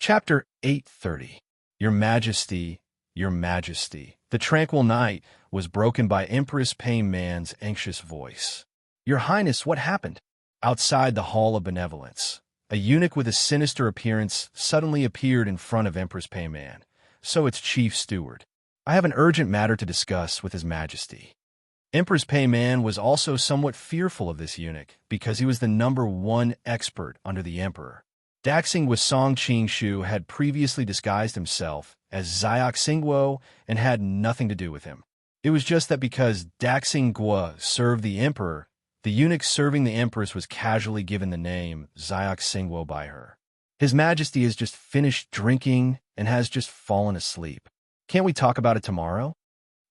Chapter 830. Your Majesty, Your Majesty. The tranquil night was broken by Empress Pain Man's anxious voice. Your Highness, what happened? Outside the Hall of Benevolence, a eunuch with a sinister appearance suddenly appeared in front of Empress Pain Man, so its chief steward. I have an urgent matter to discuss with His Majesty. Empress Pain Man was also somewhat fearful of this eunuch because he was the #1 expert under the Emperor. Daxing with Song Qingshu had previously disguised himself as Xiao Xingguo and had nothing to do with him. It was just that because Daxing Guo served the Emperor, the eunuch serving the Empress was casually given the name Xiao Xingguo by her. His Majesty has just finished drinking and has just fallen asleep. Can't we talk about it tomorrow?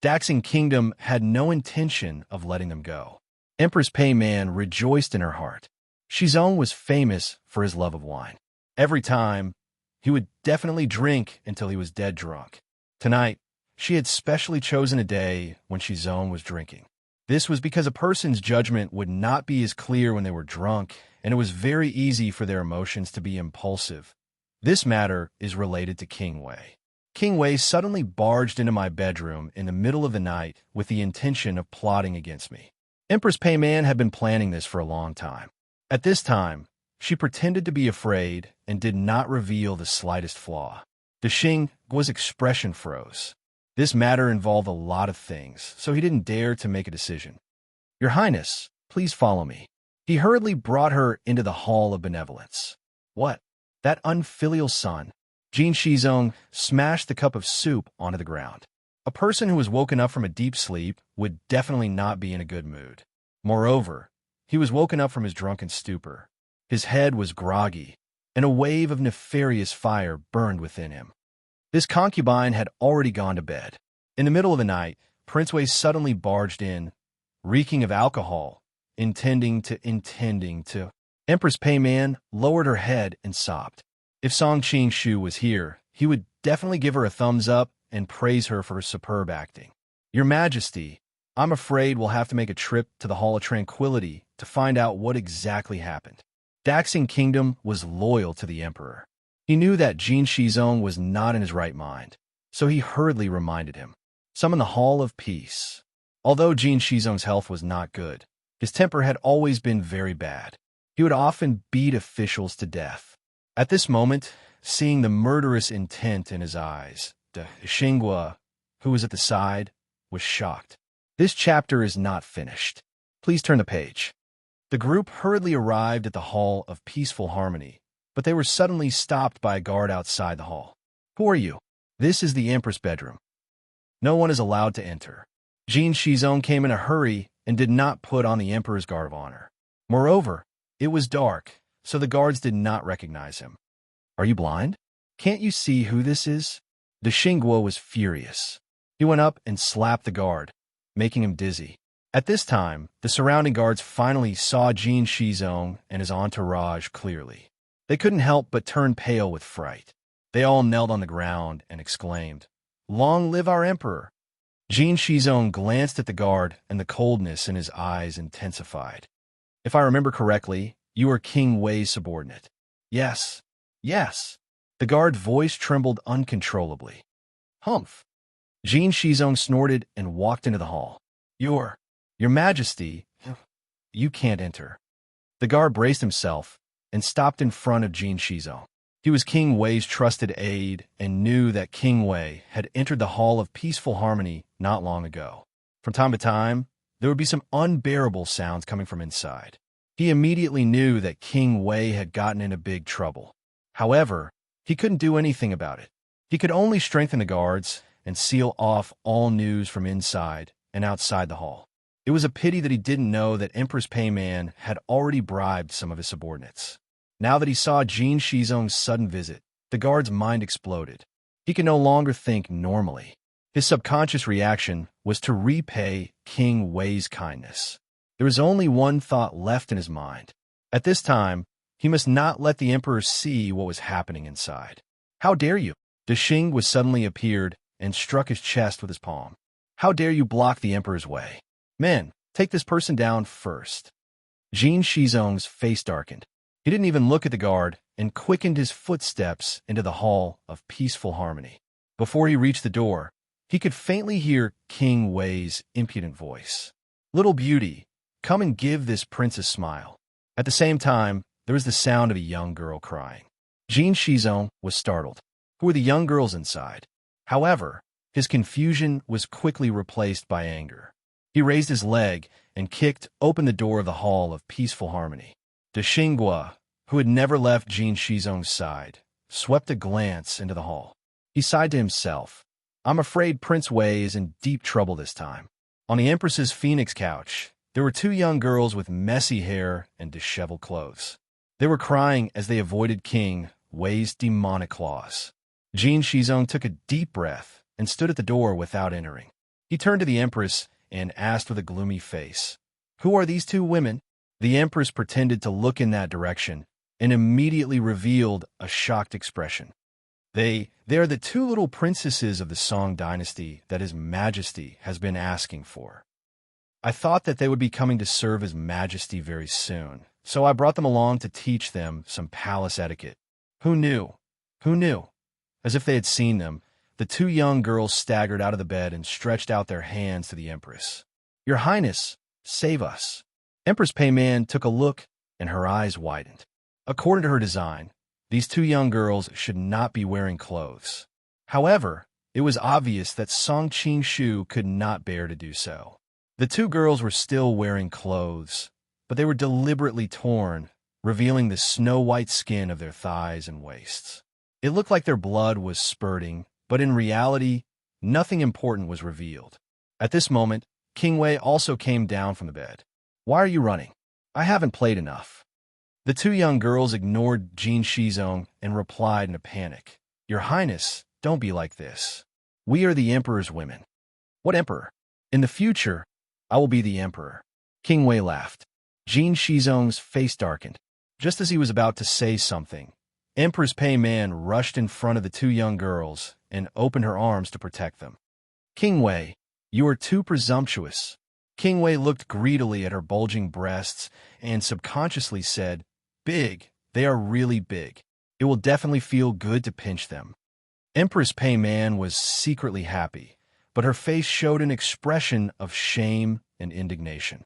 Daxing Kingdom had no intention of letting them go. Empress Pain Man rejoiced in her heart. Shizong was famous for his love of wine. Every time, he would definitely drink until he was dead drunk. Tonight, she had specially chosen a day when Shizong was drinking. This was because a person's judgment would not be as clear when they were drunk, and it was very easy for their emotions to be impulsive. This matter is related to King Wei. King Wei suddenly barged into my bedroom in the middle of the night with the intention of plotting against me. Empress Pain Man had been planning this for a long time. At this time, she pretended to be afraid and did not reveal the slightest flaw. Xingguo's expression froze. This matter involved a lot of things, so he didn't dare to make a decision. Your Highness, please follow me. He hurriedly brought her into the Hall of Benevolence. What? That unfilial son. Jin Shizong smashed the cup of soup onto the ground. A person who was woken up from a deep sleep would definitely not be in a good mood. Moreover, he was woken up from his drunken stupor. His head was groggy, and a wave of nefarious fire burned within him. This concubine had already gone to bed. In the middle of the night, Prince Wei suddenly barged in, reeking of alcohol, intending to. Empress Pain Man lowered her head and sobbed. If Song Qingshu was here, he would definitely give her a thumbs up and praise her for her superb acting. Your Majesty, I'm afraid we'll have to make a trip to the Hall of Tranquility to find out what exactly happened. Daxing Kingdom was loyal to the Emperor. He knew that Jin Shizong was not in his right mind, so he hurriedly reminded him. Summon the Hall of Peace. Although Jin Shizong's health was not good, his temper had always been very bad. He would often beat officials to death. At this moment, seeing the murderous intent in his eyes, Xingguo, who was at the side, was shocked. This chapter is not finished. Please turn the page. The group hurriedly arrived at the Hall of Peaceful Harmony, but they were suddenly stopped by a guard outside the hall. Who are you? This is the Empress' bedroom. No one is allowed to enter. Jin Shizong came in a hurry and did not put on the Emperor's guard of honor. Moreover, it was dark, so the guards did not recognize him. Are you blind? Can't you see who this is? Xingguo was furious. He went up and slapped the guard, making him dizzy. At this time, the surrounding guards finally saw Jin Shizong and his entourage clearly. They couldn't help but turn pale with fright. They all knelt on the ground and exclaimed, "Long live our Emperor!" Jin Shizong glanced at the guard, and the coldness in his eyes intensified. If I remember correctly, you are King Wei's subordinate. Yes. The guard's voice trembled uncontrollably. Humph. Jin Shizong snorted and walked into the hall. Your Majesty, you can't enter. The guard braced himself and stopped in front of Jin Shizong. He was King Wei's trusted aide and knew that King Wei had entered the Hall of Peaceful Harmony not long ago. From time to time, there would be some unbearable sounds coming from inside. He immediately knew that King Wei had gotten into big trouble. However, he couldn't do anything about it. He could only strengthen the guards and seal off all news from inside and outside the hall. It was a pity that he didn't know that Empress Pain Man had already bribed some of his subordinates. Now that he saw Jin Shizong's sudden visit, the guard's mind exploded. He could no longer think normally. His subconscious reaction was to repay King Wei's kindness. There was only one thought left in his mind. At this time, he must not let the Emperor see what was happening inside. How dare you? Xingguo suddenly appeared and struck his chest with his palm. How dare you block the Emperor's way? Men, take this person down first. Jin Shizong's face darkened. He didn't even look at the guard and quickened his footsteps into the hall of peaceful harmony. Before he reached the door, he could faintly hear King Wei's impudent voice. "Little beauty, come and give this prince a smile." At the same time, there was the sound of a young girl crying. Jin Shizong was startled. Who were the young girls inside? However, his confusion was quickly replaced by anger. He raised his leg and kicked open the door of the hall of peaceful harmony. De Xinghua, who had never left Jin Shizong's side, swept a glance into the hall. He sighed to himself. "I'm afraid Prince Wei is in deep trouble this time." On the Empress's phoenix couch, there were two young girls with messy hair and disheveled clothes. They were crying as they avoided King Wei's demonic claws. Jin Shizong took a deep breath and stood at the door without entering. He turned to the Empress and asked with a gloomy face, "Who are these two women?" The Empress pretended to look in that direction and immediately revealed a shocked expression. They are the two little princesses of the Song dynasty that His Majesty has been asking for. I thought that they would be coming to serve His Majesty very soon, so I brought them along to teach them some palace etiquette. Who knew? Who knew? As if they had seen them, the two young girls staggered out of the bed and stretched out their hands to the Empress. "Your Highness, save us." Empress Peiman took a look, and her eyes widened. According to her design, these two young girls should not be wearing clothes. However, it was obvious that Song Qingshu could not bear to do so. The two girls were still wearing clothes, but they were deliberately torn, revealing the snow-white skin of their thighs and waists. It looked like their blood was spurting, but in reality, nothing important was revealed. At this moment, King Wei also came down from the bed. "Why are you running? I haven't played enough." The two young girls ignored Jin Shizong and replied in a panic, "Your Highness, don't be like this. We are the Emperor's women." "What Emperor? In the future, I will be the Emperor." King Wei laughed. Jin Shizong's face darkened. Just as he was about to say something, Empress Peiman rushed in front of the two young girls and opened her arms to protect them. "King Wei, you are too presumptuous." King Wei looked greedily at her bulging breasts and subconsciously said, "Big, they are really big. It will definitely feel good to pinch them." Empress Peiman was secretly happy, but her face showed an expression of shame and indignation.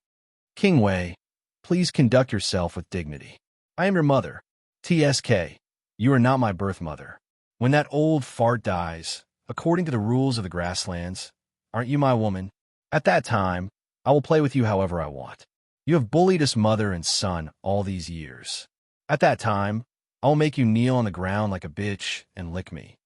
"King Wei, please conduct yourself with dignity. I am your mother. TSK, you are not my birth mother. When that old fart dies, according to the rules of the grasslands, aren't you my woman? At that time, I will play with you however I want. You have bullied us mother and son all these years. At that time, I will make you kneel on the ground like a bitch and lick me."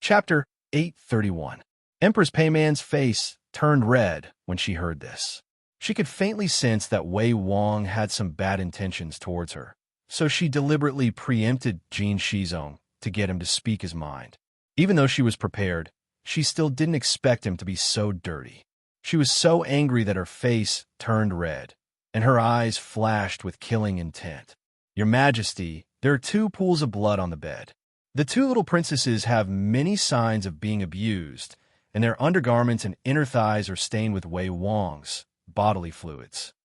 Chapter 831. Empress Peiman's face turned red when she heard this. She could faintly sense that Wei Wang had some bad intentions towards her, so she deliberately preempted Jin Shizong to get him to speak his mind. Even though she was prepared, she still didn't expect him to be so dirty. She was so angry that her face turned red, and her eyes flashed with killing intent. "Your Majesty, there are two pools of blood on the bed. The two little princesses have many signs of being abused, and their undergarments and inner thighs are stained with Wei Wang's bodily fluids."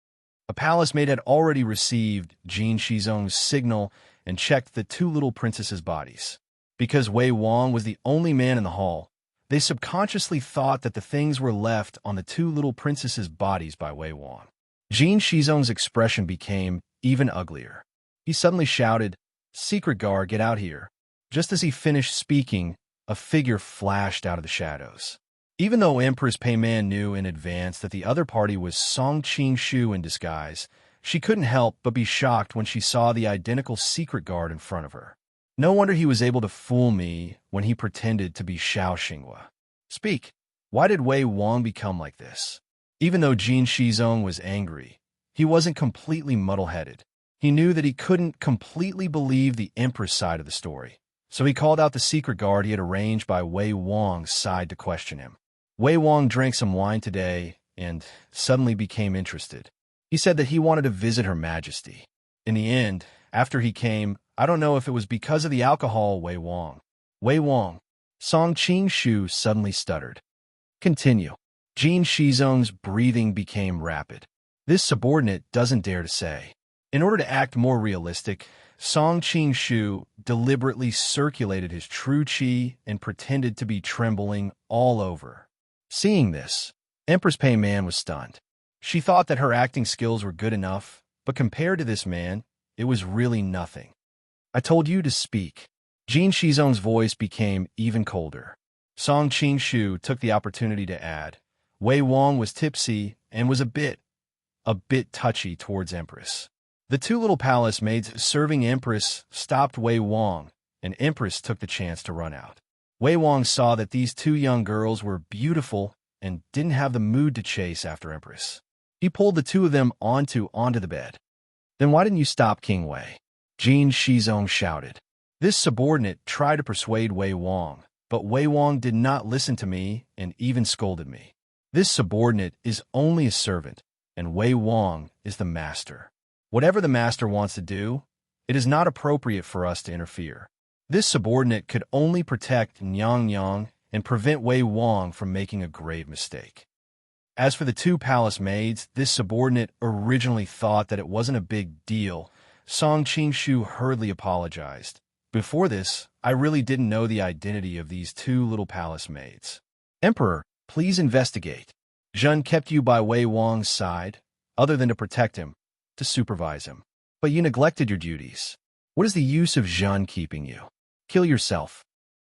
A palace maid had already received Jin Shizong's signal and checked the two little princesses' bodies. Because Wei Wang was the only man in the hall, they subconsciously thought that the things were left on the two little princesses' bodies by Wei Wang. Jin Shizong's expression became even uglier. He suddenly shouted, "Secret guard, get out here." Just as he finished speaking, a figure flashed out of the shadows. Even though Empress Peiman knew in advance that the other party was Song Qingshu in disguise, she couldn't help but be shocked when she saw the identical secret guard in front of her. No wonder he was able to fool me when he pretended to be Xiao Xinghua. "Speak, why did Wei Wang become like this?" Even though Jin Shizong was angry, he wasn't completely muddle-headed. He knew that he couldn't completely believe the Empress side of the story, so he called out the secret guard he had arranged by Wei Wang's side to question him. Wei Wang drank some wine today and suddenly became interested. He said that he wanted to visit Her Majesty. In the end, after he came, I don't know if it was because of the alcohol, Wei Wang. Wei Wang. Song Qingshu suddenly stuttered. Continue. Jin Shizong's breathing became rapid. This subordinate doesn't dare to say. In order to act more realistic, Song Qing-shu deliberately circulated his true qi and pretended to be trembling all over. Seeing this, Empress Pei-man was stunned. She thought that her acting skills were good enough, but compared to this man, it was really nothing. "I told you to speak." Jin Shizong's voice became even colder. Song Qing-shu took the opportunity to add, Wei Wang was tipsy and was a bit touchy towards Empress. The two little palace maids serving Empress stopped Wei Wang, and Empress took the chance to run out. Wei Wang saw that these two young girls were beautiful and didn't have the mood to chase after Empress. He pulled the two of them onto the bed. "Then why didn't you stop King Wei?" Jin Shizong shouted. This subordinate tried to persuade Wei Wang, but Wei Wang did not listen to me and even scolded me. This subordinate is only a servant, and Wei Wang is the master. Whatever the master wants to do, it is not appropriate for us to interfere. This subordinate could only protect Nyang Yang and prevent Wei Wang from making a grave mistake. As for the two palace maids, this subordinate originally thought that it wasn't a big deal. Song Qing-shu hurriedly apologized. "Before this, I really didn't know the identity of these two little palace maids. Emperor, please investigate. Zhen kept you by Wei Wang's side, other than to protect him, to supervise him. But you neglected your duties. What is the use of Zhen keeping you? Kill yourself."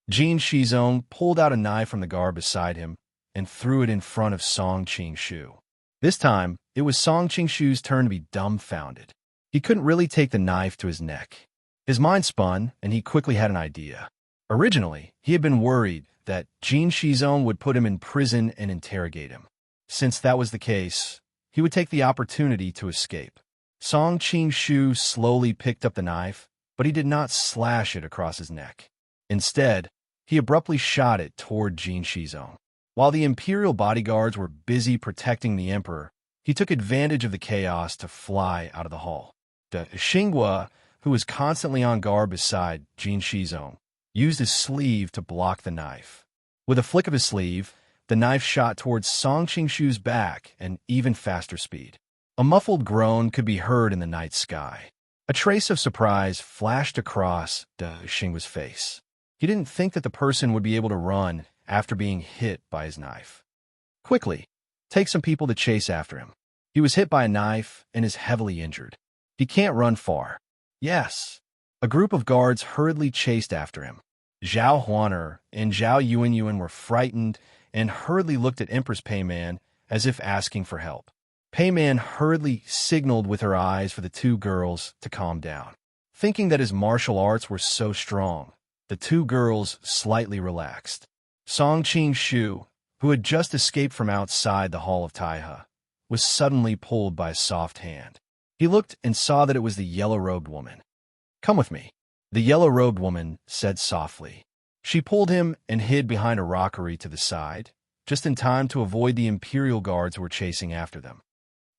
Jin Shizong pulled out a knife from the guard beside him and threw it in front of Song Qing-shu. This time, it was Song Qing-shu's turn to be dumbfounded. He couldn't really take the knife to his neck. His mind spun, and he quickly had an idea. Originally, he had been worried that Jin Shizong would put him in prison and interrogate him. Since that was the case, he would take the opportunity to escape. Song Qing-shu slowly picked up the knife, but he did not slash it across his neck. Instead, he abruptly shot it toward Jin Shizong. While the imperial bodyguards were busy protecting the emperor, he took advantage of the chaos to fly out of the hall. The Xinghua, who was constantly on guard beside Jin Shizong, used his sleeve to block the knife. With a flick of his sleeve, the knife shot towards Song Qing-shu's back at even faster speed. A muffled groan could be heard in the night sky. A trace of surprise flashed across the Xinghua's face. He didn't think that the person would be able to run after being hit by his knife. "Quickly, take some people to chase after him. He was hit by a knife and is heavily injured. He can't run far." "Yes." A group of guards hurriedly chased after him. Zhao Huaner and Zhao Yuanyuan were frightened and hurriedly looked at Empress Pei-man as if asking for help. Pei-man hurriedly signaled with her eyes for the two girls to calm down. Thinking that his martial arts were so strong, the two girls slightly relaxed. Song Qing-shu, who had just escaped from outside the Hall of Taihe, was suddenly pulled by a soft hand. He looked and saw that it was the yellow-robed woman. "Come with me," the yellow-robed woman said softly. She pulled him and hid behind a rockery to the side, just in time to avoid the imperial guards who were chasing after them.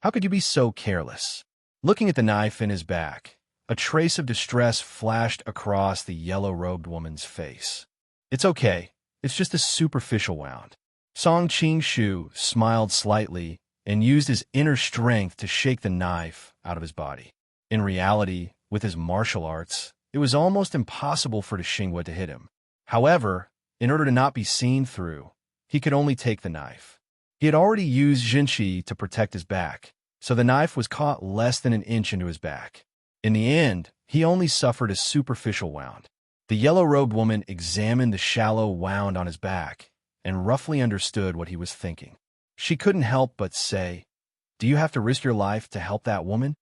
"How could you be so careless?" Looking at the knife in his back, a trace of distress flashed across the yellow-robed woman's face. "It's okay. It's just a superficial wound." Song Qing-shu smiled slightly and used his inner strength to shake the knife out of his body. In reality, with his martial arts, it was almost impossible for the Xinghua to hit him. However, in order to not be seen through, he could only take the knife. He had already used Jinshi to protect his back, so the knife was caught less than an inch into his back. In the end, he only suffered a superficial wound. The yellow-robed woman examined the shallow wound on his back and roughly understood what he was thinking. She couldn't help but say, "Do you have to risk your life to help that woman?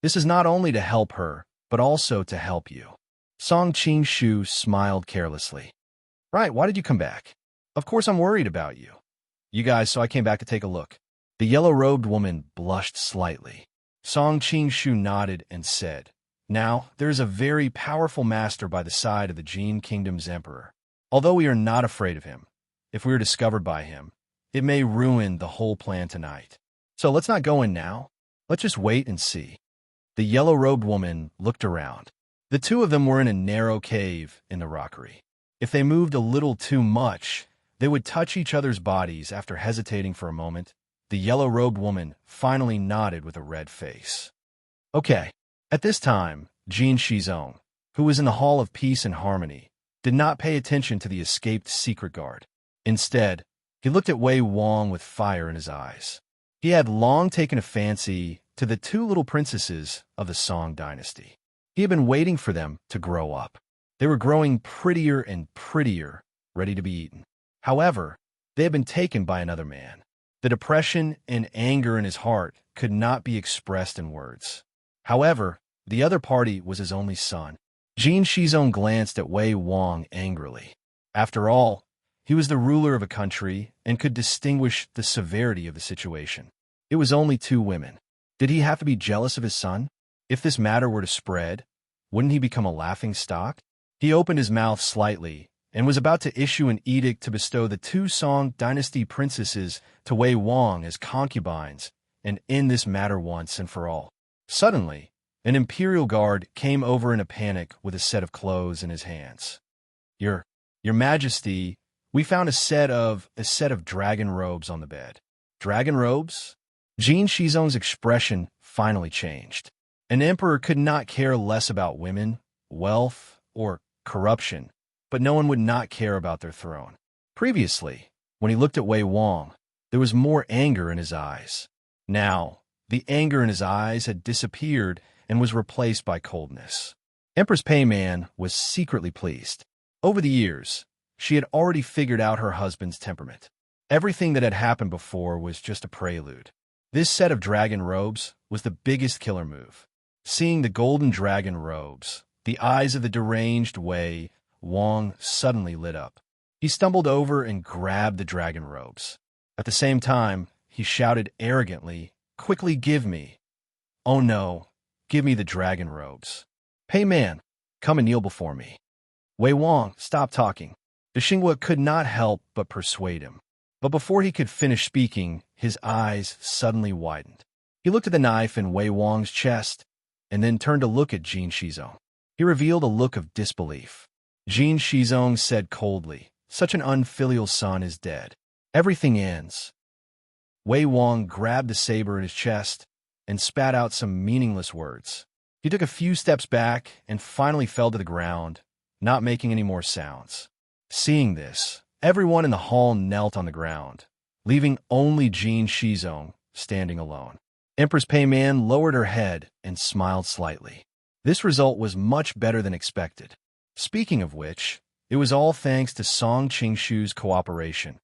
This is not only to help her, but also to help you." Song Qing-shu smiled carelessly. "Right, why did you come back?" "Of course I'm worried about you. You guys, so I came back to take a look." The yellow-robed woman blushed slightly. Song Qing-shu nodded and said, "Now, there is a very powerful master by the side of the Jin Kingdom's emperor. Although we are not afraid of him, if we are discovered by him, it may ruin the whole plan tonight. So let's not go in now. Let's just wait and see." The yellow-robed woman looked around. The two of them were in a narrow cave in the rockery. If they moved a little too much, they would touch each other's bodies. After hesitating for a moment, the yellow-robed woman finally nodded with a red face. Okay. At this time, Jin Shizong, who was in the Hall of Peace and Harmony, did not pay attention to the escaped secret guard. Instead, he looked at Wei Wang with fire in his eyes. He had long taken a fancy to the two little princesses of the Song dynasty. He had been waiting for them to grow up. They were growing prettier and prettier, ready to be eaten. However, they had been taken by another man. The depression and anger in his heart could not be expressed in words. However, the other party was his only son. Jin Shizong glanced at Wei Wang angrily. After all, he was the ruler of a country and could distinguish the severity of the situation. It was only two women. Did he have to be jealous of his son? If this matter were to spread, wouldn't he become a laughing stock? He opened his mouth slightly and was about to issue an edict to bestow the two Song dynasty princesses to Wei Wang as concubines and end this matter once and for all. Suddenly, an imperial guard came over in a panic with a set of clothes in his hands. Your Majesty, we found a set of dragon robes on the bed. Dragon robes? Jin Shizong's expression finally changed. An emperor could not care less about women, wealth, or corruption, but no one would not care about their throne. Previously, when he looked at Wei Wang, there was more anger in his eyes. Now, the anger in his eyes had disappeared and was replaced by coldness. Empress Peiman was secretly pleased. Over the years, she had already figured out her husband's temperament. Everything that had happened before was just a prelude. This set of dragon robes was the biggest killer move. Seeing the golden dragon robes, the eyes of the deranged Wei Wang suddenly lit up. He stumbled over and grabbed the dragon robes. At the same time, he shouted arrogantly, "Quickly give me! Oh no, give me the dragon robes. Peiman, come and kneel before me." Wei Wang, stop talking. The Xinghua could not help but persuade him. But before he could finish speaking, his eyes suddenly widened. He looked at the knife in Wei Wang's chest, and then turned to look at Jin Shizong. He revealed a look of disbelief. Jin Shizong said coldly, "Such an unfilial son is dead. Everything ends." Wei Wang grabbed the saber in his chest and spat out some meaningless words. He took a few steps back and finally fell to the ground, not making any more sounds. Seeing this, everyone in the hall knelt on the ground, leaving only Jin Shizong standing alone. Empress Peiman lowered her head and smiled slightly. This result was much better than expected. Speaking of which, it was all thanks to Song Qingshu's cooperation.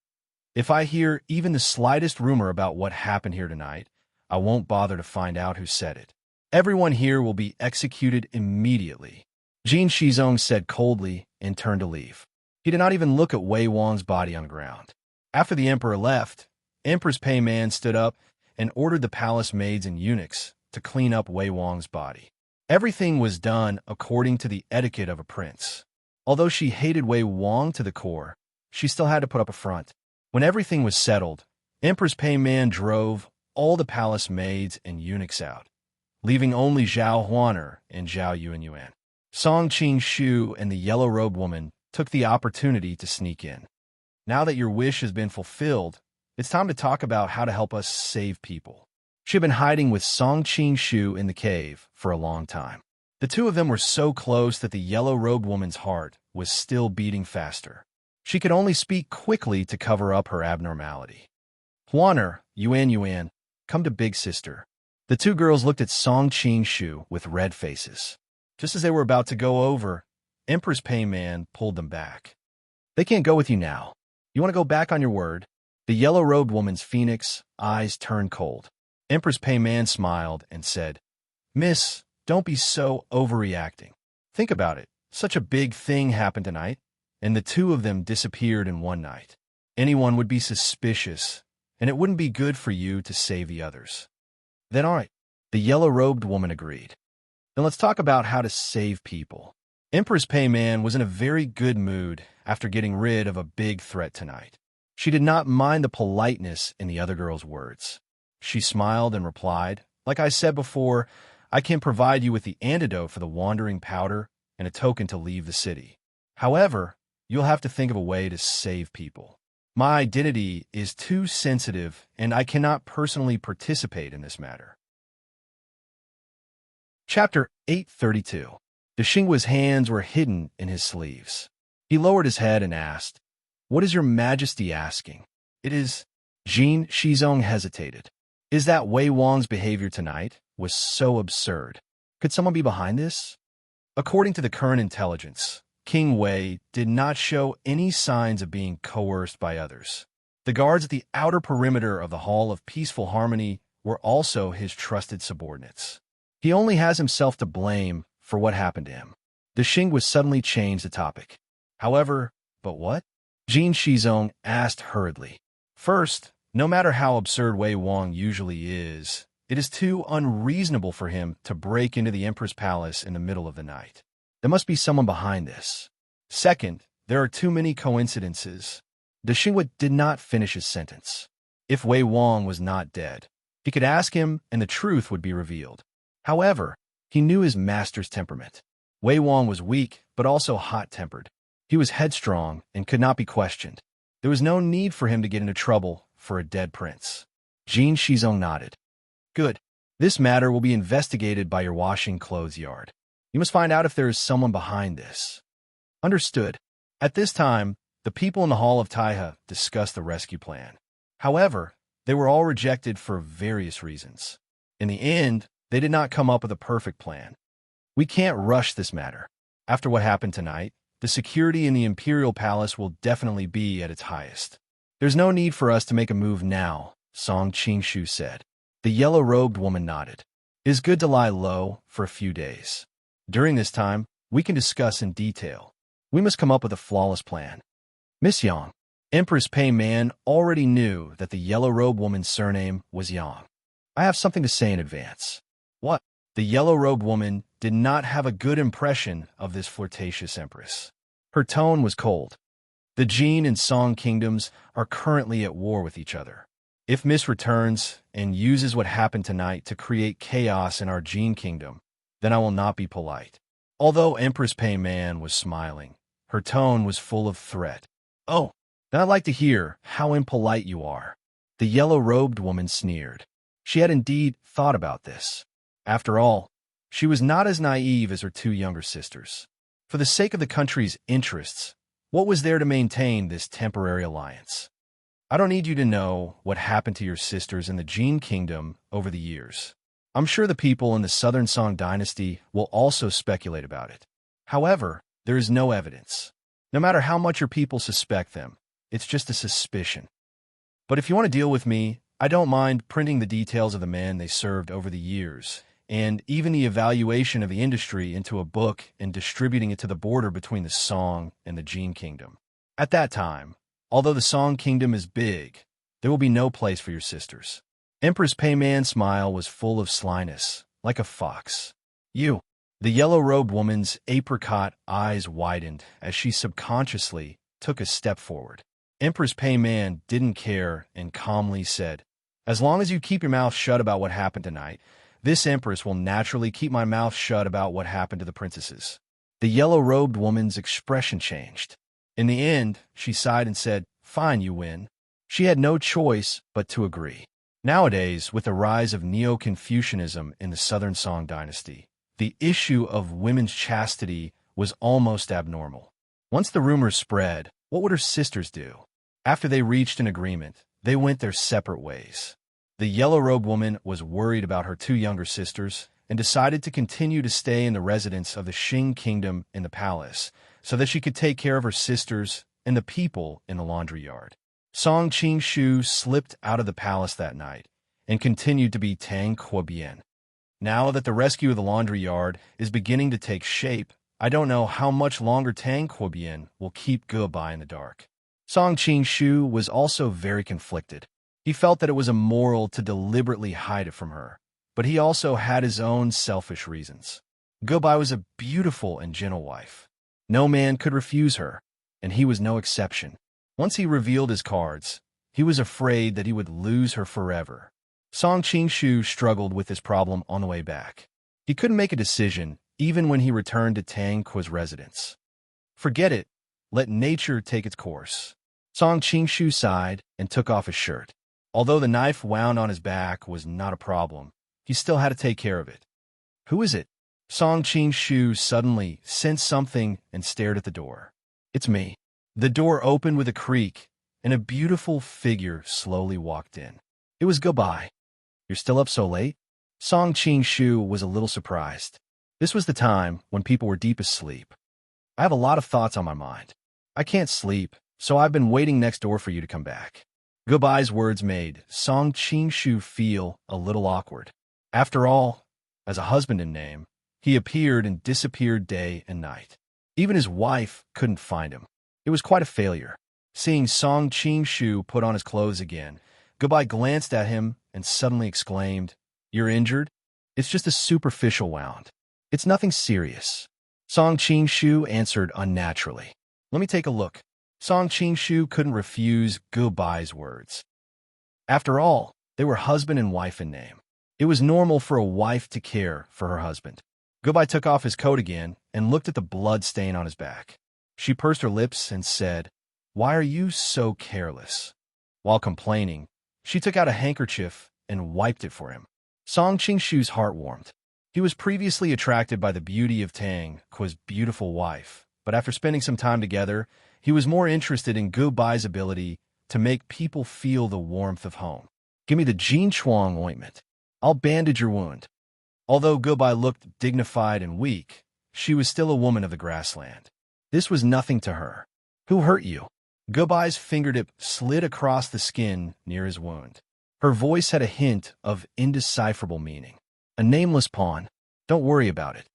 If I hear even the slightest rumor about what happened here tonight, I won't bother to find out who said it. Everyone here will be executed immediately. Jin Shizong said coldly and turned to leave. He did not even look at Wei Wang's body on the ground. After the emperor left, Empress Peiman stood up and ordered the palace maids and eunuchs to clean up Wei Wang's body. Everything was done according to the etiquette of a prince. Although she hated Wei Wang to the core, she still had to put up a front. When everything was settled, Empress Peiman drove all the palace maids and eunuchs out, leaving only Zhao Huaner and Zhao Yuanyuan. Song Qingshu and the yellow-robed woman took the opportunity to sneak in. Now that your wish has been fulfilled, it's time to talk about how to help us save people. She had been hiding with Song Qingshu in the cave for a long time. The two of them were so close that the yellow-robed woman's heart was still beating faster. She could only speak quickly to cover up her abnormality. Huaner, Yuan, come to Big Sister. The two girls looked at Song Qingshu with red faces. Just as they were about to go over, Empress Peiman pulled them back. They can't go with you now. You want to go back on your word? The yellow-robed woman's phoenix eyes turned cold. Empress Peiman smiled and said, "Miss, don't be so overreacting. Think about it. Such a big thing happened tonight, and the two of them disappeared in one night. Anyone would be suspicious, and it wouldn't be good for you to save the others." Then all right, the yellow-robed woman agreed. Then let's talk about how to save people. Empress Peiman was in a very good mood after getting rid of a big threat tonight. She did not mind the politeness in the other girl's words. She smiled and replied, "Like I said before, I can provide you with the antidote for the wandering powder and a token to leave the city. However, you'll have to think of a way to save people. My identity is too sensitive, and I cannot personally participate in this matter." Chapter 832. The Xinghua's hands were hidden in his sleeves. He lowered his head and asked, "What is your majesty asking?" "It is—" Jin Shizong hesitated. "Is that Wei Wang's behavior tonight was so absurd? Could someone be behind this?" According to the current intelligence, King Wei did not show any signs of being coerced by others. The guards at the outer perimeter of the Hall of Peaceful Harmony were also his trusted subordinates. He only has himself to blame for what happened to him. The Xinghua suddenly changed the topic. However, but what? Jin Shizong asked hurriedly. First, no matter how absurd Wei Wang usually is, it is too unreasonable for him to break into the Emperor's palace in the middle of the night. There must be someone behind this. Second, there are too many coincidences. The Xinghua did not finish his sentence. If Wei Wang was not dead, he could ask him and the truth would be revealed. However, he knew his master's temperament. Wei Wang was weak, but also hot-tempered. He was headstrong and could not be questioned. There was no need for him to get into trouble for a dead prince. Jin Shizong nodded. Good. This matter will be investigated by your washing clothes yard. You must find out if there is someone behind this. Understood. At this time, the people in the Hall of Taihe discussed the rescue plan. However, they were all rejected for various reasons. In the end, they did not come up with a perfect plan. We can't rush this matter. After what happened tonight, the security in the Imperial Palace will definitely be at its highest. There's no need for us to make a move now, Song Qingshu said. The yellow-robed woman nodded. It is good to lie low for a few days. During this time, we can discuss in detail. We must come up with a flawless plan. Miss Yang. Empress Pei Man already knew that the yellow-robed woman's surname was Yang. I have something to say in advance. What? The yellow-robed woman did not have a good impression of this flirtatious empress. Her tone was cold. The Jin and Song kingdoms are currently at war with each other. If Miss returns and uses what happened tonight to create chaos in our Jin kingdom, then I will not be polite. Although Empress Pei Man was smiling, her tone was full of threat. Oh, then I'd like to hear how impolite you are. The yellow-robed woman sneered. She had indeed thought about this. After all, she was not as naive as her two younger sisters. For the sake of the country's interests, what was there to maintain this temporary alliance? I don't need you to know what happened to your sisters in the Jin kingdom over the years. I'm sure the people in the Southern Song dynasty will also speculate about it. However, there is no evidence. No matter how much your people suspect them, it's just a suspicion. But if you want to deal with me, I don't mind printing the details of the men they served over the years, and even the evaluation of the industry into a book and distributing it to the border between the Song and the Jin kingdom. At that time, although the Song kingdom is big, there will be no place for your sisters. Empress Pei Man's smile was full of slyness, like a fox. You. The yellow-robed woman's apricot eyes widened as she subconsciously took a step forward. Empress Pei Man didn't care and calmly said, "As long as you keep your mouth shut about what happened tonight, this empress will naturally keep my mouth shut about what happened to the princesses." The yellow-robed woman's expression changed. In the end, she sighed and said, "Fine, you win." She had no choice but to agree. Nowadays, with the rise of Neo-Confucianism in the Southern Song dynasty, the issue of women's chastity was almost abnormal. Once the rumors spread, what would her sisters do? After they reached an agreement, they went their separate ways. The yellow-robed woman was worried about her two younger sisters and decided to continue to stay in the residence of the Qing kingdom in the palace so that she could take care of her sisters and the people in the laundry yard. Song Qingshu slipped out of the palace that night and continued to be Tang Quobian. Now that the rescue of the laundry yard is beginning to take shape, I don't know how much longer Tang Quobian will keep Guobai in the dark. Song Qingshu was also very conflicted. He felt that it was immoral to deliberately hide it from her, but he also had his own selfish reasons. Guobai was a beautiful and gentle wife. No man could refuse her, and he was no exception. Once he revealed his cards, he was afraid that he would lose her forever. Song Qingshu struggled with this problem on the way back. He couldn't make a decision even when he returned to Tang Quo's residence. Forget it. Let nature take its course. Song Qingshu sighed and took off his shirt. Although the knife wound on his back was not a problem, he still had to take care of it. Who is it? Song Qing-shu suddenly sensed something and stared at the door. It's me. The door opened with a creak, and a beautiful figure slowly walked in. It was Goodbye. You're still up so late? Song Qing-shu was a little surprised. This was the time when people were deep asleep. I have a lot of thoughts on my mind. I can't sleep, so I've been waiting next door for you to come back. Goodbye's words made Song Qing-shu feel a little awkward. After all, as a husband in name, he appeared and disappeared day and night. Even his wife couldn't find him. It was quite a failure. Seeing Song Qing-shu put on his clothes again, Goodbye glanced at him and suddenly exclaimed, "You're injured? It's just a superficial wound. It's nothing serious." Song Qing-shu answered unnaturally. "Let me take a look." Song Qing-shu couldn't refuse Goodbye's words. After all, they were husband and wife in name. It was normal for a wife to care for her husband. Goodbye took off his coat again and looked at the blood stain on his back. She pursed her lips and said, "Why are you so careless?" While complaining, she took out a handkerchief and wiped it for him. Song Qing-shu's heart warmed. He was previously attracted by the beauty of Tang Kuo's beautiful wife, but after spending some time together, he was more interested in Goodbye's ability to make people feel the warmth of home. "Give me the Jin Chuang ointment. I'll bandage your wound." Although Goodbye looked dignified and weak, she was still a woman of the grassland. This was nothing to her. "Who hurt you?" Goodbye's fingertip slid across the skin near his wound. Her voice had a hint of indecipherable meaning. "A nameless pawn. Don't worry about it."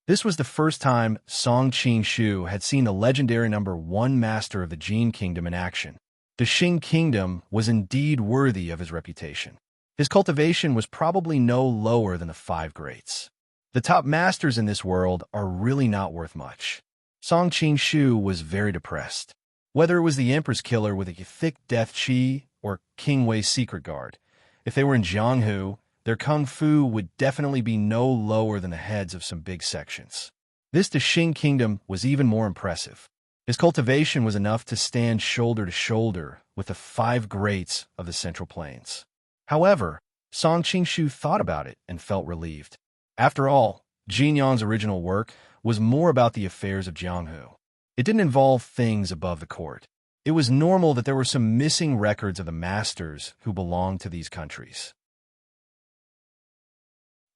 This was the first time Song Qing-shu had seen the legendary #1 master of the Jin Kingdom in action. The Qing Kingdom was indeed worthy of his reputation. His cultivation was probably no lower than the 5 greats. The top masters in this world are really not worth much. Song Qing-shu was very depressed. Whether it was the Emperor's killer with a thick death chi or King Wei's secret guard, if they were in Jianghu, their kung fu would definitely be no lower than the heads of some big sections. This to Qing Kingdom was even more impressive. His cultivation was enough to stand shoulder to shoulder with the 5 greats of the Central Plains. However, Song Qing-shu thought about it and felt relieved. After all, Jin Yang's original work was more about the affairs of Jianghu. It didn't involve things above the court. It was normal that there were some missing records of the masters who belonged to these countries.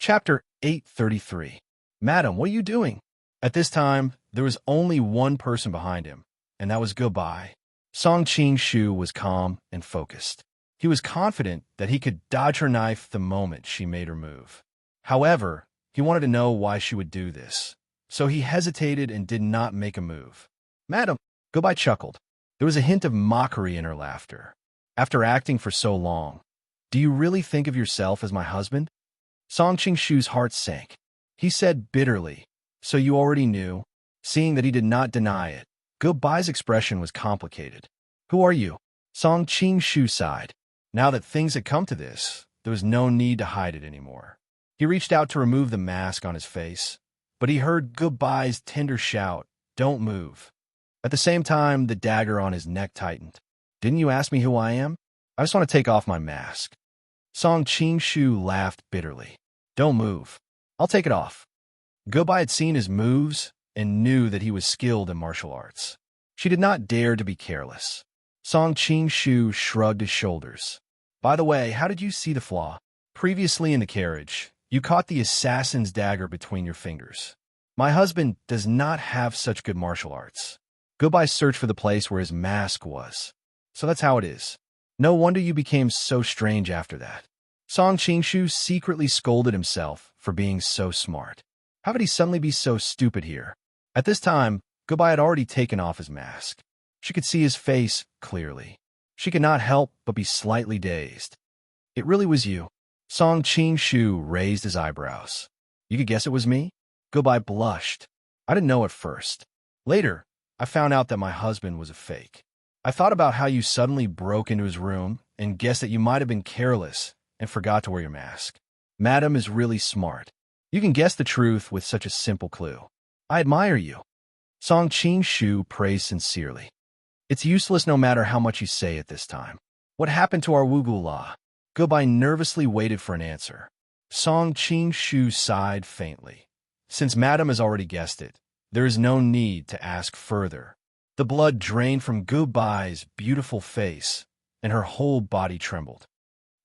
Chapter 833. "Madam, what are you doing?" At this time, there was only one person behind him, and that was Goodbye. Song Qing-shu was calm and focused. He was confident that he could dodge her knife the moment she made her move. However, he wanted to know why she would do this, so he hesitated and did not make a move. "Madam," Goodbye chuckled. There was a hint of mockery in her laughter. "After acting for so long, do you really think of yourself as my husband?" Song Qing-shu's heart sank. He said bitterly, "So you already knew?" Seeing that he did not deny it, Goodbye's expression was complicated. "Who are you?" Song Qing-shu sighed. Now that things had come to this, there was no need to hide it anymore. He reached out to remove the mask on his face, but he heard Goodbye's tender shout, "Don't move." At the same time, the dagger on his neck tightened. "Didn't you ask me who I am? I just want to take off my mask." Song Qing-shu laughed bitterly. "Don't move. I'll take it off." Goodbye had seen his moves and knew that he was skilled in martial arts. She did not dare to be careless. Song Qing-shu shrugged his shoulders. "By the way, how did you see the flaw? Previously in the carriage, you caught the assassin's dagger between your fingers. My husband does not have such good martial arts." Goodbye searched for the place where his mask was. "So that's how it is. No wonder you became so strange after that." Song Qing-shu secretly scolded himself for being so smart. How could he suddenly be so stupid here? At this time, Goodbye had already taken off his mask. She could see his face clearly. She could not help but be slightly dazed. "It really was you." Song Qing-shu raised his eyebrows. "You could guess it was me?" Goodbye blushed. "I didn't know at first. Later, I found out that my husband was a fake. I thought about how you suddenly broke into his room and guessed that you might have been careless and forgot to wear your mask. Madam is really smart. You can guess the truth with such a simple clue. I admire you." Song Qing-shu praised sincerely. "It's useless no matter how much you say at this time. What happened to our Wugu law?" Goodbye nervously waited for an answer. Song Qing-shu sighed faintly. Since Madame has already guessed it, there is no need to ask further. The blood drained from Goodbye's beautiful face, and her whole body trembled.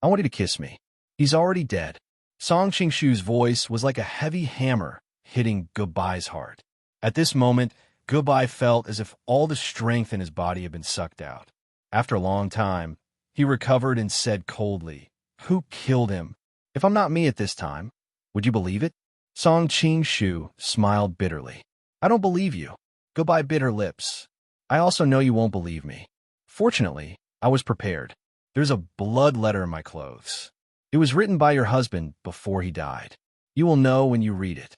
I want you to kiss me. He's already dead. Song Qingshu's voice was like a heavy hammer hitting Goodbye's heart. At this moment, Goodbye felt as if all the strength in his body had been sucked out. After a long time, he recovered and said coldly, "Who killed him? If I'm not me at this time, would you believe it?" Song Qingshu smiled bitterly. "I don't believe you." Goodbye bit her lips. "I also know you won't believe me. Fortunately, I was prepared. There's a blood letter in my clothes. It was written by your husband before he died. You will know when you read it."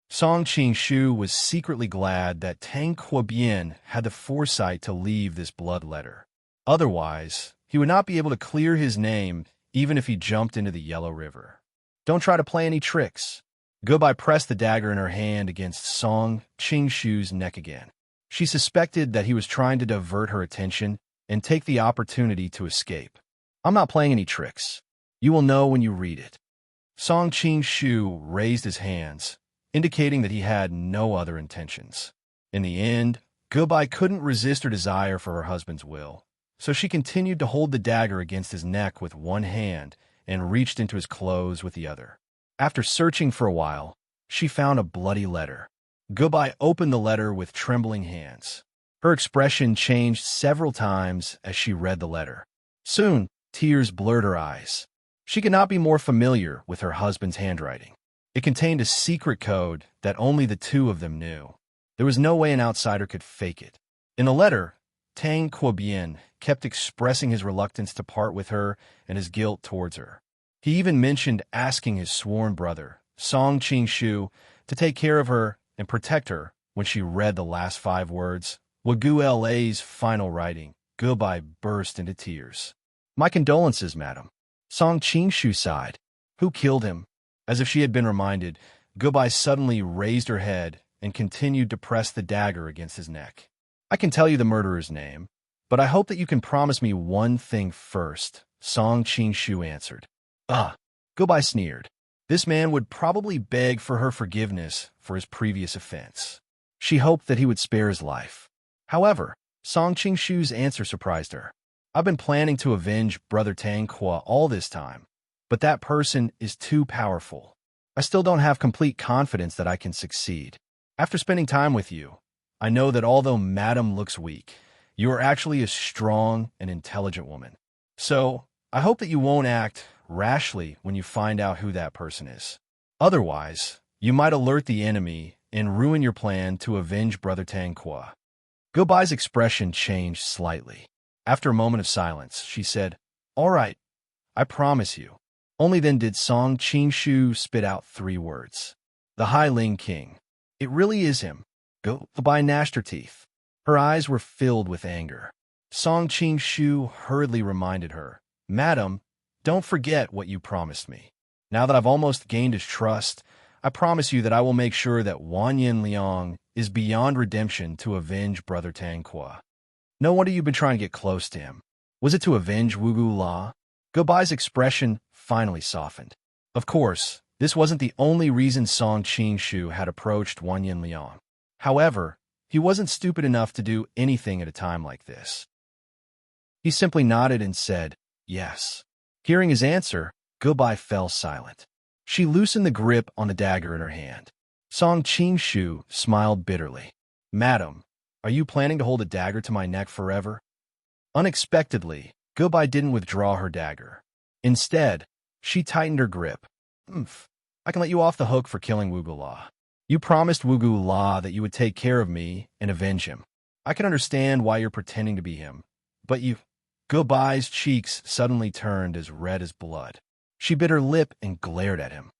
Song Qingshu was secretly glad that Tang Quobian had the foresight to leave this blood letter. Otherwise, he would not be able to clear his name even if he jumped into the Yellow River. "Don't try to play any tricks." Goodbye pressed the dagger in her hand against Song Qingshu's neck again. She suspected that he was trying to divert her attention and take the opportunity to escape. "I'm not playing any tricks. You will know when you read it." Song Qingshu raised his hands, indicating that he had no other intentions. In the end, Goodbye couldn't resist her desire for her husband's will, so she continued to hold the dagger against his neck with one hand and reached into his clothes with the other. After searching for a while, she found a bloody letter. Goodbye opened the letter with trembling hands. Her expression changed several times as she read the letter. Soon, tears blurred her eyes. She could not be more familiar with her husband's handwriting. It contained a secret code that only the two of them knew. There was no way an outsider could fake it. In the letter, Tang Quobian kept expressing his reluctance to part with her and his guilt towards her. He even mentioned asking his sworn brother, Song Qingshu, to take care of her and protect her. When she read the last 5 words, Wagu La's final writing, Goodbye burst into tears. "My condolences, madam." Song Qingshu sighed. "Who killed him?" As if she had been reminded, Goodbye suddenly raised her head and continued to press the dagger against his neck. "I can tell you the murderer's name, but I hope that you can promise me one thing first," Song Qingshu answered. Goodbye sneered. This man would probably beg for her forgiveness for his previous offense. She hoped that he would spare his life. However, Song Qingshu's answer surprised her. "I've been planning to avenge Brother Tang Qua all this time, but that person is too powerful. I still don't have complete confidence that I can succeed. After spending time with you, I know that although Madam looks weak, you are actually a strong and intelligent woman. So, I hope that you won't act rashly when you find out who that person is. Otherwise, you might alert the enemy and ruin your plan to avenge Brother Tang Qua." Goodbye's expression changed slightly. After a moment of silence, she said, "All right, I promise you." Only then did Song Qingshu spit out 3 words. "The Hai Ling King. It really is him." Goodbye gnashed her teeth. Her eyes were filled with anger. Song Qingshu hurriedly reminded her, "Madam, don't forget what you promised me. Now that I've almost gained his trust, I promise you that I will make sure that Wanyan Liang is beyond redemption to avenge Brother Tang Qua." "No wonder you've been trying to get close to him. Was it to avenge Wugu La?" Goodbye's expression finally softened. Of course, this wasn't the only reason Song Qingshu had approached Wanyan Liang. However, he wasn't stupid enough to do anything at a time like this. He simply nodded and said, "Yes." Hearing his answer, Goodbye fell silent. She loosened the grip on the dagger in her hand. Song Qingshu smiled bitterly. "Madam, are you planning to hold a dagger to my neck forever?" Unexpectedly, Goodbye didn't withdraw her dagger. Instead, she tightened her grip. "I can let you off the hook for killing Wugu La. You promised Wugu La that you would take care of me and avenge him. I can understand why you're pretending to be him, but you—" Goodbye's cheeks suddenly turned as red as blood. She bit her lip and glared at him.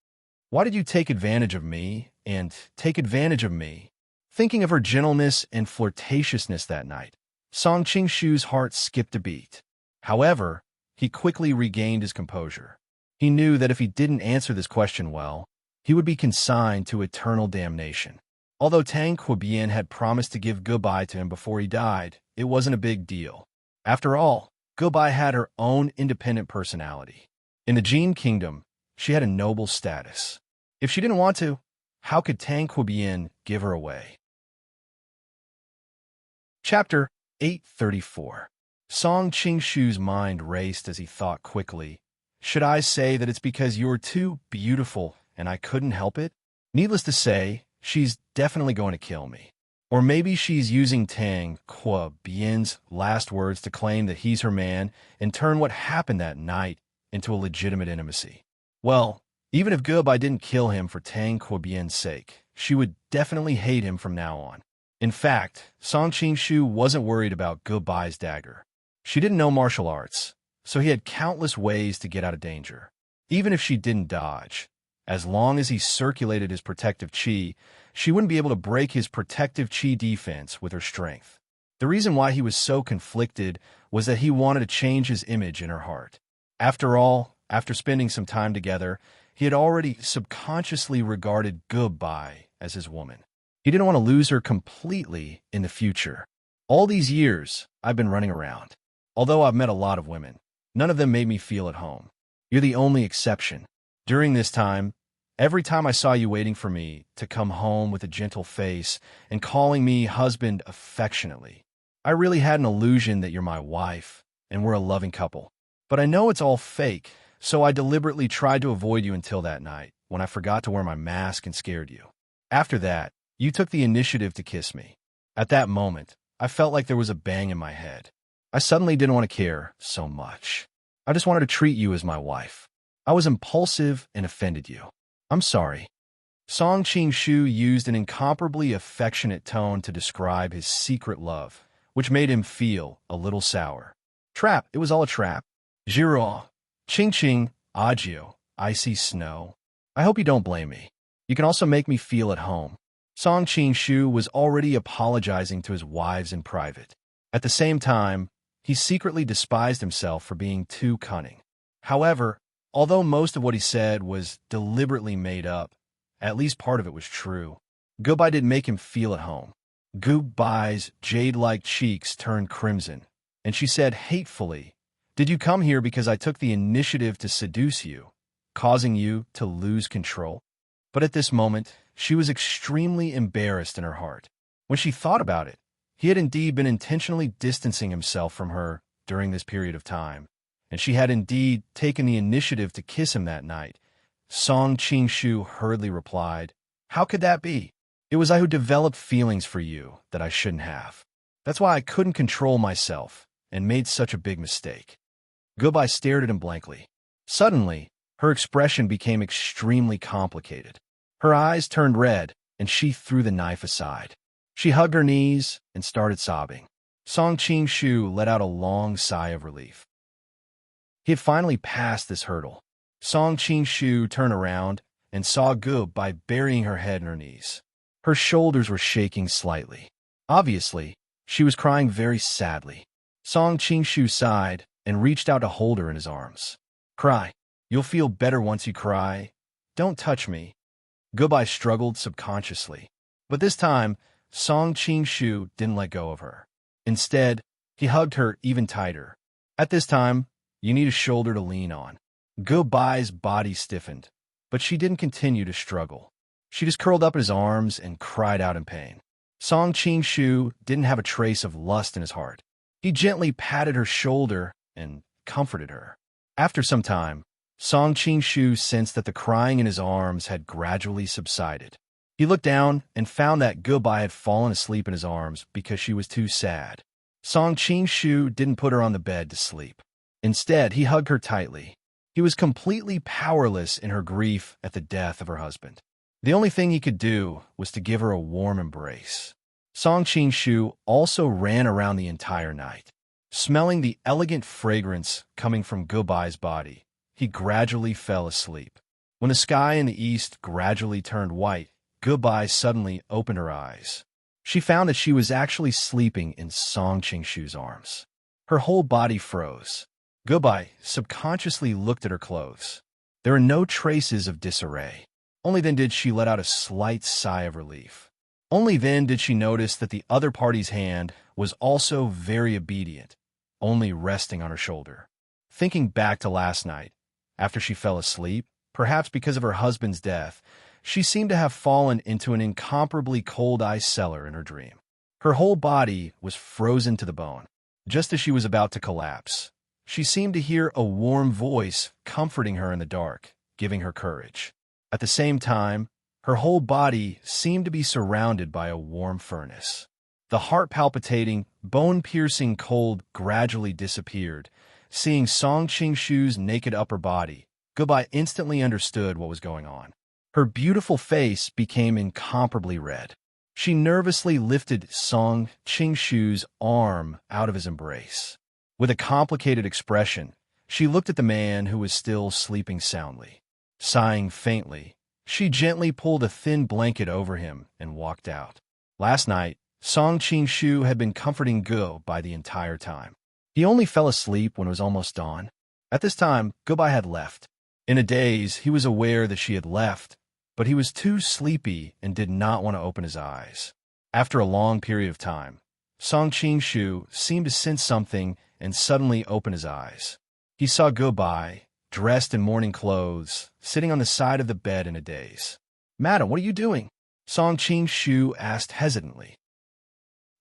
"Why did you take advantage of me and take advantage of me?" Thinking of her gentleness and flirtatiousness that night, Song Qingshu's heart skipped a beat. However, he quickly regained his composure. He knew that if he didn't answer this question well, he would be consigned to eternal damnation. Although Tang Quobian had promised to give Goodbye to him before he died, it wasn't a big deal. After all, Goodbye had her own independent personality. In the Jin Kingdom, she had a noble status. If she didn't want to, How could Tranquil give her away? Chapter 834. Song Qingshu's mind raced as he thought quickly. Should I say that it's because you're too beautiful and I couldn't help it? Needless to say, she's definitely going to kill me. Or maybe she's using Tranquil's last words to claim that he's her man and turn what happened that night into a legitimate intimacy. Well, even if Gubai didn't kill him for Tranquil's sake, she would definitely hate him from now on. In fact, Song Qingshu wasn't worried about Gubai's dagger. She didn't know martial arts, so he had countless ways to get out of danger. Even if she didn't dodge, as long as he circulated his protective chi, she wouldn't be able to break his protective chi defense with her strength. The reason why he was so conflicted was that he wanted to change his image in her heart. After all, after spending some time together, he had already subconsciously regarded Gubai as his woman. He didn't want to lose her completely in the future. All these years, I've been running around. Although I've met a lot of women, none of them made me feel at home. You're the only exception. During this time, every time I saw you waiting for me to come home with a gentle face and calling me husband affectionately, I really had an illusion that you're my wife and we're a loving couple. But I know it's all fake, so I deliberately tried to avoid you until that night, when I forgot to wear my mask and scared you. After that, you took the initiative to kiss me. At that moment, I felt like there was a bang in my head. I suddenly didn't want to care so much. I just wanted to treat you as my wife. I was impulsive and offended you. I'm sorry. Song Qingshu used an incomparably affectionate tone to describe his secret love, which made him feel a little sour. Trap, it was all a trap. Zhiro, Qing, Agio, icy snow. I hope you don't blame me. You can also make me feel at home. Song Qingshu was already apologizing to his wives in private. At the same time, he secretly despised himself for being too cunning. However, although most of what he said was deliberately made up, at least part of it was true. Gubai did make him feel at home. Gubai's jade-like cheeks turned crimson, and she said hatefully, "Did you come here because I took the initiative to seduce you, causing you to lose control?" But at this moment, she was extremely embarrassed in her heart. When she thought about it, he had indeed been intentionally distancing himself from her during this period of time, and she had indeed taken the initiative to kiss him that night. Song Qingshu hurriedly replied, "How could that be? It was I who developed feelings for you that I shouldn't have. That's why I couldn't control myself and made such a big mistake." Gubai stared at him blankly. Suddenly, her expression became extremely complicated. Her eyes turned red, and she threw the knife aside. She hugged her knees and started sobbing. Song Qingshu let out a long sigh of relief. He had finally passed this hurdle. Song Qingshu turned around and saw Gubai burying her head in her knees. Her shoulders were shaking slightly. Obviously, she was crying very sadly. Song Qingshu sighed and reached out to hold her in his arms. "Cry. You'll feel better once you cry. Don't touch me." Gubai struggled subconsciously. But this time, Song Qingshu didn't let go of her. Instead, he hugged her even tighter. At this time, you need a shoulder to lean on. Gubai's body stiffened, but she didn't continue to struggle. She just curled up in his arms and cried out in pain. Song Qingshu didn't have a trace of lust in his heart. He gently patted her shoulder and comforted her. After some time, Song Qingshu sensed that the crying in his arms had gradually subsided. He looked down and found that Gubai had fallen asleep in his arms because she was too sad. Song Qingshu didn't put her on the bed to sleep. Instead, he hugged her tightly. He was completely powerless in her grief at the death of her husband. The only thing he could do was to give her a warm embrace. Song Qingshu also ran around the entire night. Smelling the elegant fragrance coming from Gubai's body, he gradually fell asleep. When the sky in the east gradually turned white, Gubai suddenly opened her eyes. She found that she was actually sleeping in Song Qingshu's arms. Her whole body froze. Gubai subconsciously looked at her clothes. There were no traces of disarray. Only then did she let out a slight sigh of relief. Only then did she notice that the other party's hand was also very obedient, only resting on her shoulder. Thinking back to last night, after she fell asleep, perhaps because of her husband's death, She seemed to have fallen into an incomparably cold ice cellar in her dream. Her whole body was frozen to the bone. Just as she was about to collapse, she seemed to hear a warm voice comforting her in the dark, giving her courage. At the same time, her whole body seemed to be surrounded by a warm furnace. The heart-palpitating, bone-piercing cold gradually disappeared. Seeing Song Qingshu's naked upper body, Goodbye instantly understood what was going on. Her beautiful face became incomparably red. She nervously lifted Song Qingshu's arm out of his embrace. With a complicated expression, she looked at the man who was still sleeping soundly. Sighing faintly, she gently pulled a thin blanket over him and walked out. Last night, Song Qingshu had been comforting Go by the entire time. He only fell asleep when it was almost dawn. At this time, Goodbye had left. In a daze, he was aware that she had left, but he was too sleepy and did not want to open his eyes. After a long period of time, Song Qingshu seemed to sense something and suddenly opened his eyes. He saw Goodbye, dressed in morning clothes, sitting on the side of the bed in a daze. "Madam, what are you doing?" Song Qingshu asked hesitantly.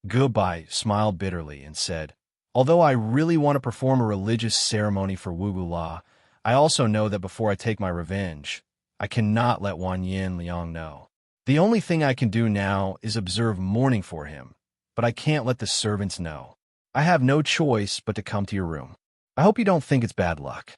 Goodbye smiled bitterly and said, "Although I really want to perform a religious ceremony for Wugu La, I also know that before I take my revenge, I cannot let Wan Yin Liang know. The only thing I can do now is observe mourning for him, but I can't let the servants know. I have no choice but to come to your room. I hope you don't think it's bad luck.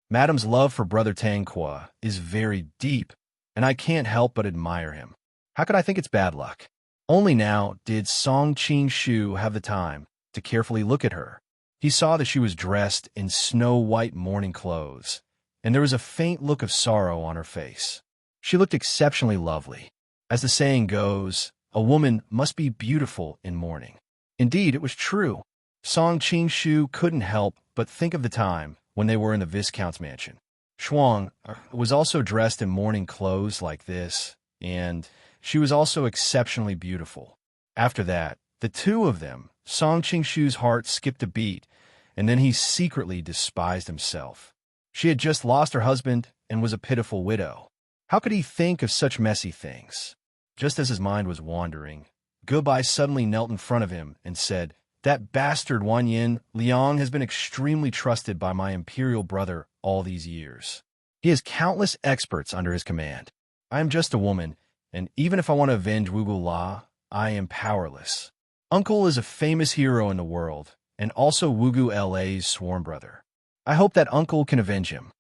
Madam's love for Brother Tranquil is very deep, and I can't help but admire him. How could I think it's bad luck?" Only now did Song Qingshu have the time to carefully look at her. He saw that she was dressed in snow-white mourning clothes, and there was a faint look of sorrow on her face. She looked exceptionally lovely. As the saying goes, a woman must be beautiful in mourning. Indeed, it was true. Song Qingshu couldn't help but think of the time when they were in the Viscount's mansion. Shuang was also dressed in mourning clothes like this, and she was also exceptionally beautiful. After that, the two of them, Song Qingshu's heart skipped a beat, and then he secretly despised himself. She had just lost her husband and was a pitiful widow. How could he think of such messy things? Just as his mind was wandering, Goodbye suddenly knelt in front of him and said, "That bastard Wan Yin Liang has been extremely trusted by my imperial brother all these years. He has countless experts under his command. I am just a woman, and even if I want to avenge Wugu La, I am powerless. Uncle is a famous hero in the world, and also Wugu LA's sworn brother. I hope that Uncle can avenge him."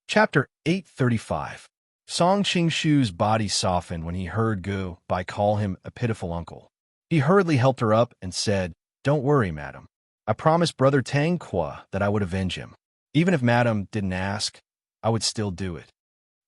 Chapter 835. Song Qingshu's body softened when he heard Goodbye call him a pitiful uncle. He hurriedly helped her up and said, "Don't worry, madam. I promised Brother Tranquil that I would avenge him. Even if madam didn't ask, I would still do it."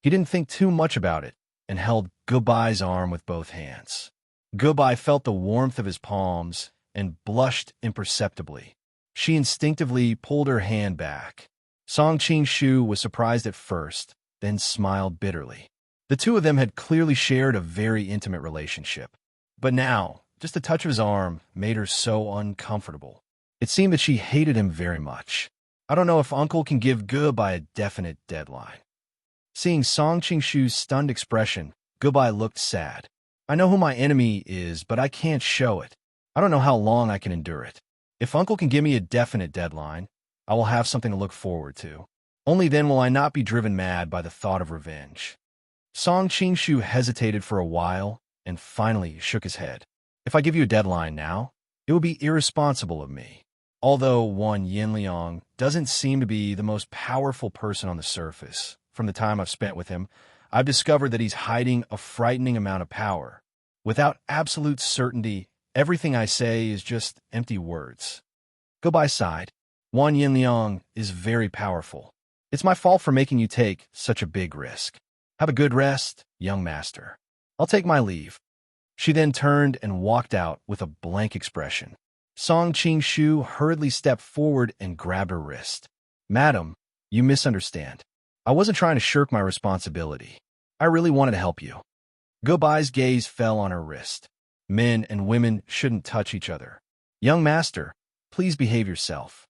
He didn't think too much about it and held Goodbye's arm with both hands. Goodbye felt the warmth of his palms and blushed imperceptibly. She instinctively pulled her hand back. Song Qingshu was surprised at first, then smiled bitterly. The two of them had clearly shared a very intimate relationship. But now, just a touch of his arm made her so uncomfortable. It seemed that she hated him very much. "I don't know if Uncle can give Goodbye a definite deadline." Seeing Song Qingshu's stunned expression, Goodbye looked sad. "I know who my enemy is, but I can't show it. I don't know how long I can endure it. If Uncle can give me a definite deadline, I will have something to look forward to. Only then will I not be driven mad by the thought of revenge." Song Qingshu hesitated for a while and finally shook his head. "If I give you a deadline now, it would be irresponsible of me. Although Wan Yin Liang doesn't seem to be the most powerful person on the surface, from the time I've spent with him, I've discovered that he's hiding a frightening amount of power. Without absolute certainty, everything I say is just empty words." Goodbye sighed. "Wan Yin Liang is very powerful. It's my fault for making you take such a big risk. Have a good rest, young master. I'll take my leave." She then turned and walked out with a blank expression. Song Qingshu hurriedly stepped forward and grabbed her wrist. "Madam, you misunderstand. I wasn't trying to shirk my responsibility. I really wanted to help you." Goodbye's gaze fell on her wrist. "Men and women shouldn't touch each other. Young master, please behave yourself."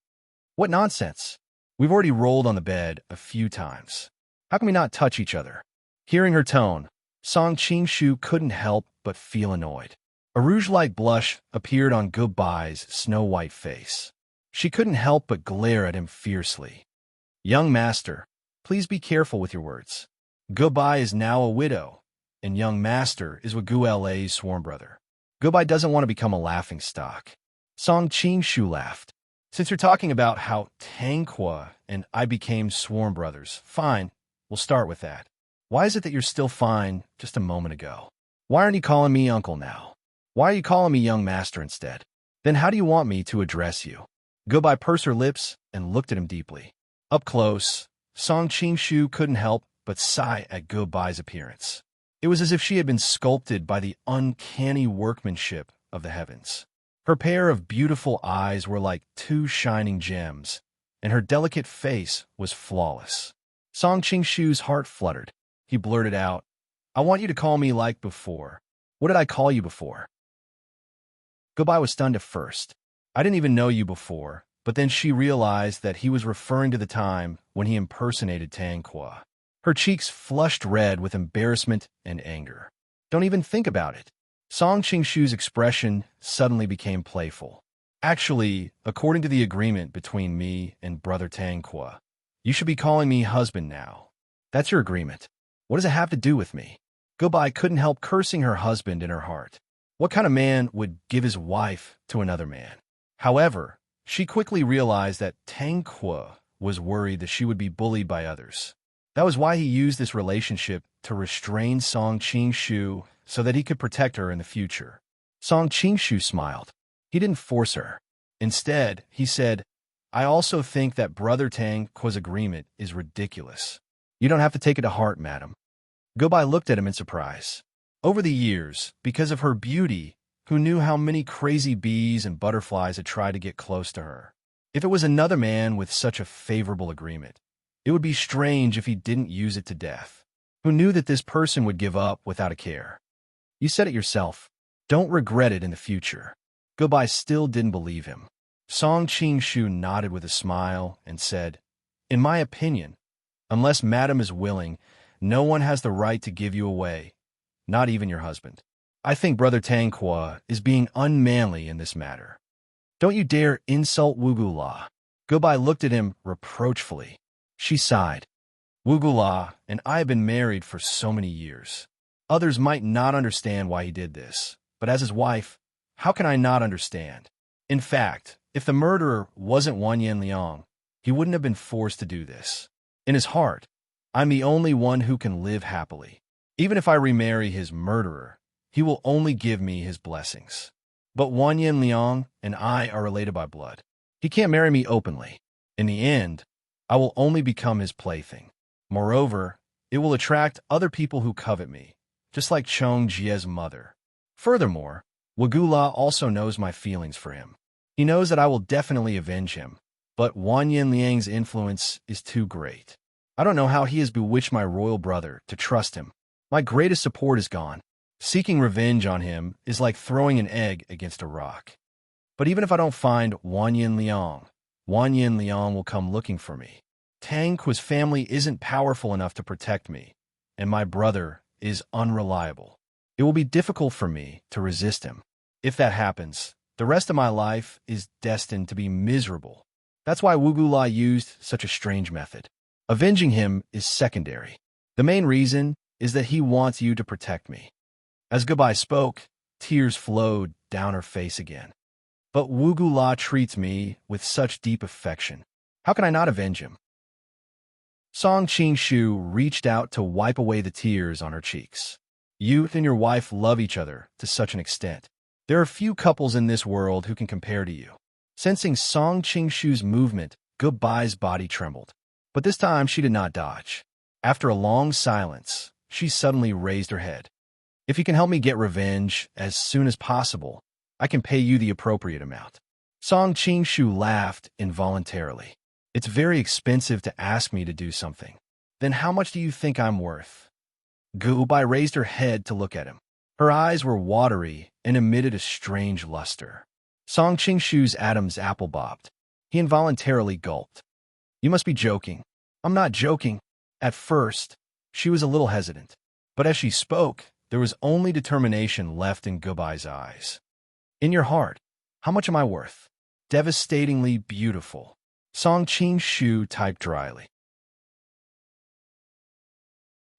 "What nonsense. We've already rolled on the bed a few times." How can we not touch each other? Hearing her tone, Song Qingshu couldn't help but feel annoyed. A rouge-like blush appeared on Goodbye's snow-white face. She couldn't help but glare at him fiercely. Young master, please be careful with your words. Goodbye is now a widow, and young master is Wugula's sworn brother. Goodbye doesn't want to become a laughingstock. Song Qingshu laughed. Since you're talking about how Tranquil and I became sworn brothers, fine, we'll start with that. Why is it that you're still fine just a moment ago? Why aren't you calling me uncle now? Why are you calling me young master instead? Then how do you want me to address you? Goodbye pursed her lips and looked at him deeply. Up close, Song Qingshu couldn't help but sigh at Goodbye's appearance. It was as if she had been sculpted by the uncanny workmanship of the heavens. Her pair of beautiful eyes were like two shining gems, and her delicate face was flawless. Song Qingshu's heart fluttered. He blurted out, I want you to call me like before. What did I call you before? Goodbye was stunned at first. I didn't even know you before, but then she realized that he was referring to the time when he impersonated Tranquil. Her cheeks flushed red with embarrassment and anger. Don't even think about it. Song Qingshu's expression suddenly became playful. Actually, according to the agreement between me and Brother Tranquil, you should be calling me husband now. That's your agreement. What does it have to do with me? Goodbye couldn't help cursing her husband in her heart. What kind of man would give his wife to another man? However, she quickly realized that Tranquil was worried that she would be bullied by others. That was why he used this relationship to restrain Song Qingshu so that he could protect her in the future. Song Qingshu smiled. He didn't force her. Instead, he said, I also think that Brother Tranquil's agreement is ridiculous. You don't have to take it to heart, madam. Goodbye looked at him in surprise. Over the years, because of her beauty, who knew how many crazy bees and butterflies had tried to get close to her? If it was another man with such a favorable agreement, it would be strange if he didn't use it to death. Who knew that this person would give up without a care? You said it yourself. Don't regret it in the future. Goodbye still didn't believe him. Song Qingshu nodded with a smile and said, In my opinion, unless madam is willing, no one has the right to give you away, not even your husband. I think Brother Tranquil is being unmanly in this matter. Don't you dare insult Wugula. Goodbye looked at him reproachfully. She sighed. Wugula and I have been married for so many years. Others might not understand why he did this, but as his wife, how can I not understand? In fact, if the murderer wasn't Wan Yanliang, he wouldn't have been forced to do this. In his heart, I'm the only one who can live happily. Even if I remarry his murderer, he will only give me his blessings. But Wan Yanliang and I are related by blood. He can't marry me openly. In the end, I will only become his plaything. Moreover, it will attract other people who covet me, just like Chong Jie's mother. Furthermore, Wugula also knows my feelings for him. He knows that I will definitely avenge him, but Wan Yanliang's influence is too great. I don't know how he has bewitched my royal brother to trust him. My greatest support is gone. Seeking revenge on him is like throwing an egg against a rock. But even if I don't find Wan Yanliang will come looking for me. Tranquil's family isn't powerful enough to protect me, and my brother is unreliable. It will be difficult for me to resist him. If that happens, the rest of my life is destined to be miserable. That's why Wugula used such a strange method. Avenging him is secondary. The main reason is that he wants you to protect me. As Goodbye spoke, tears flowed down her face again. But Wugula treats me with such deep affection. How can I not avenge him? Song Qingshu reached out to wipe away the tears on her cheeks. You and your wife love each other to such an extent. There are few couples in this world who can compare to you. Sensing Song Qingshu's movement, Goodbye's body trembled. But this time she did not dodge. After a long silence, she suddenly raised her head. If you can help me get revenge as soon as possible, I can pay you the appropriate amount. Song Qingshu laughed involuntarily. It's very expensive to ask me to do something. Then how much do you think I'm worth? Goodbye raised her head to look at him. Her eyes were watery and emitted a strange luster. Song Qingshu's Adam's apple bobbed. He involuntarily gulped. You must be joking. I'm not joking. At first, she was a little hesitant, but as she spoke, there was only determination left in Goodbye's eyes. In your heart, how much am I worth? Devastatingly beautiful. Song Qing Shu typed dryly.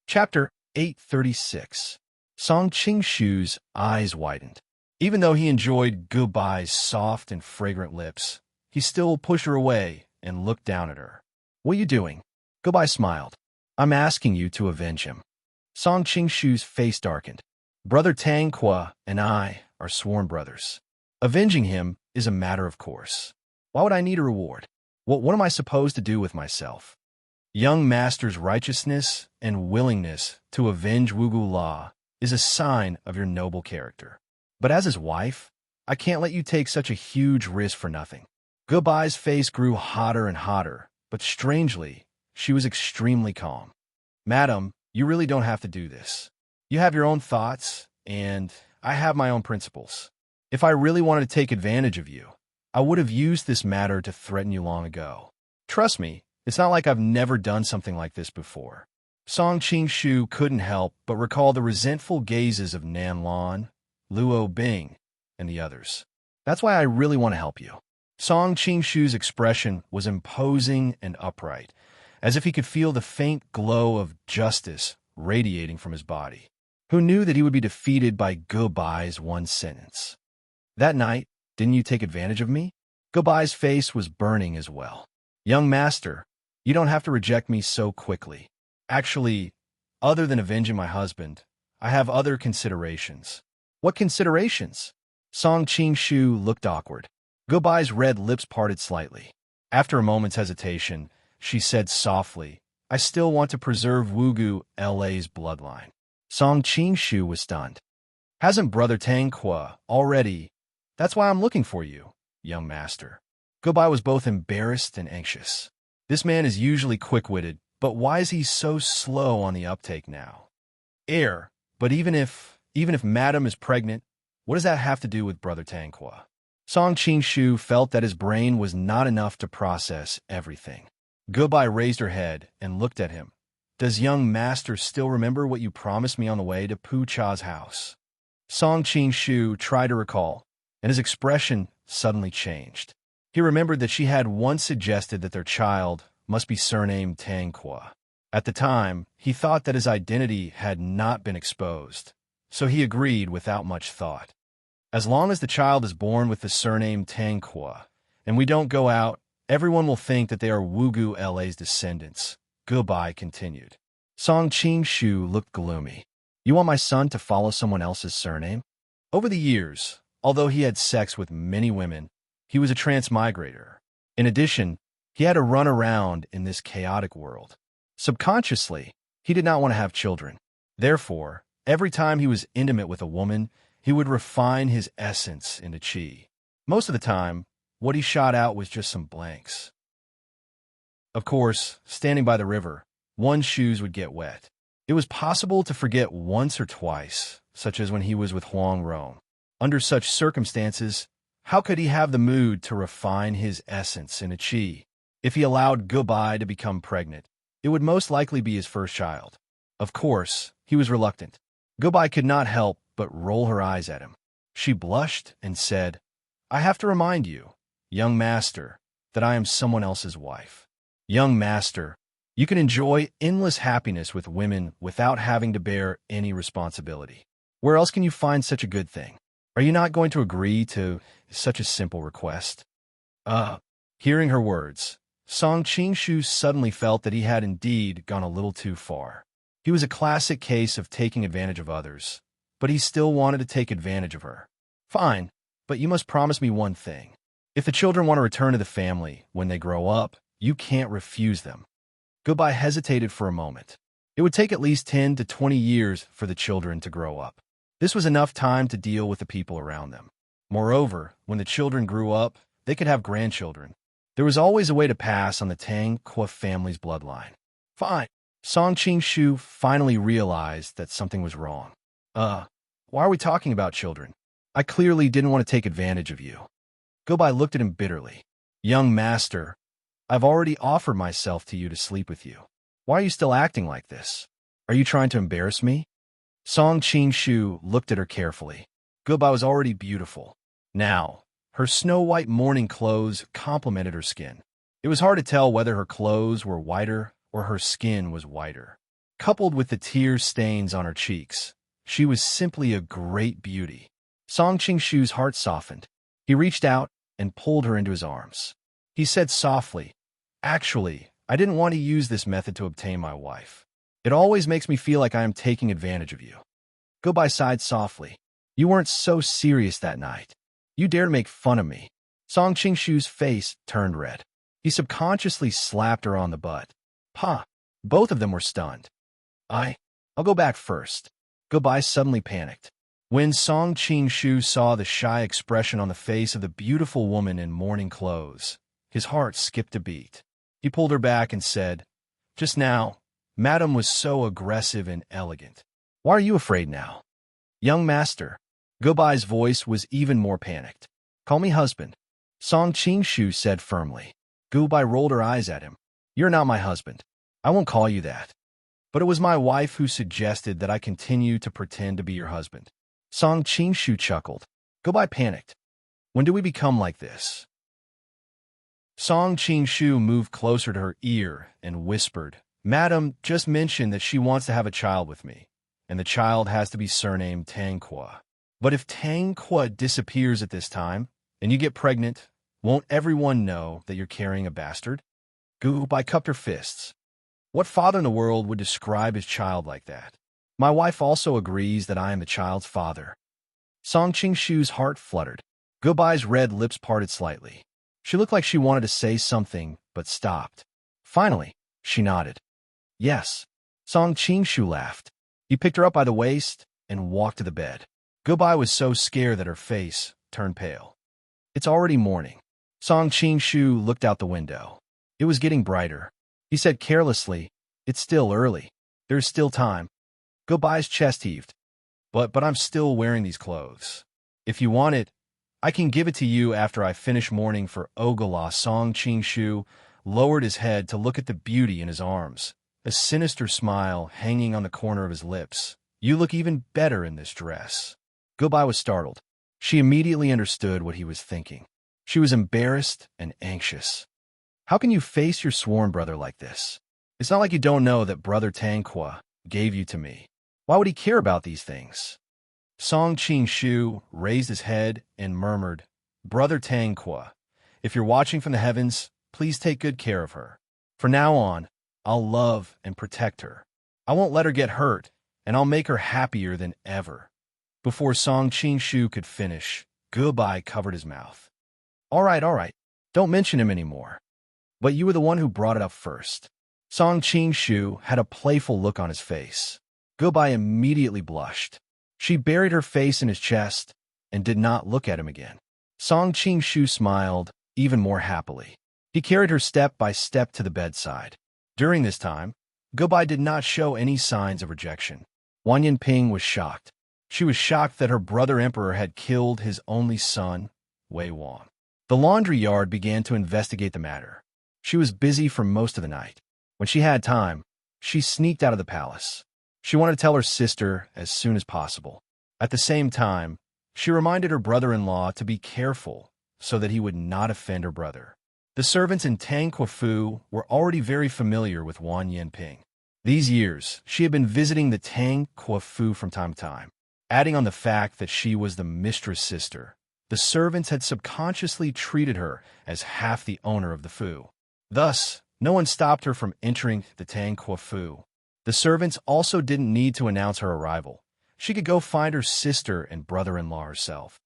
Chapter 836. Song Qing Shu's eyes widened. Even though he enjoyed Goodbye's soft and fragrant lips, he still pushed her away and looked down at her. What are you doing? Goodbye smiled. I'm asking you to avenge him. Song Qing Shu's face darkened. Brother Tangqua and I are sworn brothers. Avenging him is a matter of course. Why would I need a reward? What am I supposed to do with myself? Young Master's righteousness and willingness to avenge Wugu Law is a sign of your noble character. But as his wife, I can't let you take such a huge risk for nothing. Goodbye's face grew hotter and hotter, but strangely, she was extremely calm. Madam, you really don't have to do this. You have your own thoughts, and I have my own principles. If I really wanted to take advantage of you, I would have used this matter to threaten you long ago. Trust me, it's not like I've never done something like this before. Song Qing Shu couldn't help but recall the resentful gazes of Nan Lan, Luo Bing, and the others. That's why I really want to help you. Song Qing Shu's expression was imposing and upright, as if he could feel the faint glow of justice radiating from his body. Who knew that he would be defeated by Goodbye's one sentence? That night, didn't you take advantage of me? Goodbye's face was burning as well. Young Master, you don't have to reject me so quickly. Actually, other than avenging my husband, I have other considerations. What considerations? Song Qing Shu looked awkward. Goodbye's red lips parted slightly. After a moment's hesitation, she said softly, I still want to preserve Wugu LA's bloodline. Song Qing Shu was stunned. Hasn't Brother Tangqua already? That's why I'm looking for you, young master. Goodbye was both embarrassed and anxious. This man is usually quick-witted, but why is he so slow on the uptake now? But even if Madam is pregnant, what does that have to do with Brother Tangqua? Song Qing Shu felt that his brain was not enough to process everything. Goodbye raised her head and looked at him. Does young master still remember what you promised me on the way to Pu Cha's house? Song Qing Shu tried to recall, and his expression suddenly changed. He remembered that she had once suggested that their child must be surnamed Tangqua. At the time, he thought that his identity had not been exposed, so he agreed without much thought. As long as the child is born with the surname Tangqua, and we don't go out, everyone will think that they are Wugu LA's descendants. Goodbye continued. Song Qing Shu looked gloomy. You want my son to follow someone else's surname? Over the years, although he had sex with many women, he was a transmigrator. In addition, he had to run around in this chaotic world. Subconsciously, he did not want to have children. Therefore, every time he was intimate with a woman, he would refine his essence into qi. Most of the time, what he shot out was just some blanks. Of course, standing by the river, one's shoes would get wet. It was possible to forget once or twice, such as when he was with Huang Rong. Under such circumstances, how could he have the mood to refine his essence into qi? If he allowed Goodbye to become pregnant, it would most likely be his first child. Of course, he was reluctant. Goodbye could not help but roll her eyes at him. She blushed and said, I have to remind you, young master, that I am someone else's wife. Young master, you can enjoy endless happiness with women without having to bear any responsibility. Where else can you find such a good thing? Are you not going to agree to such a simple request? Hearing her words, Song Qing Shu suddenly felt that he had indeed gone a little too far. He was a classic case of taking advantage of others, but he still wanted to take advantage of her. Fine, but you must promise me one thing. If the children want to return to the family when they grow up, you can't refuse them. Goodbye hesitated for a moment. It would take at least 10 to 20 years for the children to grow up. This was enough time to deal with the people around them. Moreover, when the children grew up, they could have grandchildren. There was always a way to pass on the Tangqua family's bloodline. Fine. Song Qing Shu finally realized that something was wrong. Why are we talking about children? I clearly didn't want to take advantage of you. Goodbye looked at him bitterly. Young master, I've already offered myself to you to sleep with you. Why are you still acting like this? Are you trying to embarrass me? Song Qing-shu looked at her carefully. Goodbye was already beautiful. Now, her snow-white morning clothes complemented her skin. It was hard to tell whether her clothes were whiter or her skin was whiter. Coupled with the tear stains on her cheeks, she was simply a great beauty. Song Qing-shu's heart softened. He reached out and pulled her into his arms. He said softly, "Actually, I didn't want to use this method to obtain my wife. It always makes me feel like I am taking advantage of you." Goodbye sighed softly. "You weren't so serious that night. You dared make fun of me." Song Qing-shu's face turned red. He subconsciously slapped her on the butt. "Pa!" Both of them were stunned. I'll go back first." Goodbye suddenly panicked. When Song Qing-shu saw the shy expression on the face of the beautiful woman in morning clothes, his heart skipped a beat. He pulled her back and said, "Just now, Madam was so aggressive and elegant. Why are you afraid now?" "Young master." Goodbye's voice was even more panicked. "Call me husband," Song Qing-shu said firmly. Goodbye rolled her eyes at him. "You're not my husband. I won't call you that. But it was my wife who suggested that I continue to pretend to be your husband." Song Qing-shu chuckled. Goodbye panicked. "When do we become like this?" Song Qing-shu moved closer to her ear and whispered, "Madam just mentioned that she wants to have a child with me, and the child has to be surnamed Tranquil. But if Tranquil disappears at this time, and you get pregnant, won't everyone know that you're carrying a bastard?" Goodbye cupped her fists. "What father in the world would describe his child like that? My wife also agrees that I am the child's father." Song Qing-shu's heart fluttered. Goodbye's red lips parted slightly. She looked like she wanted to say something, but stopped. Finally, she nodded. "Yes." Song Qing-shu laughed. He picked her up by the waist and walked to the bed. Goodbye was so scared that her face turned pale. "It's already morning." Song Qing-shu looked out the window. It was getting brighter. He said carelessly, "It's still early. There's still time." Goodbye's chest heaved. But I'm still wearing these clothes. If you want it, I can give it to you after I finish mourning for Ogala." Song Qing-shu lowered his head to look at the beauty in his arms, a sinister smile hanging on the corner of his lips. "You look even better in this dress." Goodbye was startled. She immediately understood what he was thinking. She was embarrassed and anxious. "How can you face your sworn brother like this? It's not like you don't know that Brother Tranquil gave you to me. Why would he care about these things?" Song Qing-shu raised his head and murmured, "Brother Tranquil, if you're watching from the heavens, please take good care of her. From now on, I'll love and protect her. I won't let her get hurt, and I'll make her happier than ever." Before Song Qing-shu could finish, Goodbye covered his mouth. All right. Don't mention him anymore. But you were the one who brought it up first." Song Qing-shu had a playful look on his face. Goodbye immediately blushed. She buried her face in his chest and did not look at him again. Song Qing-shu smiled even more happily. He carried her step by step to the bedside. During this time, Goodbye did not show any signs of rejection. Wang Yinping was shocked. She was shocked that her brother emperor had killed his only son, Wei Wang. The laundry yard began to investigate the matter. She was busy for most of the night. When she had time, she sneaked out of the palace. She wanted to tell her sister as soon as possible. At the same time, she reminded her brother-in-law to be careful so that he would not offend her brother. The servants in Tangquafu were already very familiar with Wang Yinping. These years, she had been visiting the Tangquafu from time to time. Adding on the fact that she was the mistress sister, the servants had subconsciously treated her as half the owner of the Fu. Thus, no one stopped her from entering the Tangquafu. The servants also didn't need to announce her arrival. She could go find her sister and brother-in-law herself.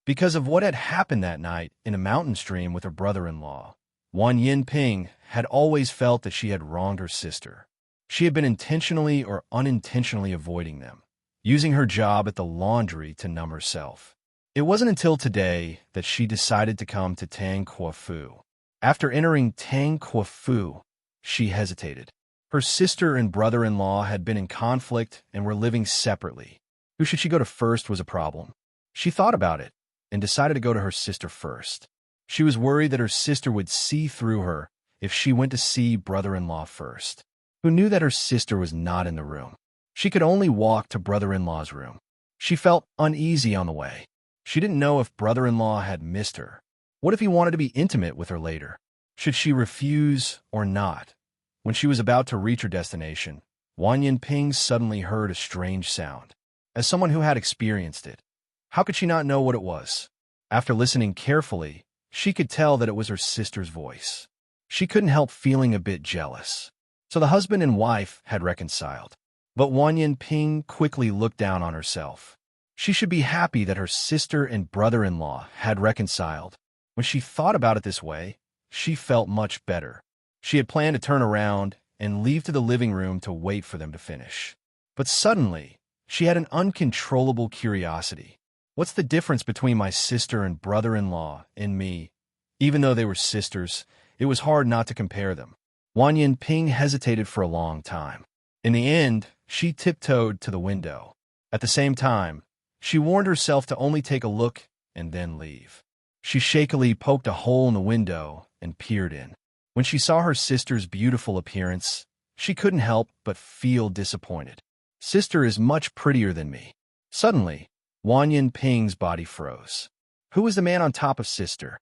Because of what had happened that night in a mountain stream with her brother-in-law, Wang Yinping had always felt that she had wronged her sister. She had been intentionally or unintentionally avoiding them, using her job at the laundry to numb herself. It wasn't until today that she decided to come to Tangquafu. After entering Tangquafu, she hesitated. Her sister and brother-in-law had been in conflict and were living separately. Who should she go to first was a problem. She thought about it and decided to go to her sister first. She was worried that her sister would see through her if she went to see brother-in-law first, who knew that her sister was not in the room. She could only walk to brother-in-law's room. She felt uneasy on the way. She didn't know if brother-in-law had missed her. What if he wanted to be intimate with her later? Should she refuse or not? When she was about to reach her destination, Wan Yinping suddenly heard a strange sound. As someone who had experienced it, how could she not know what it was? After listening carefully, she could tell that it was her sister's voice. She couldn't help feeling a bit jealous. So the husband and wife had reconciled. But Wan Yinping quickly looked down on herself. She should be happy that her sister and brother-in-law had reconciled. When she thought about it this way, she felt much better. She had planned to turn around and leave to the living room to wait for them to finish. But suddenly, she had an uncontrollable curiosity. What's the difference between my sister and brother-in-law and me? Even though they were sisters, it was hard not to compare them. Wan Yinping hesitated for a long time. In the end, she tiptoed to the window. At the same time, she warned herself to only take a look and then leave. She shakily poked a hole in the window and peered in. When she saw her sister's beautiful appearance, she couldn't help but feel disappointed. Sister is much prettier than me. Suddenly, Wan Yinping's body froze. Who was the man on top of sister?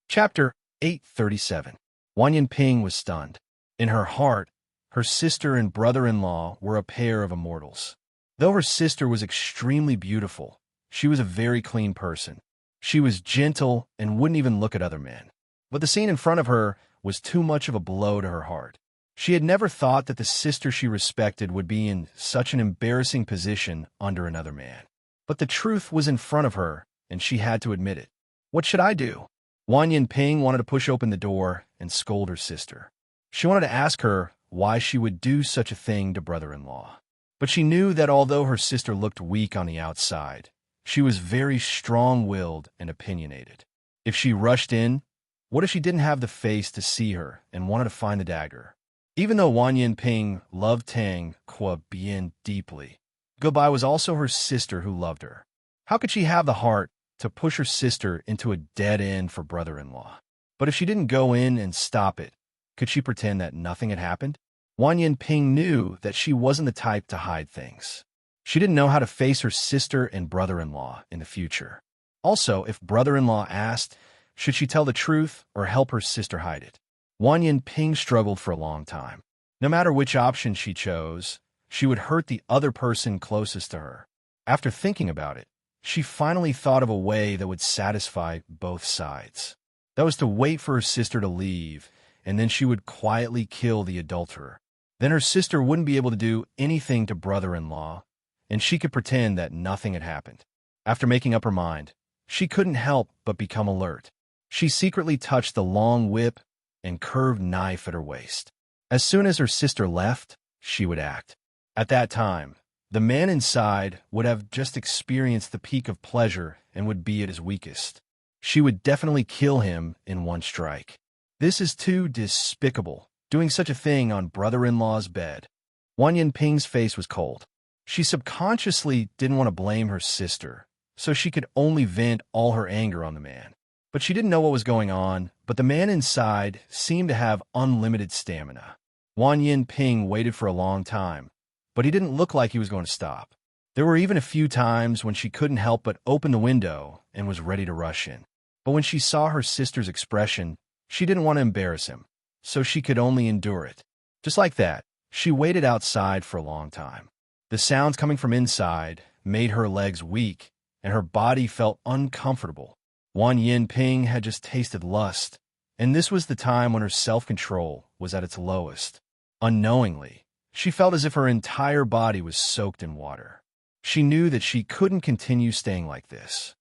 Chapter 837. Wan Yinping was stunned. In her heart, her sister and brother-in-law were a pair of immortals. Though her sister was extremely beautiful, she was a very clean person. She was gentle and wouldn't even look at other men. But the scene in front of her was too much of a blow to her heart. She had never thought that the sister she respected would be in such an embarrassing position under another man. But the truth was in front of her, and she had to admit it. What should I do? Wan Yinping wanted to push open the door and scold her sister. She wanted to ask her why she would do such a thing to brother-in-law. But she knew that although her sister looked weak on the outside, she was very strong-willed and opinionated. If she rushed in, what if she didn't have the face to see her and wanted to find the dagger? Even though Wan Yinping loved Tang Kuo-bian deeply, Gobai was also her sister who loved her. How could she have the heart to push her sister into a dead end for brother-in-law? But if she didn't go in and stop it, could she pretend that nothing had happened? Wan Yinping knew that she wasn't the type to hide things. She didn't know how to face her sister and brother-in-law in the future. Also, if brother-in-law asked, should she tell the truth or help her sister hide it? Wan Yinping struggled for a long time. No matter which option she chose, she would hurt the other person closest to her. After thinking about it, she finally thought of a way that would satisfy both sides. That was to wait for her sister to leave, and then she would quietly kill the adulterer. Then her sister wouldn't be able to do anything to brother-in-law, and she could pretend that nothing had happened. After making up her mind, she couldn't help but become alert. She secretly touched the long whip and curved knife at her waist. As soon as her sister left, she would act. At that time, the man inside would have just experienced the peak of pleasure and would be at his weakest. She would definitely kill him in one strike. This is too despicable, doing such a thing on brother-in-law's bed. Wan Yinping's face was cold. She subconsciously didn't want to blame her sister, so she could only vent all her anger on the man. But she didn't know what was going on, but the man inside seemed to have unlimited stamina. Wan Yinping waited for a long time, but he didn't look like he was going to stop. There were even a few times when she couldn't help but open the window and was ready to rush in. But when she saw her sister's expression, she didn't want to embarrass him, so she could only endure it. Just like that, she waited outside for a long time. The sounds coming from inside made her legs weak, and her body felt uncomfortable. Wan Yinping had just tasted lust, and this was the time when her self-control was at its lowest. Unknowingly, she felt as if her entire body was soaked in water. She knew that she couldn't continue staying like this.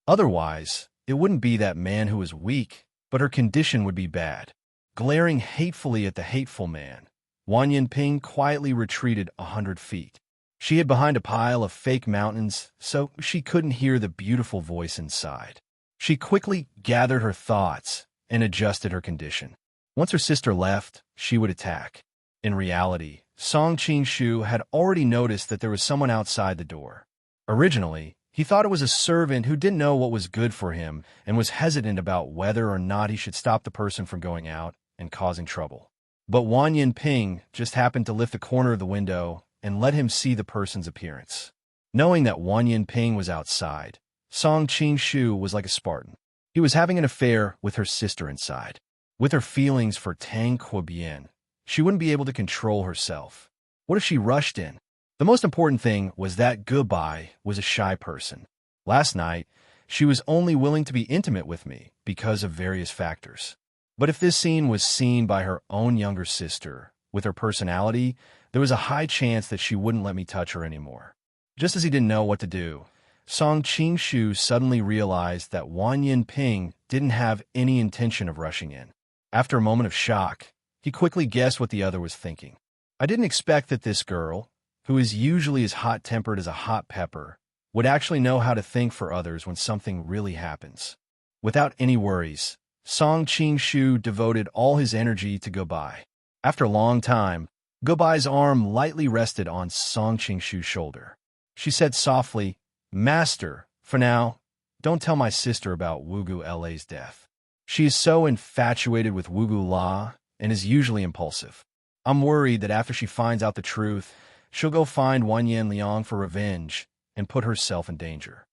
Otherwise, it wouldn't be that man who was weak, but her condition would be bad. Glaring hatefully at the hateful man, Wan Yinping quietly retreated 100 feet. She hid behind a pile of fake mountains, so she couldn't hear the beautiful voice inside. She quickly gathered her thoughts and adjusted her condition. Once her sister left, she would attack. In reality, Song Qing-shu had already noticed that there was someone outside the door. Originally, He thought it was a servant who didn't know what was good for him and was hesitant about whether or not he should stop the person from going out and causing trouble. But Wan Yinping just happened to lift the corner of the window and let him see the person's appearance. Knowing that Wan Yinping was outside, Song Qingshu was like a Spartan. He was having an affair with her sister inside. With her feelings for Tang Kuobian, she wouldn't be able to control herself. What if she rushed in? The most important thing was that Goodbye was a shy person. Last night, she was only willing to be intimate with me because of various factors. But if this scene was seen by her own younger sister, with her personality, there was a high chance that she wouldn't let me touch her anymore. Just as he didn't know what to do, Song Qingshu suddenly realized that Wan Yinping didn't have any intention of rushing in. After a moment of shock, he quickly guessed what the other was thinking. I didn't expect that this girl, who is usually as hot-tempered as a hot pepper, would actually know how to think for others when something really happens. Without any worries, Song Qingshu devoted all his energy to Goodbye. After a long time, Goodbye's arm lightly rested on Song Qingshu's shoulder. She said softly, "Master, for now, don't tell my sister about Wugu La's death. She is so infatuated with Wugu La and is usually impulsive. I'm worried that after she finds out the truth, she'll go find Wanyan Liang for revenge and put herself in danger."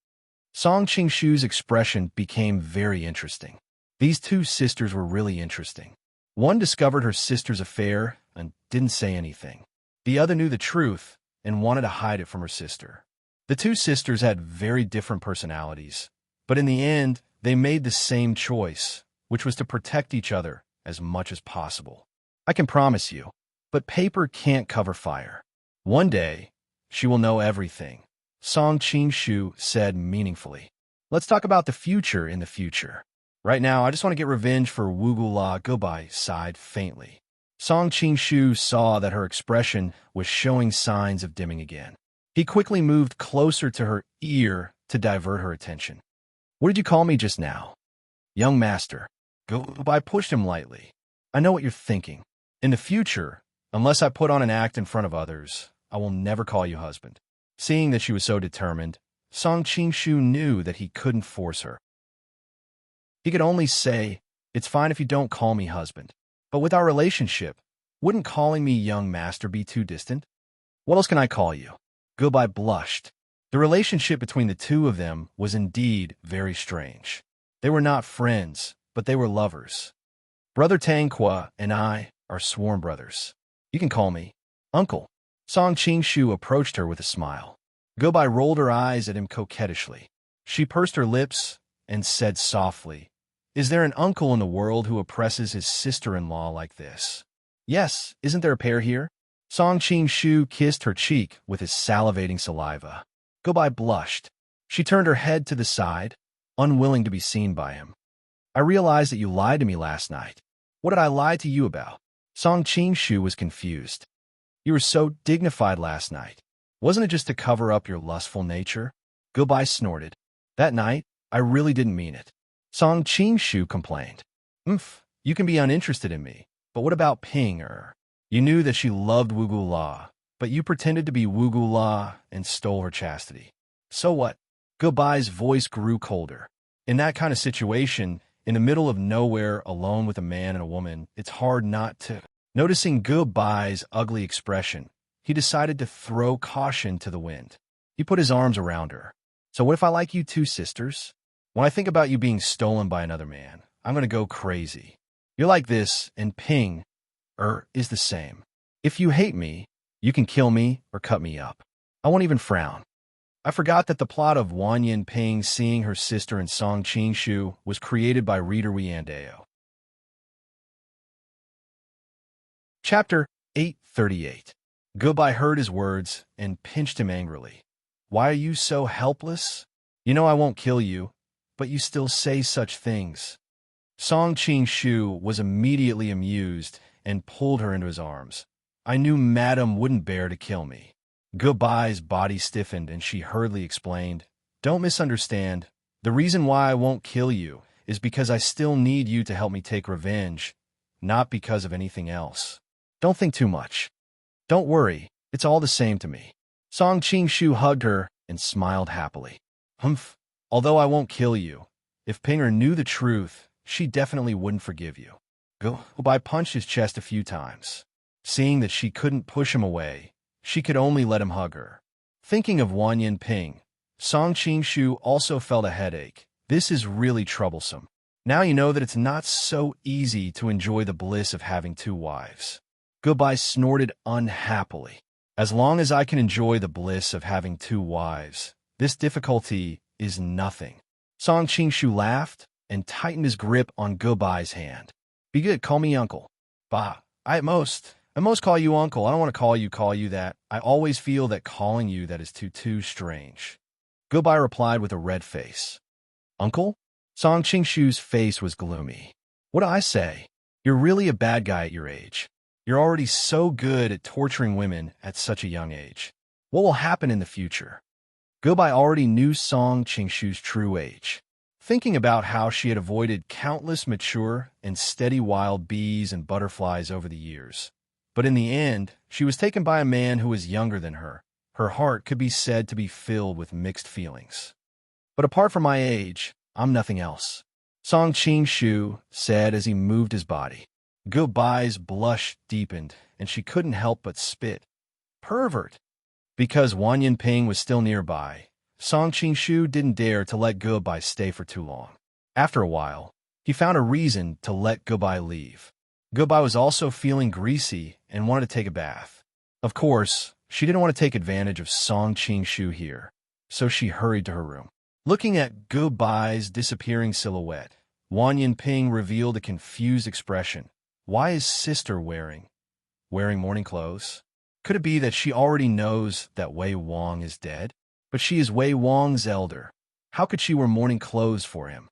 Song Qingshu's expression became very interesting. These two sisters were really interesting. One discovered her sister's affair and didn't say anything. The other knew the truth and wanted to hide it from her sister. The two sisters had very different personalities, but in the end, they made the same choice, which was to protect each other as much as possible. I can promise you, but paper can't cover fire. One day, she will know everything, Song Qingshu said meaningfully. Let's talk about the future in the future. Right now, I just want to get revenge for Wugu La. Goodbye sighed faintly. Song Qingshu saw that her expression was showing signs of dimming again. He quickly moved closer to her ear to divert her attention. "What did you call me just now?" "Young master." Goodbye pushed him lightly. "I know what you're thinking. In the future, unless I put on an act in front of others, I will never call you husband." Seeing that she was so determined, Song Qingshu knew that he couldn't force her. He could only say, "It's fine if you don't call me husband. But with our relationship, wouldn't calling me young master be too distant? What else can I call you?" Goodbye blushed. The relationship between the two of them was indeed very strange. They were not friends, but they were lovers. "Brother Tangqua and I are sworn brothers. You can call me Uncle." Song Qingshu approached her with a smile. Goodbye rolled her eyes at him coquettishly. She pursed her lips and said softly, "Is there an uncle in the world who oppresses his sister-in-law like this?" "Yes, isn't there a pair here?" Song Qingshu kissed her cheek with his salivating saliva. Goodbye blushed. She turned her head to the side, unwilling to be seen by him. "I realized that you lied to me last night. What did I lie to you about?" Song Qingshu was confused. "You were so dignified last night. Wasn't it just to cover up your lustful nature?" Goodbye snorted. "That night, I really didn't mean it." Song Qingshu complained. You can be uninterested in me, but what about Ping Er? You knew that she loved Wugu La, but you pretended to be Wugu La and stole her chastity. So what?" Goodbye's voice grew colder. In that kind of situation, in the middle of nowhere, alone with a man and a woman, it's hard not to. Noticing Goodbye's ugly expression, he decided to throw caution to the wind. He put his arms around her. "So what if I like you too, sisters? When I think about you being stolen by another man, I'm going to go crazy. You're like this, and Ping is the same. If you hate me, you can kill me or cut me up. I won't even frown." I forgot that the plot of Wan Yinping seeing her sister in Song Qingshu was created by reader Wiandeo. Chapter 838. Goodbye heard his words and pinched him angrily. "Why are you so helpless? You know I won't kill you, but you still say such things." Song Qingshu was immediately amused and pulled her into his arms. "I knew Madam wouldn't bear to kill me." Goodbye's body stiffened and she hurriedly explained, "Don't misunderstand. The reason why I won't kill you is because I still need you to help me take revenge, not because of anything else. Don't think too much. Don't worry, it's all the same to me." Song Qingshu hugged her and smiled happily. Humph. Although I won't kill you. If Pinger knew the truth, she definitely wouldn't forgive you. Goodbye punched his chest a few times. Seeing that she couldn't push him away, she could only let him hug her. Thinking of Wan Ping, Song Qingshu also felt a headache. This is really troublesome. Now you know that it's not so easy to enjoy the bliss of having two wives. Goodbye snorted unhappily. As long as I can enjoy the bliss of having two wives, this difficulty is nothing. Song Qingshu laughed and tightened his grip on Goodbye's hand. Be good, call me uncle. Bah, I at most call you uncle. I don't want to call you that. I always feel that calling you that is too strange. Goodbye replied with a red face. Uncle? Song Qingshu's face was gloomy. What do I say? You're really a bad guy at your age. You're already so good at torturing women at such a young age. What will happen in the future? Goodbye already knew Song Qingshu's true age. Thinking about how she had avoided countless mature and steady wild bees and butterflies over the years. But in the end, she was taken by a man who was younger than her. Her heart could be said to be filled with mixed feelings. But apart from my age, I'm nothing else, Song Qingshu said as he moved his body. Goodbye's blush deepened, and she couldn't help but spit. Pervert! Because Wan Ping was still nearby, Song Qingshu didn't dare to let Goodbye stay for too long. After a while, he found a reason to let Goodbye leave. Goodbye was also feeling greasy and wanted to take a bath. Of course, she didn't want to take advantage of Song Qingshu here, so she hurried to her room. Looking at Goodbye's disappearing silhouette, Wan Ping revealed a confused expression. Why is sister wearing morning clothes? Could it be that she already knows that Wei Wang is dead? But she is Wei Wang's elder. How could she wear morning clothes for him?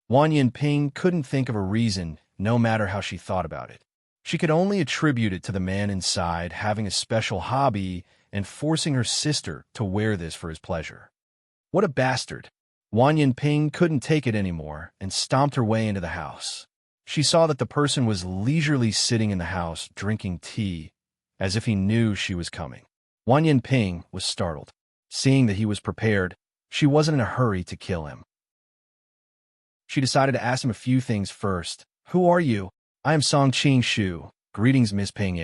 Wan Ping couldn't think of a reason, no matter how she thought about it. She could only attribute it to the man inside having a special hobby and forcing her sister to wear this for his pleasure. What a bastard! Wan Ping couldn't take it anymore and stomped her way into the house. She saw that the person was leisurely sitting in the house drinking tea, as if he knew she was coming. Wan Ping was startled. Seeing that he was prepared, she wasn't in a hurry to kill him. She decided to ask him a few things first. Who are you? I am Song Qingshu. Greetings, Miss Ping.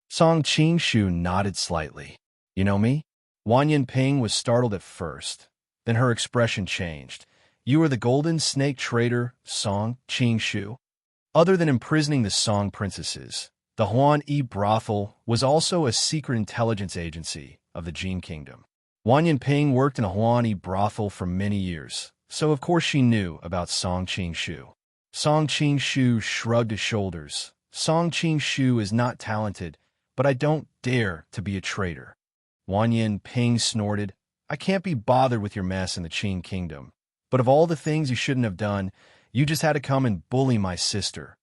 Song Qingshu nodded slightly. You know me? Wan Ping was startled at first. Then her expression changed. You are the Golden Snake Trader, Song Qingshu. Other than imprisoning the Song princesses, the Huan-Yi brothel was also a secret intelligence agency of the Jin Kingdom. Wan Ping worked in a Huan-Yi brothel for many years, so of course she knew about Song Qingshu. Song Qingshu shrugged his shoulders. Song Qingshu is not talented, but I don't dare to be a traitor. Wan Ping snorted. I can't be bothered with your mess in the Qin Kingdom. But of all the things you shouldn't have done, you just had to come and bully my sister.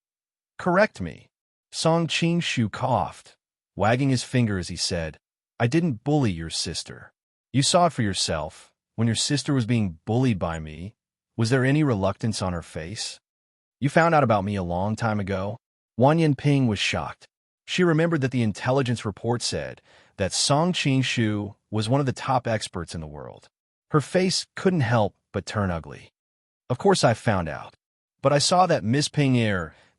Correct me. Song Qingshu coughed, wagging his finger as he said, I didn't bully your sister. You saw it for yourself. When your sister was being bullied by me, was there any reluctance on her face? You found out about me a long time ago? Wan Ping was shocked. She remembered that the intelligence report said that Song Qingshu was one of the top experts in the world. Her face couldn't help but turn ugly. Of course I found out. But I saw that Miss Ping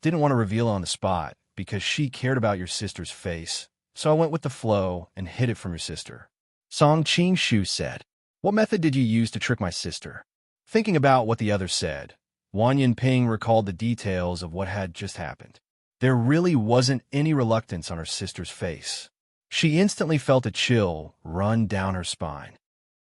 didn't want to reveal on the spot because she cared about your sister's face, so I went with the flow and hid it from your sister. Song Qingshu said, What method did you use to trick my sister? Thinking about what the other said, Wan Ping recalled the details of what had just happened. There really wasn't any reluctance on her sister's face. She instantly felt a chill run down her spine.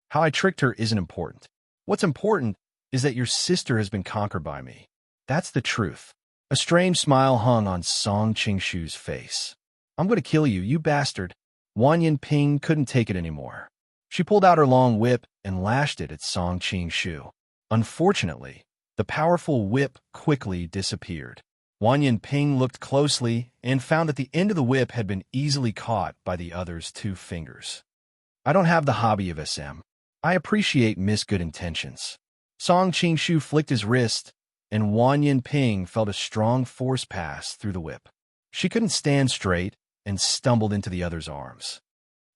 How I tricked her isn't important. What's important is that your sister has been conquered by me. That's the truth. A strange smile hung on Song Qingshu's face. I'm going to kill you, you bastard. Wan Ping couldn't take it anymore. She pulled out her long whip and lashed it at Song Qingshu. Unfortunately, the powerful whip quickly disappeared. Wan Ping looked closely and found that the end of the whip had been easily caught by the other's 2 fingers. I don't have the hobby of SM. I appreciate Miss Good Intentions. Song Qingshu flicked his wrist, and Wan Ping felt a strong force pass through the whip. She couldn't stand straight and stumbled into the other's arms.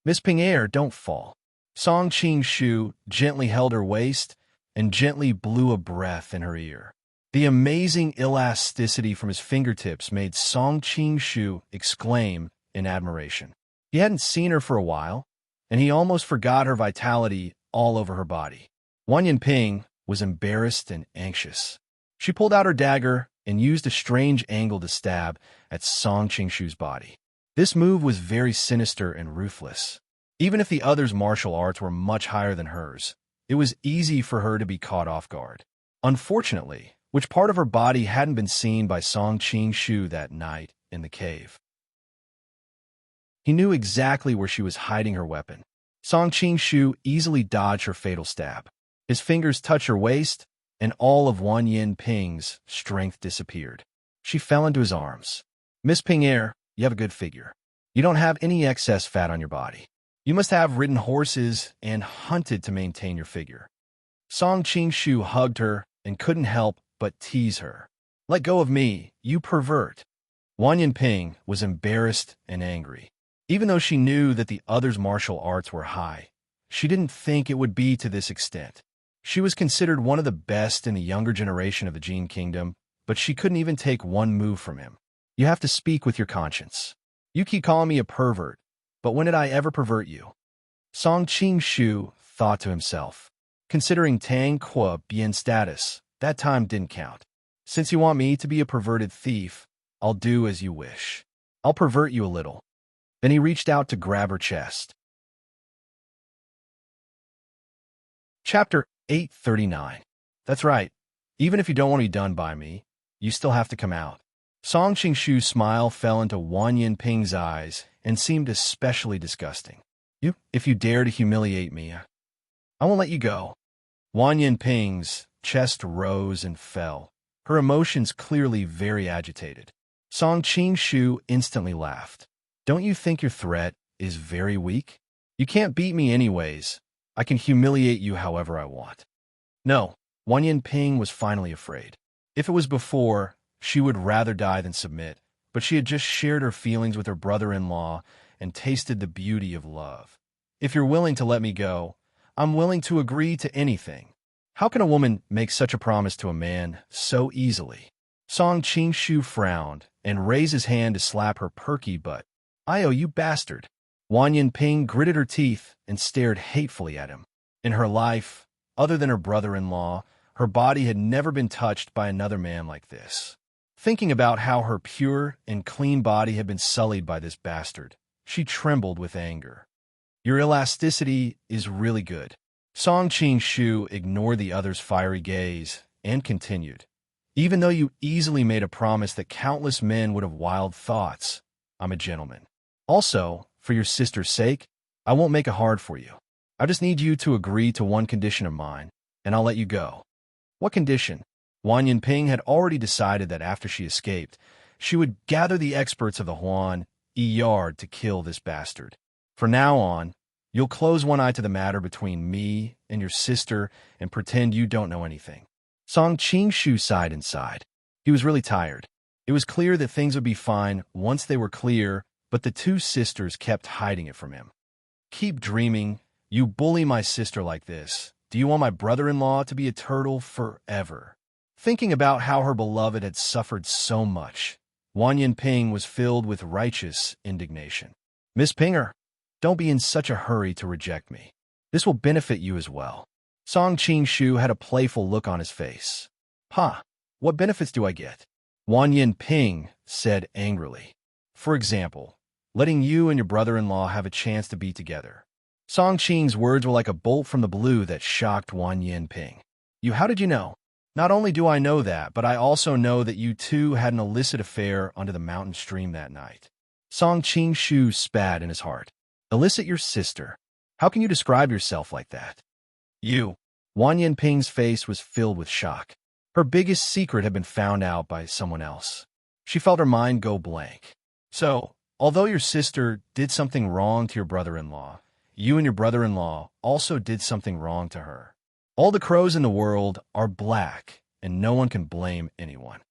Miss Ping don't fall. Song Qingshu gently held her waist and gently blew a breath in her ear. The amazing elasticity from his fingertips made Song Qing-shu exclaim in admiration. He hadn't seen her for a while, and he almost forgot her vitality all over her body. Wang Yinping was embarrassed and anxious. She pulled out her dagger and used a strange angle to stab at Song Qing-shu's body. This move was very sinister and ruthless. Even if the other's martial arts were much higher than hers, it was easy for her to be caught off guard. Unfortunately, which part of her body hadn't been seen by Song Qing-shu that night in the cave? He knew exactly where she was hiding her weapon. Song Qing-shu easily dodged her fatal stab. His fingers touched her waist, and all of Wang Yinping's strength disappeared. She fell into his arms. "Miss Ping-er, you have a good figure. You don't have any excess fat on your body. You must have ridden horses and hunted to maintain your figure." Song Qing-shu hugged her and couldn't help but tease her. "Let go of me, you pervert." Wang Yinping was embarrassed and angry. Even though she knew that the other's martial arts were high, she didn't think it would be to this extent. She was considered one of the best in the younger generation of the Jin Kingdom, but she couldn't even take one move from him. "You have to speak with your conscience. You keep calling me a pervert, but when did I ever pervert you?" Song Qing-shu thought to himself. Considering Tang Kuo Bian's status, that time didn't count. Since you want me to be a perverted thief, I'll do as you wish. I'll pervert you a little. Then he reached out to grab her chest. Chapter 839. That's right. Even if you don't want to be done by me, you still have to come out. Song Qing-shu's smile fell into Wang Yinping's eyes and seemed especially disgusting. If you dare to humiliate me, I won't let you go." Wang Yinping's chest rose and fell, her emotions clearly very agitated. Song Qing-shu instantly laughed. "Don't you think your threat is very weak? You can't beat me anyways. I can humiliate you however I want." No, Wang Yinping was finally afraid. If it was before, she would rather die than submit, but she had just shared her feelings with her brother-in-law and tasted the beauty of love. "If you're willing to let me go, I'm willing to agree to anything." How can a woman make such a promise to a man so easily? Song Qing-shu frowned and raised his hand to slap her perky butt. "Io, you bastard." Wang Yinping gritted her teeth and stared hatefully at him. In her life, other than her brother-in-law, her body had never been touched by another man like this. Thinking about how her pure and clean body had been sullied by this bastard, she trembled with anger. "Your elasticity is really good." Song Qing-shu ignored the other's fiery gaze and continued. "Even though you easily made a promise that countless men would have wild thoughts, I'm a gentleman. Also, for your sister's sake, I won't make it hard for you. I just need you to agree to one condition of mine, and I'll let you go." "What condition?" Wang Yinping had already decided that after she escaped, she would gather the experts of the Huan Yard to kill this bastard. "From now on, you'll close one eye to the matter between me and your sister and pretend you don't know anything." Song Qing-shu sighed inside. He was really tired. It was clear that things would be fine once they were clear, but the two sisters kept hiding it from him. "Keep dreaming. You bully my sister like this. Do you want my brother-in-law to be a turtle forever?" Thinking about how her beloved had suffered so much, Wang Yinping was filled with righteous indignation. "Miss Pinger, don't be in such a hurry to reject me. This will benefit you as well." Song Qing-shu had a playful look on his face. "Huh, what benefits do I get?" Wang Yinping said angrily. "For example, letting you and your brother-in-law have a chance to be together." Song Qing's words were like a bolt from the blue that shocked Wang Yinping. How did you know?" "Not only do I know that, but I also know that you two had an illicit affair under the mountain stream that night." Song Qing-shu spat in his heart. "Illicit your sister? How can you describe yourself like that?" "You." Wang Yinping's face was filled with shock. Her biggest secret had been found out by someone else. She felt her mind go blank. "So, although your sister did something wrong to your brother-in-law, you and your brother-in-law also did something wrong to her. All the crows in the world are black, and no one can blame anyone."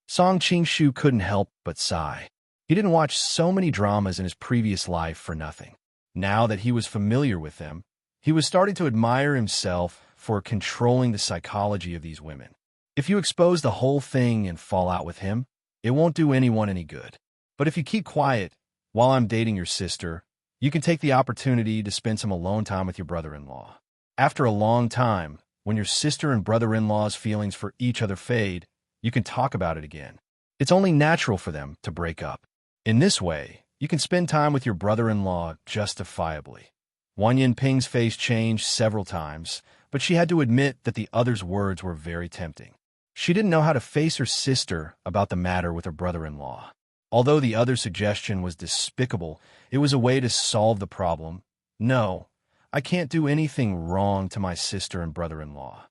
Song Qing-shu couldn't help but sigh. He didn't watch so many dramas in his previous life for nothing. Now that he was familiar with them, he was starting to admire himself for controlling the psychology of these women. If you expose the whole thing and fall out with him, it won't do anyone any good. But if you keep quiet while I'm dating your sister, you can take the opportunity to spend some alone time with your brother-in-law. After a long time, when your sister and brother-in-law's feelings for each other fade, you can talk about it again. It's only natural for them to break up. In this way, you can spend time with your brother-in-law justifiably. Wang Yinping's face changed several times, but she had to admit that the other's words were very tempting. She didn't know how to face her sister about the matter with her brother-in-law. Although the other's suggestion was despicable, it was a way to solve the problem. No, I can't do anything wrong to my sister and brother-in-law.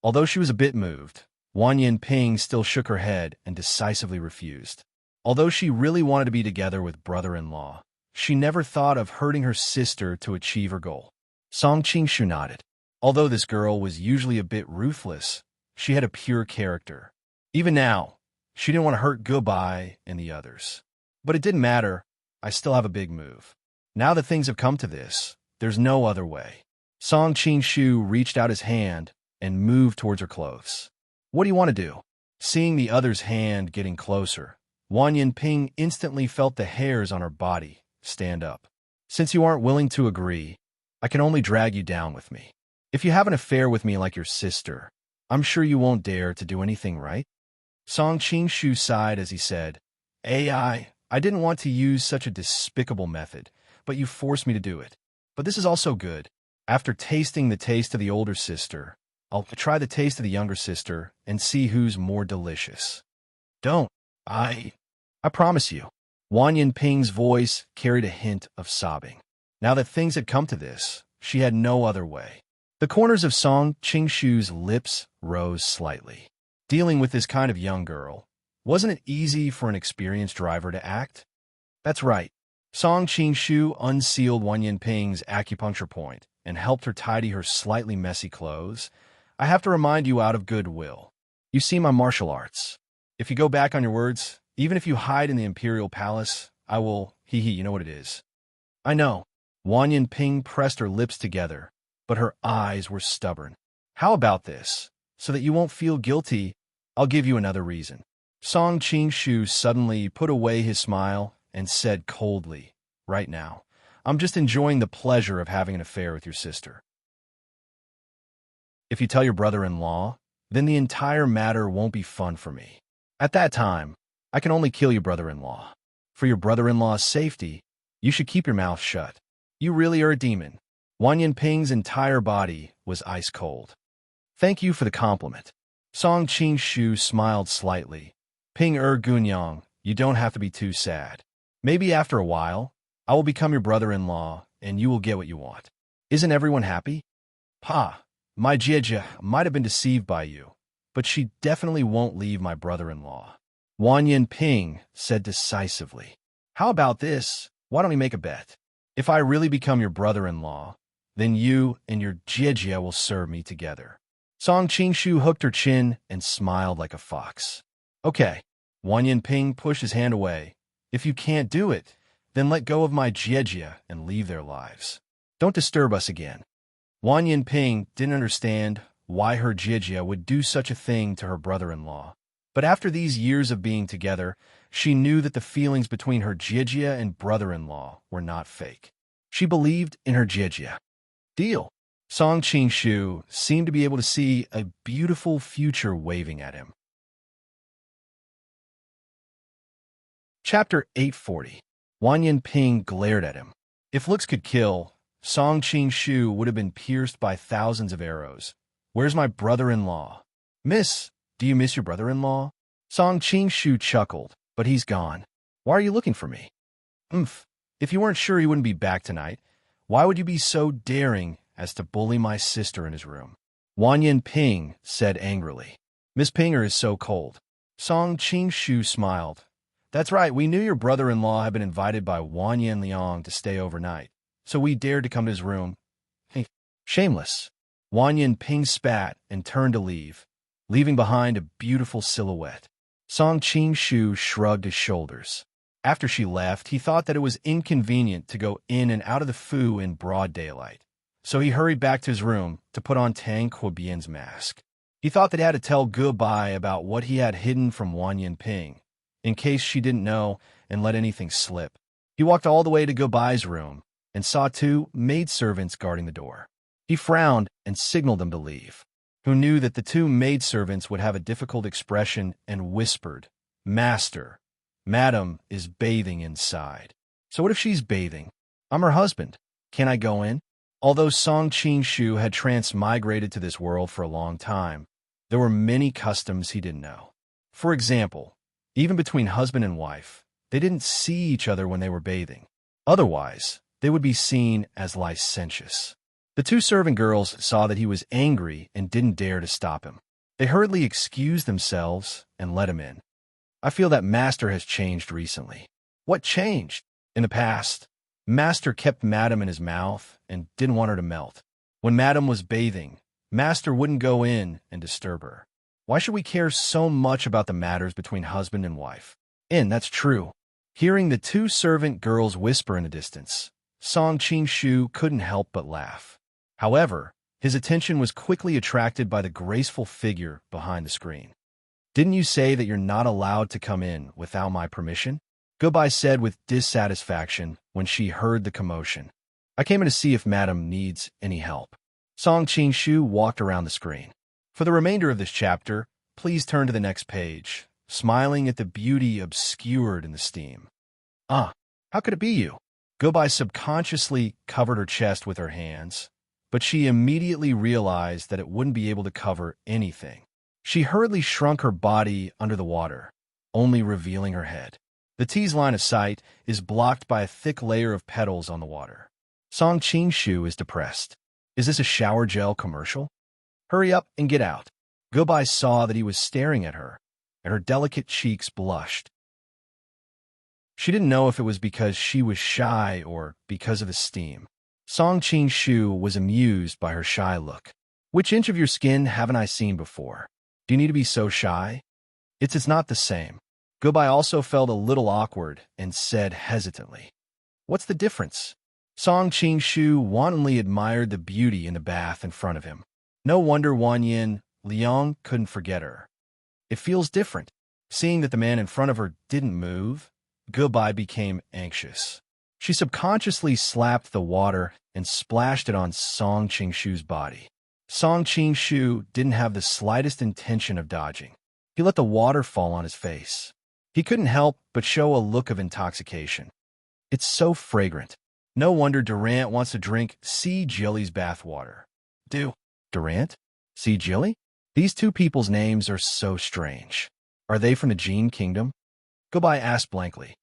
Although she was a bit moved, Wang Yinping still shook her head and decisively refused. Although she really wanted to be together with brother-in-law, she never thought of hurting her sister to achieve her goal. Song Qingshu nodded. Although this girl was usually a bit ruthless, she had a pure character. Even now, she didn't want to hurt Goodbye and the others. But it didn't matter. I still have a big move. Now that things have come to this, there's no other way. Song Qingshu reached out his hand and moved towards her clothes. What do you want to do? Seeing the other's hand getting closer, Wang Yinping instantly felt the hairs on her body stand up. Since you aren't willing to agree, I can only drag you down with me. If you have an affair with me like your sister, I'm sure you won't dare to do anything, right? Song Qingshu sighed as he said, I didn't want to use such a despicable method, but you forced me to do it. But this is also good. After tasting the taste of the older sister, I'll try the taste of the younger sister and see who's more delicious. Don't. I promise you. Wang Yinping's voice carried a hint of sobbing. Now that things had come to this, she had no other way. The corners of Song Qingshu's lips rose slightly. Dealing with this kind of young girl, wasn't it easy for an experienced driver to act? That's right. Song Qingshu unsealed Wang Yinping's acupuncture point and helped her tidy her slightly messy clothes. I have to remind you out of goodwill. You see my martial arts. If you go back on your words, even if you hide in the imperial palace, I will, you know what it is. I know. Wang Yinping pressed her lips together, but her eyes were stubborn. How about this? So that you won't feel guilty, I'll give you another reason. Song Qingshu suddenly put away his smile and said coldly, right now, I'm just enjoying the pleasure of having an affair with your sister. If you tell your brother-in-law, then the entire matter won't be fun for me. At that time, I can only kill your brother-in-law. For your brother-in-law's safety, you should keep your mouth shut. You really are a demon. Wang Yinping's entire body was ice cold. Thank you for the compliment. Song Qingshu smiled slightly. Ping Gunyang, you don't have to be too sad. Maybe after a while, I will become your brother-in-law, and you will get what you want. Isn't everyone happy? Pa, my Jieja might have been deceived by you, but she definitely won't leave my brother-in-law. Wang Yinping said decisively. How about this? Why don't we make a bet? If I really become your brother-in-law, then you and your Jieja will serve me together. Song Qingshu hooked her chin and smiled like a fox. Okay. Wang Yinping pushed his hand away. If you can't do it, then let go of my Jieja and leave their lives. Don't disturb us again. Wang Yinping didn't understand why her Jieja would do such a thing to her brother-in-law. But after these years of being together, she knew that the feelings between her Jieja and brother-in-law were not fake. She believed in her Jieja. Deal. Song Qingshu seemed to be able to see a beautiful future waving at him. Chapter 840. Wang Yinping glared at him. If looks could kill, Song Qingshu would have been pierced by thousands of arrows. Where's my brother-in-law? Miss, do you miss your brother-in-law? Song Qingshu chuckled, but he's gone. Why are you looking for me? If you weren't sure he wouldn't be back tonight, why would you be so daring as to bully my sister in his room? Wang Yinping said angrily. Miss Pinger is so cold. Song Qingshu smiled. That's right, we knew your brother-in-law had been invited by Wang Yanliang to stay overnight, so we dared to come to his room. Hey, shameless. Wang Yinping spat and turned to leave, leaving behind a beautiful silhouette. Song Qingshu shrugged his shoulders. After she left, he thought that it was inconvenient to go in and out of the fu in broad daylight. So he hurried back to his room to put on Tranquil's mask. He thought that he had to tell goodbye about what he had hidden from Wang Yinping, in case she didn't know and let anything slip. He walked all the way to goodbye's room and saw two maidservants guarding the door. He frowned and signaled them to leave. Who knew that the two maidservants would have a difficult expression and whispered, "Master, Madam is bathing inside." So what if she's bathing? I'm her husband. Can I go in? Although Song Qingshu had transmigrated to this world for a long time, there were many customs he didn't know. For example, even between husband and wife, they didn't see each other when they were bathing. Otherwise, they would be seen as licentious. The two servant girls saw that he was angry and didn't dare to stop him. They hurriedly excused themselves and let him in. I feel that Master has changed recently. What changed? In the past, Master kept Madam in his mouth and didn't want her to melt. When Madam was bathing, Master wouldn't go in and disturb her. Why should we care so much about the matters between husband and wife? That's true. Hearing the two servant girls whisper in the distance, Song Qingshu couldn't help but laugh. However, his attention was quickly attracted by the graceful figure behind the screen. "Didn't you say that you're not allowed to come in without my permission?" Goodbye said with dissatisfaction when she heard the commotion. "I came in to see if Madam needs any help." Song Qingshu walked around the screen. For the remainder of this chapter, please turn to the next page, smiling at the beauty obscured in the steam. How could it be you? Goodbye subconsciously covered her chest with her hands, but she immediately realized that it wouldn't be able to cover anything. She hurriedly shrunk her body under the water, only revealing her head. The T's line of sight is blocked by a thick layer of petals on the water. Song Qingshu is depressed. Is this a shower gel commercial? Hurry up and get out. Goodbye saw that he was staring at her, and her delicate cheeks blushed. She didn't know if it was because she was shy or because of the steam. Song Qingshu was amused by her shy look. "Which inch of your skin haven't I seen before? Do you need to be so shy?" It's not the same. Goodbye also felt a little awkward and said hesitantly, "What's the difference?" Song Qingshu wantonly admired the beauty in the bath in front of him. No wonder Wang Yin Liang couldn't forget her. It feels different. Seeing that the man in front of her didn't move, Goodbye became anxious. She subconsciously slapped the water and splashed it on Song Qingshu's body. Song Qingshu didn't have the slightest intention of dodging. He let the water fall on his face. He couldn't help but show a look of intoxication. It's so fragrant. No wonder Durant wants to drink Sea Jilly's bathwater. Durant? Sea Jilly? These two people's names are so strange. Are they from the Jin Kingdom? Goodbye asked blankly.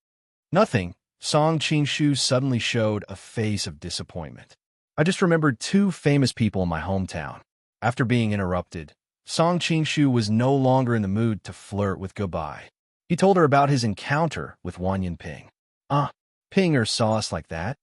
Nothing. Song Qingshu suddenly showed a face of disappointment. I just remembered two famous people in my hometown. After being interrupted, Song Qingshu was no longer in the mood to flirt with Goodbye. He told her about his encounter with Wang Yinping. Ping her saw us like that?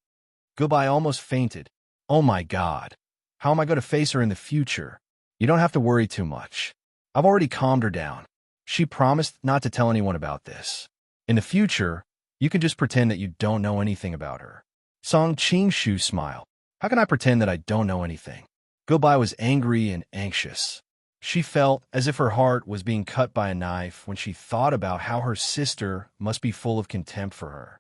Goodbye almost fainted. Oh my God. How am I going to face her in the future? You don't have to worry too much. I've already calmed her down. She promised not to tell anyone about this. In the future, you can just pretend that you don't know anything about her. Song Qingshu smiled. How can I pretend that I don't know anything? Goodbye was angry and anxious. She felt as if her heart was being cut by a knife when she thought about how her sister must be full of contempt for her.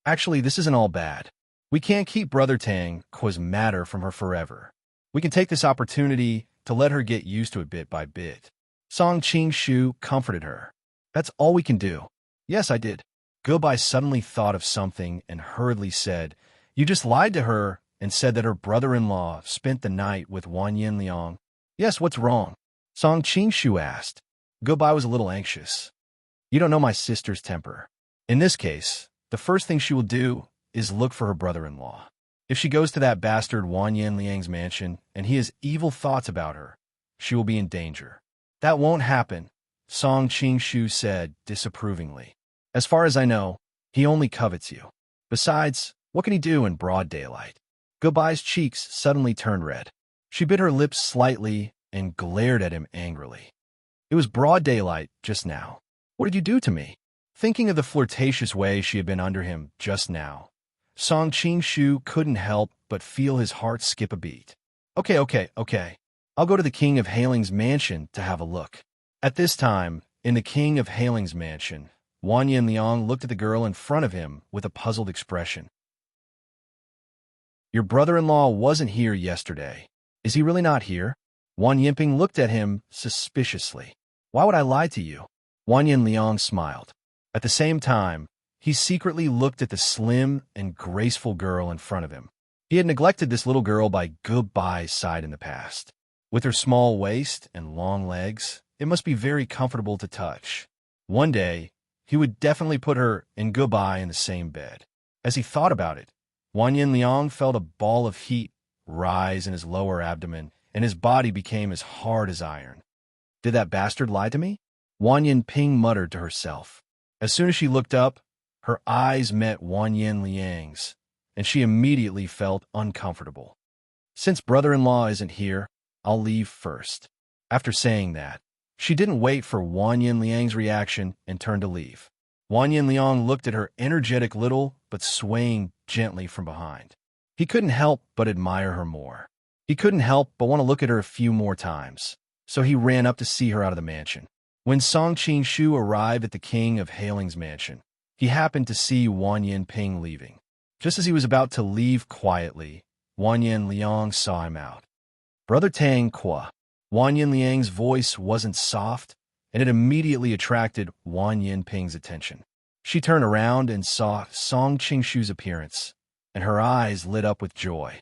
Actually, this isn't all bad. We can't keep Brother Tang's matter from her forever. We can take this opportunity to let her get used to it bit by bit. Song Qingshu comforted her. That's all we can do. Yes, I did. Goodbye suddenly thought of something and hurriedly said, You just lied to her and said that her brother-in-law spent the night with Wang Yin Liang. Yes, what's wrong? Song Qingshu asked. Goodbye was a little anxious. You don't know my sister's temper. In this case, the first thing she will do is look for her brother-in-law. If she goes to that bastard Wang Yin Liang's mansion and he has evil thoughts about her, she will be in danger. That won't happen, Song Qingshu said disapprovingly. As far as I know, he only covets you. Besides, what can he do in broad daylight? Goodbye's cheeks suddenly turned red. She bit her lips slightly and glared at him angrily. It was broad daylight just now. What did you do to me? Thinking of the flirtatious way she had been under him just now, Song Qing-shu couldn't help but feel his heart skip a beat. Okay. I'll go to the King of Hailing's mansion to have a look. At this time, in the King of Hailing's mansion, Wan Yinliang looked at the girl in front of him with a puzzled expression. Your brother-in-law wasn't here yesterday. Is he really not here? Wan Yinping looked at him suspiciously. Why would I lie to you? Wan Yinliang smiled. At the same time, he secretly looked at the slim and graceful girl in front of him. He had neglected this little girl by goodbye's side in the past. With her small waist and long legs, it must be very comfortable to touch. One day, he would definitely put her and goodbye in the same bed. As he thought about it, Wan Yinliang felt a ball of heat rise in his lower abdomen, and his body became as hard as iron. Did that bastard lie to me? Wan Yinping muttered to herself. As soon as she looked up, her eyes met Wan Yinliang's, and she immediately felt uncomfortable. Since brother-in-law isn't here, I'll leave first. After saying that, she didn't wait for Wan Yinliang's reaction and turned to leave. Wan Yinliang looked at her energetic little but swaying gently from behind. He couldn't help but admire her more. He couldn't help but want to look at her a few more times, so he ran up to see her out of the mansion. When Song Qing-shu arrived at the King of Hailing's mansion, he happened to see Wan Yinping leaving. Just as he was about to leave quietly, Wan Yinliang saw him out. Brother Tang Qua. Wan Yinliang's voice wasn't soft, and it immediately attracted Wan Yinping's attention. She turned around and saw Song Qing-shu's appearance, and her eyes lit up with joy.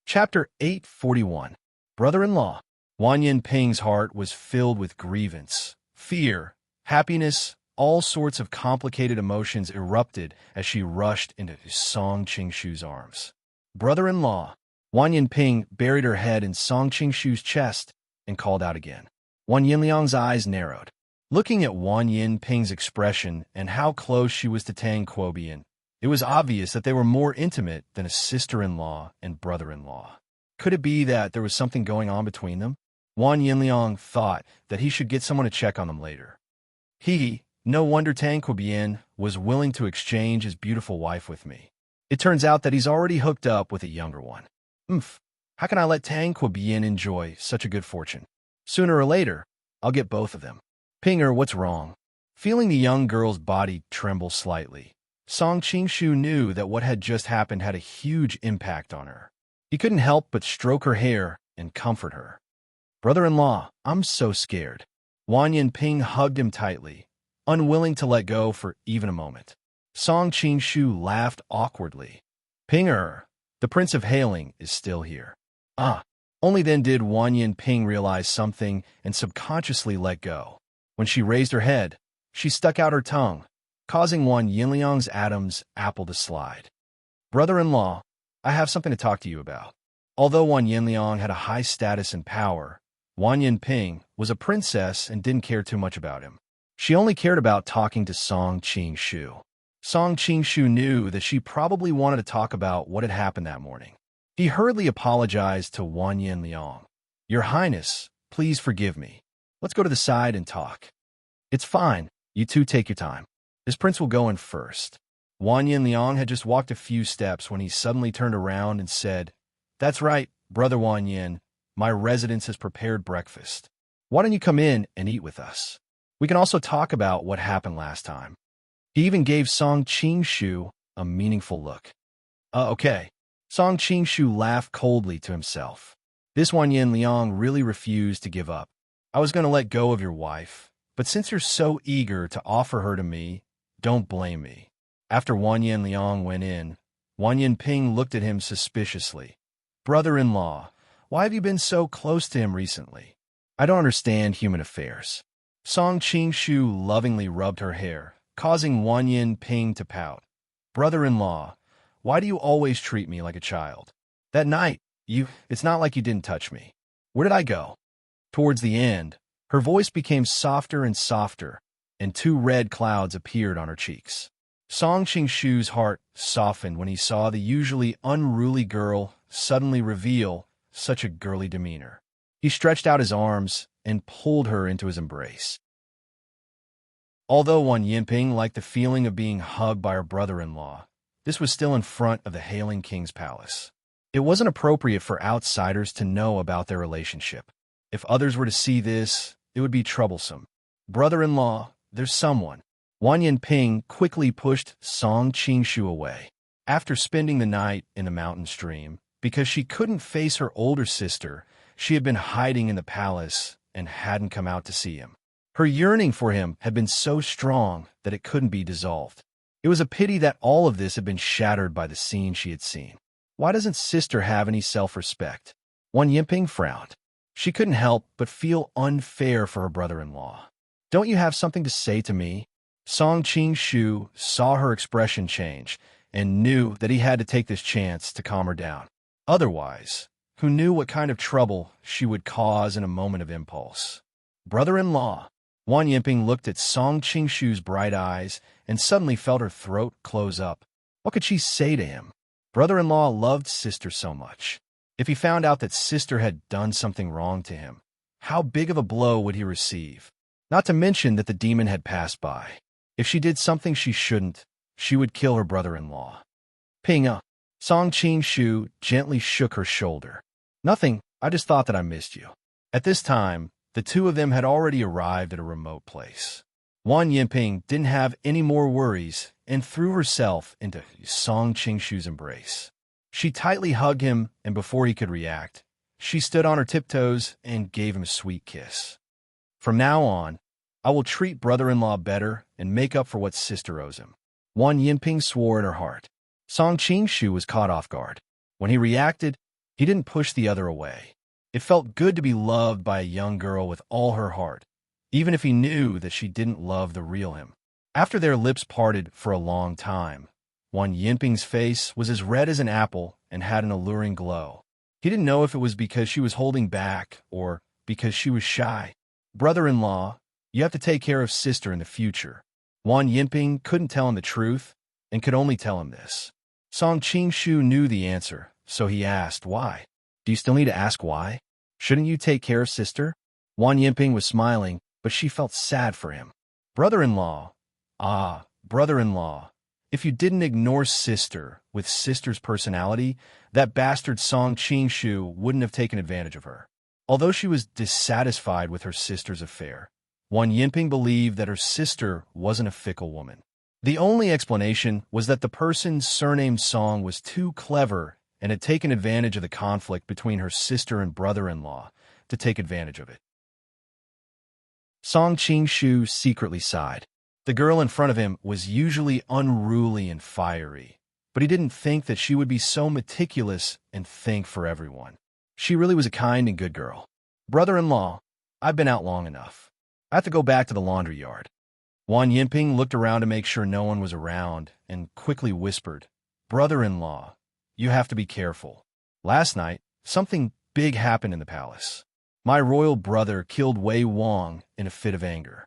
Chapter 841. Brother-in-law. Wan Yinping's heart was filled with grievance, fear, happiness. All sorts of complicated emotions erupted as she rushed into Song Qing-shu's arms. Brother-in-law. Wan Yinping buried her head in Song Qing-shu's chest and called out again. Wan Yinliang's eyes narrowed. Looking at Wan Yinping's expression and how close she was to Tang Quobian, it was obvious that they were more intimate than a sister-in-law and brother-in-law. Could it be that there was something going on between them? Wan Yinliang thought that he should get someone to check on them later. No wonder Tang Quobian was willing to exchange his beautiful wife with me. It turns out that he's already hooked up with a younger one. How can I let Tang Quobian enjoy such a good fortune? Sooner or later, I'll get both of them. Pinger, what's wrong? Feeling the young girl's body tremble slightly, Song Qing-shu knew that what had just happened had a huge impact on her. He couldn't help but stroke her hair and comfort her. Brother-in-law, I'm so scared. Wan Yinping hugged him tightly, unwilling to let go for even a moment. Song Qing-shu laughed awkwardly. Pinger, the Prince of Hailing is still here. Only then did Wan Yinping realize something and subconsciously let go. When she raised her head, she stuck out her tongue, causing Wan Yinliang's Adam's apple to slide. Brother-in-law, I have something to talk to you about. Although Wan Yinliang had a high status and power, Wan Yinping was a princess and didn't care too much about him. She only cared about talking to Song Qing-shu. Song Qing-shu knew that she probably wanted to talk about what had happened that morning. He hurriedly apologized to Wan Yinliang. Your Highness, please forgive me. Let's go to the side and talk. It's fine. You two take your time. This prince will go in first. Wan Yinliang had just walked a few steps when he suddenly turned around and said, That's right, Brother Wan Yin. My residence has prepared breakfast. Why don't you come in and eat with us? We can also talk about what happened last time. He even gave Song Qing-shu a meaningful look. Okay. Song Qing-shu laughed coldly to himself. This Wan Yinliang really refused to give up. I was going to let go of your wife, but since you're so eager to offer her to me, don't blame me. After Wan Yinliang went in, Wan Yinping looked at him suspiciously. Brother-in-law, why have you been so close to him recently? I don't understand human affairs. Song Qing-shu lovingly rubbed her hair, causing Wan Yinping to pout. Brother-in-law, why do you always treat me like a child? That night, it's not like you didn't touch me. Where did I go? Towards the end, her voice became softer and softer, and 2 red clouds appeared on her cheeks. Song Qing-shu's heart softened when he saw the usually unruly girl suddenly reveal such a girly demeanor. He stretched out his arms and pulled her into his embrace. Although Wan Yinping liked the feeling of being hugged by her brother-in-law, this was still in front of the hailing king's palace. It wasn't appropriate for outsiders to know about their relationship. If others were to see this, it would be troublesome. Brother-in-law, there's someone. Wan Yinping quickly pushed Song Qingshu away. After spending the night in the mountain stream, because she couldn't face her older sister, she had been hiding in the palace and hadn't come out to see him. Her yearning for him had been so strong that it couldn't be dissolved. It was a pity that all of this had been shattered by the scene she had seen. Why doesn't sister have any self-respect? Wan Yinping frowned. She couldn't help but feel unfair for her brother-in-law. Don't you have something to say to me? Song Qingshu saw her expression change and knew that he had to take this chance to calm her down. Otherwise, who knew what kind of trouble she would cause in a moment of impulse? Brother-in-law. Wan Yinping looked at Song Qingshu's bright eyes and suddenly felt her throat close up. What could she say to him? Brother-in-law loved sister so much. If he found out that sister had done something wrong to him, how big of a blow would he receive? Not to mention that the demon had passed by. If she did something she shouldn't, she would kill her brother-in-law. Ping. Song Qingshu gently shook her shoulder. Nothing, I just thought that I missed you. At this time, the two of them had already arrived at a remote place. Wan Yinping didn't have any more worries and threw herself into Song Qingshu's embrace. She tightly hugged him, and before he could react, she stood on her tiptoes and gave him a sweet kiss. From now on, I will treat brother-in-law better and make up for what sister owes him. Wan Yinping swore in her heart. Song Qingshu was caught off guard. When he reacted, he didn't push the other away. It felt good to be loved by a young girl with all her heart, even if he knew that she didn't love the real him. After their lips parted for a long time, Wan Yinping's face was as red as an apple and had an alluring glow. He didn't know if it was because she was holding back or because she was shy. Brother-in-law, you have to take care of sister in the future. Wan Yinping couldn't tell him the truth and could only tell him this. Song Qingshu knew the answer, so he asked, why? Do you still need to ask why? Shouldn't you take care of sister? Wan Yinping was smiling, but she felt sad for him. Brother-in-law, brother-in-law, if you didn't ignore sister with sister's personality, that bastard Song Qingshu wouldn't have taken advantage of her. Although she was dissatisfied with her sister's affair, Wan Yinping believed that her sister wasn't a fickle woman. The only explanation was that the person surnamed Song was too clever and had taken advantage of the conflict between her sister and brother-in-law to take advantage of it. Song Qingshu secretly sighed. The girl in front of him was usually unruly and fiery, but he didn't think that she would be so meticulous and think for everyone. She really was a kind and good girl. Brother-in-law, I've been out long enough. I have to go back to the laundry yard. Wan Yinping looked around to make sure no one was around and quickly whispered, Brother-in-law, you have to be careful. Last night, something big happened in the palace. My royal brother killed Wei Wang in a fit of anger.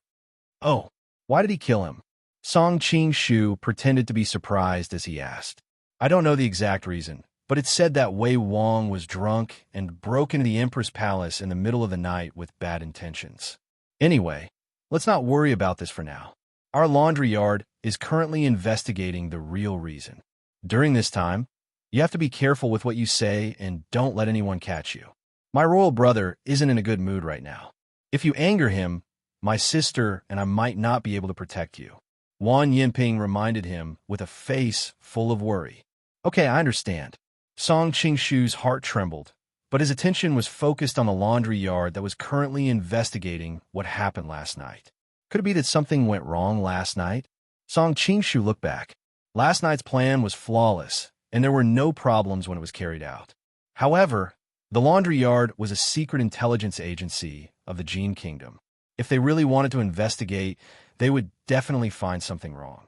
Oh, why did he kill him? Song Qingshu pretended to be surprised as he asked. I don't know the exact reason, but it's said that Wei Wang was drunk and broke into the Empress Palace in the middle of the night with bad intentions. Anyway, let's not worry about this for now. Our laundry yard is currently investigating the real reason. During this time, you have to be careful with what you say and don't let anyone catch you. My royal brother isn't in a good mood right now. If you anger him, my sister and I might not be able to protect you. Wan Yinping reminded him with a face full of worry. Okay, I understand. Song Qingshu's heart trembled, but his attention was focused on the laundry yard that was currently investigating what happened last night. Could it be that something went wrong last night? Song Qingshu looked back. Last night's plan was flawless, and there were no problems when it was carried out. However, the laundry yard was a secret intelligence agency of the Jin Kingdom. If they really wanted to investigate, they would definitely find something wrong.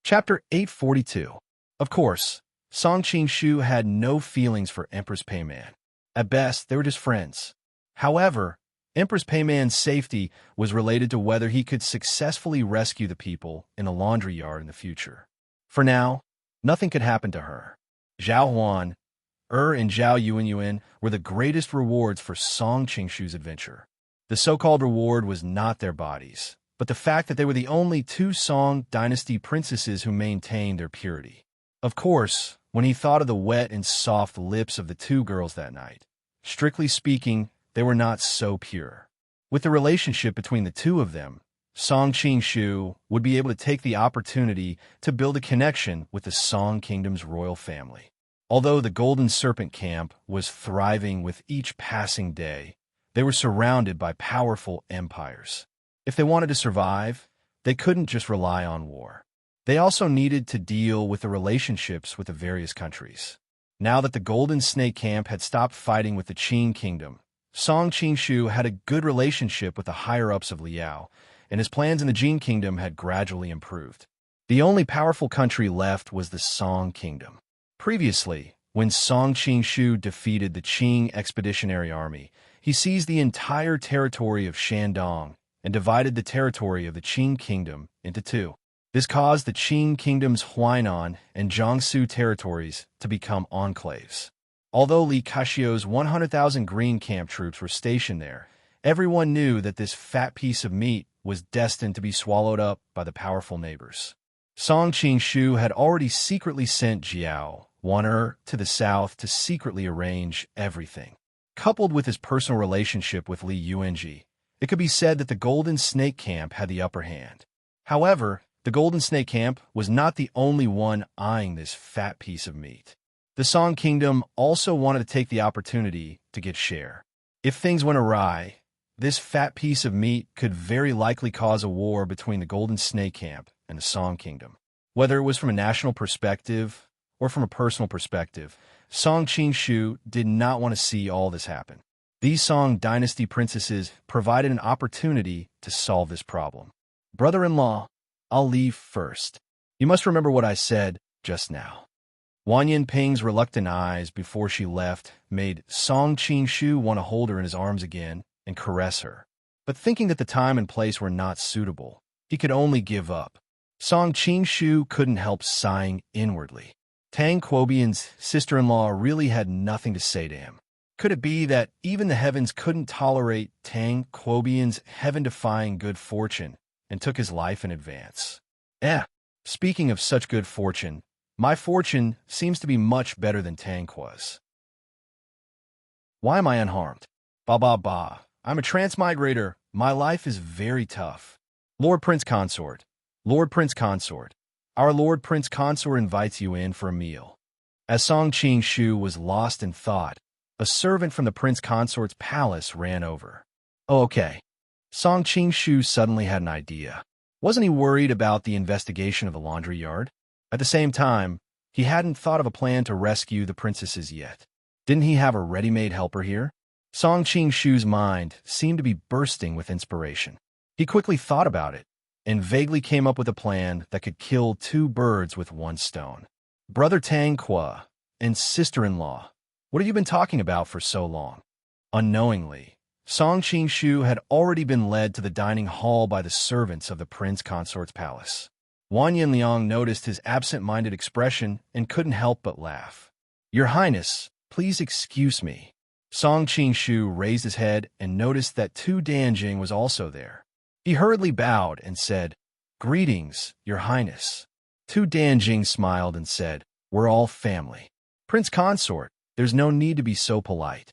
Chapter 842. Of course, Song Qingshu had no feelings for Empress Peiman. At best, they were just friends. However, Empress Peiman's safety was related to whether he could successfully rescue the people in the laundry yard in the future. For now, nothing could happen to her. Zhao Huan, and Zhao Yuanyuan were the greatest rewards for Song Qingshu's adventure. The so-called reward was not their bodies, but the fact that they were the only two Song dynasty princesses who maintained their purity. Of course, when he thought of the wet and soft lips of the two girls that night, strictly speaking, they were not so pure. With the relationship between the two of them, Song Qingshu would be able to take the opportunity to build a connection with the Song Kingdom's royal family. Although the Golden Serpent Camp was thriving with each passing day, they were surrounded by powerful empires. If they wanted to survive, they couldn't just rely on war. They also needed to deal with the relationships with the various countries. Now that the Golden Snake Camp had stopped fighting with the Qing Kingdom, Song Qingshu had a good relationship with the higher-ups of Liao, and his plans in the Jin Kingdom had gradually improved. The only powerful country left was the Song Kingdom. Previously, when Song Qingshu defeated the Qing Expeditionary Army, he seized the entire territory of Shandong and divided the territory of the Qing Kingdom into two. This caused the Qing Kingdom's Huainan and Jiangsu territories to become enclaves. Although Li Kashio's 100,000 Green Camp troops were stationed there, everyone knew that this fat piece of meat was destined to be swallowed up by the powerful neighbors. Song Qingshu had already secretly sent Jiao Wan'er to the south to secretly arrange everything. Coupled with his personal relationship with Li Yuanji, it could be said that the Golden Snake Camp had the upper hand. However, the Golden Snake Camp was not the only one eyeing this fat piece of meat. The Song Kingdom also wanted to take the opportunity to get share. If things went awry, this fat piece of meat could very likely cause a war between the Golden Snake Camp and the Song Kingdom. Whether it was from a national perspective or from a personal perspective, Song Qingshu did not want to see all this happen. These Song dynasty princesses provided an opportunity to solve this problem. Brother-in-law, I'll leave first. You must remember what I said just now. Wang Yinping's reluctant eyes before she left made Song Qingshu want to hold her in his arms again and caress her. But thinking that the time and place were not suitable, he could only give up. Song Qingshu couldn't help sighing inwardly. Tang Quobian's sister-in-law really had nothing to say to him. Could it be that even the heavens couldn't tolerate Tang Quobian's heaven-defying good fortune and took his life in advance? Speaking of such good fortune, my fortune seems to be much better than Tang Qua's. Why am I unharmed? Ba. I'm a transmigrator. My life is very tough. Lord Prince Consort. Lord Prince Consort. Our Lord Prince Consort invites you in for a meal. As Song Qingshu was lost in thought, a servant from the Prince Consort's palace ran over. Oh, okay. Song Qingshu suddenly had an idea. Wasn't he worried about the investigation of the laundry yard? At the same time, he hadn't thought of a plan to rescue the princesses yet. Didn't he have a ready-made helper here? Song Qingshu's mind seemed to be bursting with inspiration. He quickly thought about it and vaguely came up with a plan that could kill two birds with one stone. Brother Tang Qua and sister-in-law, what have you been talking about for so long? Unknowingly, Song Qingshu had already been led to the dining hall by the servants of the Prince Consort's palace. Wang Yinliang noticed his absent-minded expression and couldn't help but laugh. Your Highness, please excuse me. Song Qingshu raised his head and noticed that Tu Danjing was also there. He hurriedly bowed and said, Greetings, Your Highness. Tu Danjing smiled and said, We're all family. Prince Consort, there's no need to be so polite.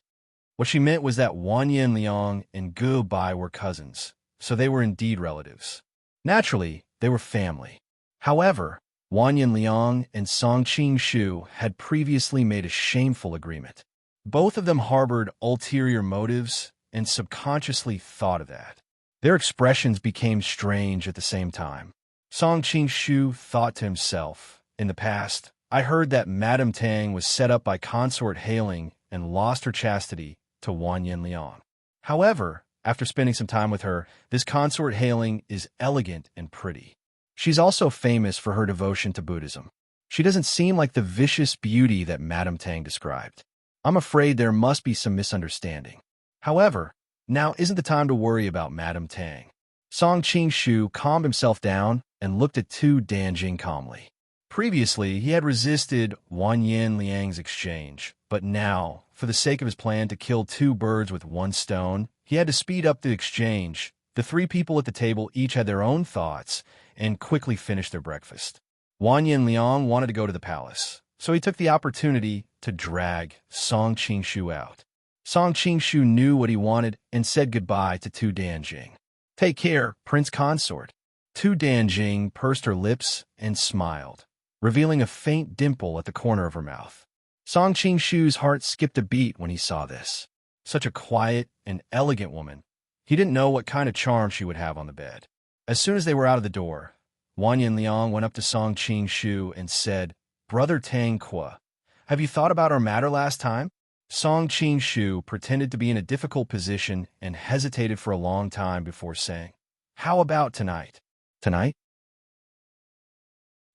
What she meant was that Wang Yinliang and Gu Bai were cousins, so they were indeed relatives. Naturally, they were family. However, Wang Yinliang and Song Qingshu had previously made a shameful agreement. Both of them harbored ulterior motives and subconsciously thought of that. Their expressions became strange at the same time. Song Qingshu thought to himself, in the past, I heard that Madame Tang was set up by Consort Hailing and lost her chastity to Wang Yinliang. However, after spending some time with her, this Consort Hailing is elegant and pretty. She's also famous for her devotion to Buddhism. She doesn't seem like the vicious beauty that Madame Tang described. I'm afraid there must be some misunderstanding. However, now isn't the time to worry about Madame Tang. Song Qingshu calmed himself down and looked at Tu Danjing calmly. Previously, he had resisted Wang Yinliang's exchange, but now, for the sake of his plan to kill two birds with one stone, He had to speed up the exchange. The three people at the table each had their own thoughts and quickly finished their breakfast. Wang Yinliang wanted to go to the palace, so he took the opportunity to drag Song Qingshu out. Song Qingshu knew what he wanted and said goodbye to Tu Danjing. "Take care, Prince Consort." Tu Danjing pursed her lips and smiled, revealing a faint dimple at the corner of her mouth. Song Qingshu's heart skipped a beat when he saw this. Such a quiet and elegant woman. He didn't know what kind of charm she would have on the bed. As soon as they were out of the door, Wang Yinliang went up to Song Qingshu and said, "Brother Tranquil, have you thought about our matter last time?" Song Qingshu pretended to be in a difficult position and hesitated for a long time before saying, "How about tonight?" "Tonight?"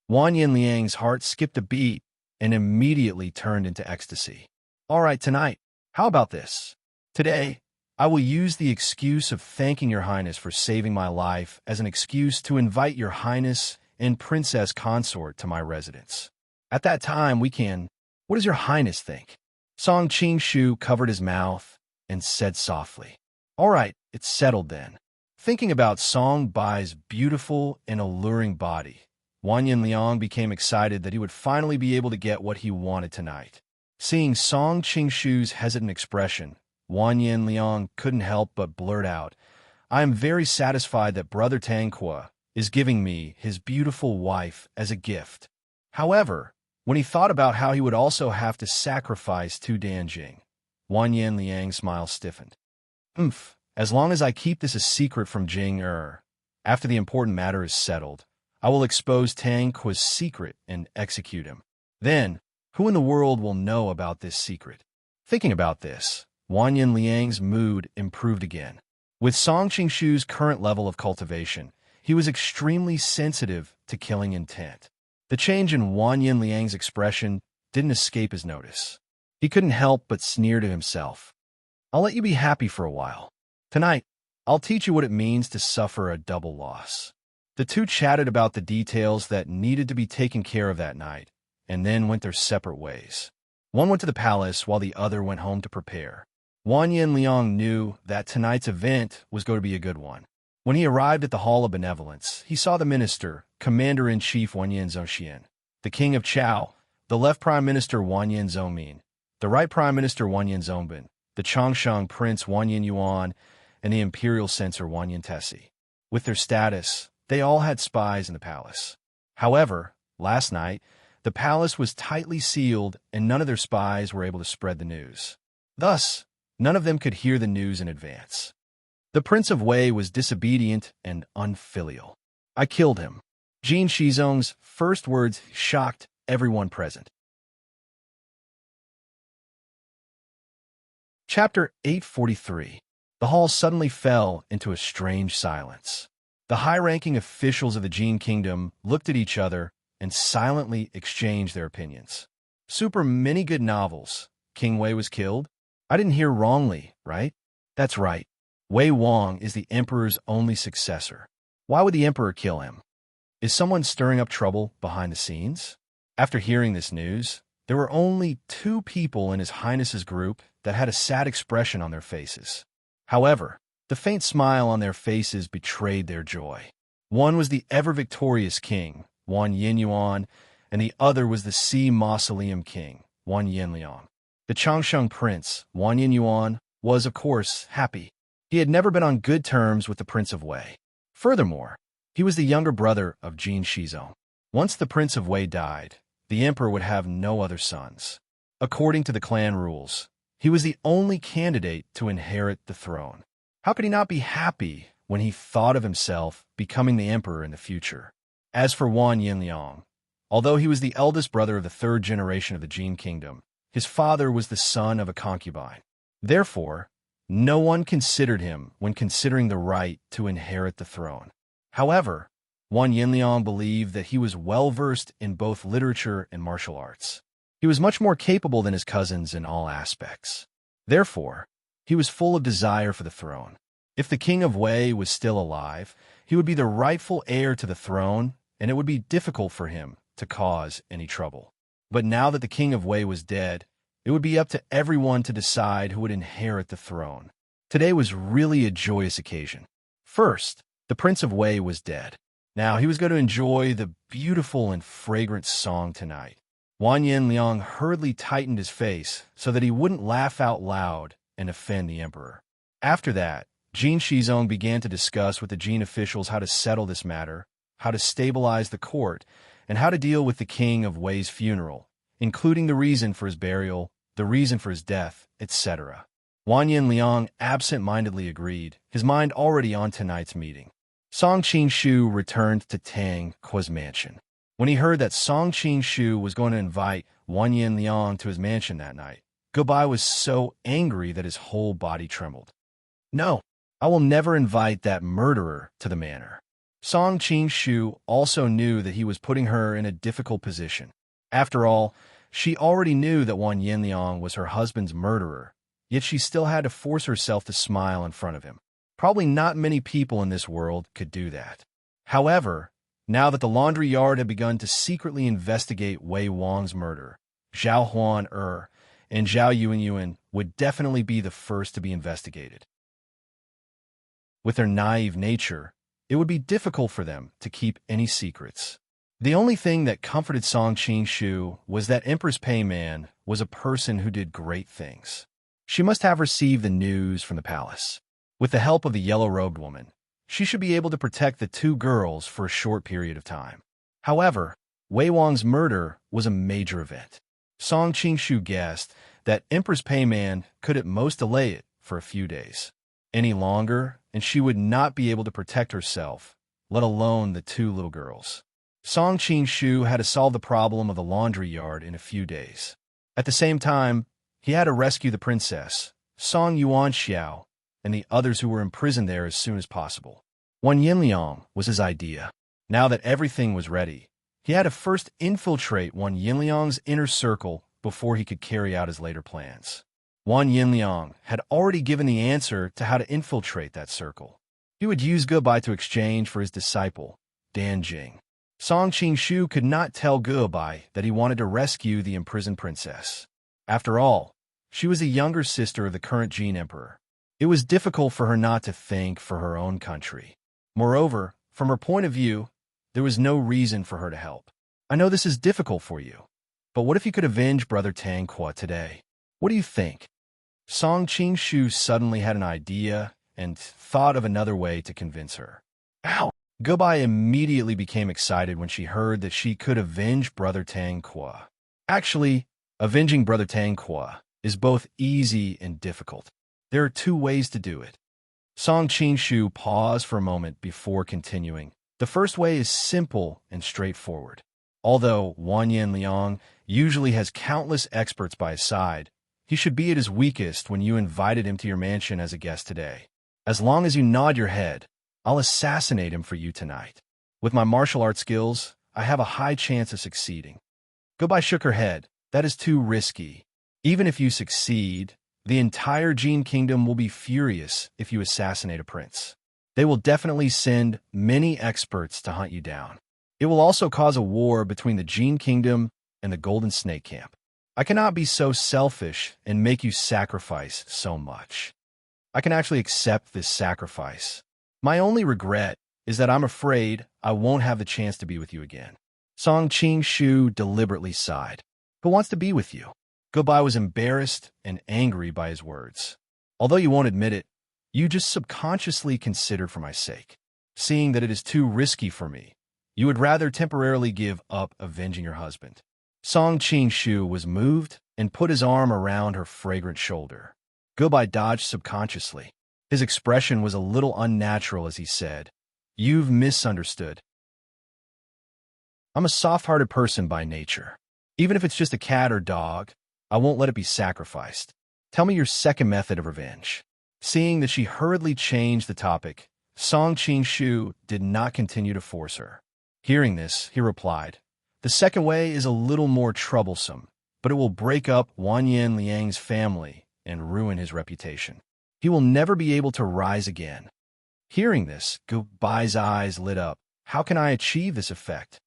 Wang Yinliang's heart skipped a beat and immediately turned into ecstasy. "All right, tonight. How about this? Today, I will use the excuse of thanking Your Highness for saving my life as an excuse to invite Your Highness and Princess Consort to my residence. At that time, we can... What does Your Highness think?" Song Qingshu covered his mouth and said softly, "All right, it's settled then." Thinking about Song Bai's beautiful and alluring body, Wang Yinliang became excited that he would finally be able to get what he wanted tonight. Seeing Song Qingshu's hesitant expression, Wang Yinliang couldn't help but blurt out, "I am very satisfied that Brother Tranquil is giving me his beautiful wife as a gift." However, when he thought about how he would also have to sacrifice Tu Danjing, Wang Yinliang's smile stiffened. As long as I keep this a secret from Jing after the important matter is settled, I will expose Tranquil's secret and execute him. Then, who in the world will know about this secret?" Thinking about this, Wang Yinliang's mood improved again. With Song Qingshu's current level of cultivation, he was extremely sensitive to killing intent. The change in Wang Yinliang's expression didn't escape his notice. He couldn't help but sneer to himself. "I'll let you be happy for a while. Tonight, I'll teach you what it means to suffer a double loss." The two chatted about the details that needed to be taken care of that night, and then went their separate ways. One went to the palace while the other went home to prepare. Wang Yinliang knew that tonight's event was going to be a good one. When he arrived at the Hall of Benevolence, he saw the minister, Commander-in-Chief Wang Zongxian, the King of Chao, the left Prime Minister Wang Zongmin, the right Prime Minister Wang Zongbin, the Changshan Prince Wang Yuan, and the Imperial Censor Wang Tesi. With their status, they all had spies in the palace. However, last night, the palace was tightly sealed and none of their spies were able to spread the news. Thus, none of them could hear the news in advance. The Prince of Wei was disobedient and unfilial. "I killed him." Jin Shizong's first words shocked everyone present. Chapter 843. The hall suddenly fell into a strange silence. The high-ranking officials of the Jin Kingdom looked at each other and silently exchanged their opinions. Super many good novels. King Wei was killed? I didn't hear wrongly, right? That's right. Wei Wang is the emperor's only successor. Why would the emperor kill him? Is someone stirring up trouble behind the scenes? After hearing this news, there were only 2 people in His Highness's group that had a sad expression on their faces. However, the faint smile on their faces betrayed their joy. One was the ever-victorious king, Wang Yinyuan, and the other was the Sea Mausoleum king, Wang Yinliang. The Changshan prince, Wang Yinyuan, was, of course, happy. He had never been on good terms with the Prince of Wei. Furthermore, he was the younger brother of Jin Shizong. Once the Prince of Wei died, the emperor would have no other sons. According to the clan rules, he was the only candidate to inherit the throne. How could he not be happy when he thought of himself becoming the emperor in the future? As for Wang Yinliang, although he was the eldest brother of the 3rd generation of the Jin Kingdom, his father was the son of a concubine. Therefore, no one considered him when considering the right to inherit the throne. However, Wang Yinliang believed that he was well-versed in both literature and martial arts. He was much more capable than his cousins in all aspects. Therefore, he was full of desire for the throne. If the King of Wei was still alive, he would be the rightful heir to the throne, and it would be difficult for him to cause any trouble. But now that the King of Wei was dead, it would be up to everyone to decide who would inherit the throne. Today was really a joyous occasion. First, the Prince of Wei was dead. Now he was going to enjoy the beautiful and fragrant song tonight. Wan Liang hurriedly tightened his face so that he wouldn't laugh out loud and offend the emperor. After that, Jin Shizong began to discuss with the Jin officials how to settle this matter, how to stabilize the court, and how to deal with the king of Wei's funeral, including the reason for his burial, the reason for his death, etc. Wan Liang absent-mindedly agreed, his mind already on tonight's meeting. Song Qing-shu returned to Tang Kuo's mansion. When he heard that Song Qing-shu was going to invite Wan Liang to his mansion that night, Gubai was so angry that his whole body trembled. No, I will never invite that murderer to the manor. Song Qing-shu also knew that he was putting her in a difficult position. After all, she already knew that Wan Liang was her husband's murderer, yet she still had to force herself to smile in front of him. Probably not many people in this world could do that. However, now that the laundry yard had begun to secretly investigate Wei Wang's murder, Zhao Huan and Zhao Yuanyuan would definitely be the first to be investigated. With their naive nature, it would be difficult for them to keep any secrets. The only thing that comforted Song Qing-shu was that Empress Peiman was a person who did great things. She must have received the news from the palace. With the help of the yellow-robed woman, she should be able to protect the two girls for a short period of time. However, Wei Wang's murder was a major event. Song Qing-shu guessed that Empress Peiman could at most delay it for a few days. Any longer, and she would not be able to protect herself, let alone the two little girls. Song Qing-shu had to solve the problem of the laundry yard in a few days. At the same time, he had to rescue the princess, Song Yuanxiao, and the others who were imprisoned there as soon as possible. Wan Liang was his idea. Now that everything was ready, he had to first infiltrate Wan Liang's inner circle before he could carry out his later plans. Wan Liang had already given the answer to how to infiltrate that circle. He would use Gubai to exchange for his disciple, Dan Jing. Song Qing-shu could not tell Gubai that he wanted to rescue the imprisoned princess. After all, she was the younger sister of the current Jin emperor. It was difficult for her not to think for her own country. Moreover, from her point of view, there was no reason for her to help. I know this is difficult for you, but what if you could avenge Brother Tang Kuo today? What do you think? Song Qing-shu suddenly had an idea and thought of another way to convince her. Ow! Gubai immediately became excited when she heard that she could avenge Brother Tang Kuo. Actually, avenging Brother Tang Kuo is both easy and difficult. There are two ways to do it. Song Qing-shu paused for a moment before continuing. The first way is simple and straightforward. Although Wan Liang usually has countless experts by his side, he should be at his weakest when you invited him to your mansion as a guest today. As long as you nod your head, I'll assassinate him for you tonight. With my martial arts skills, I have a high chance of succeeding. Gubai shook her head. That is too risky. Even if you succeed, the entire Jin kingdom will be furious if you assassinate a prince. They will definitely send many experts to hunt you down. It will also cause a war between the Jin kingdom and the Golden Snake Camp. I cannot be so selfish and make you sacrifice so much. I can actually accept this sacrifice. My only regret is that I'm afraid I won't have the chance to be with you again. Song Qing-shu deliberately sighed. Who wants to be with you? Gubai was embarrassed and angry by his words. Although you won't admit it, you just subconsciously considered for my sake. Seeing that it is too risky for me, you would rather temporarily give up avenging your husband. Song Qing-shu was moved and put his arm around her fragrant shoulder. Gubai dodged subconsciously. His expression was a little unnatural as he said, "You've misunderstood. I'm a soft-hearted person by nature. Even if it's just a cat or dog, I won't let it be sacrificed. Tell me your second method of revenge." Seeing that she hurriedly changed the topic, Song Qing-shu did not continue to force her. Hearing this, he replied, "The second way is a little more troublesome, but it will break up Wan Liang's family and ruin his reputation. He will never be able to rise again." Hearing this, Gubai's eyes lit up. "How can I achieve this effect?"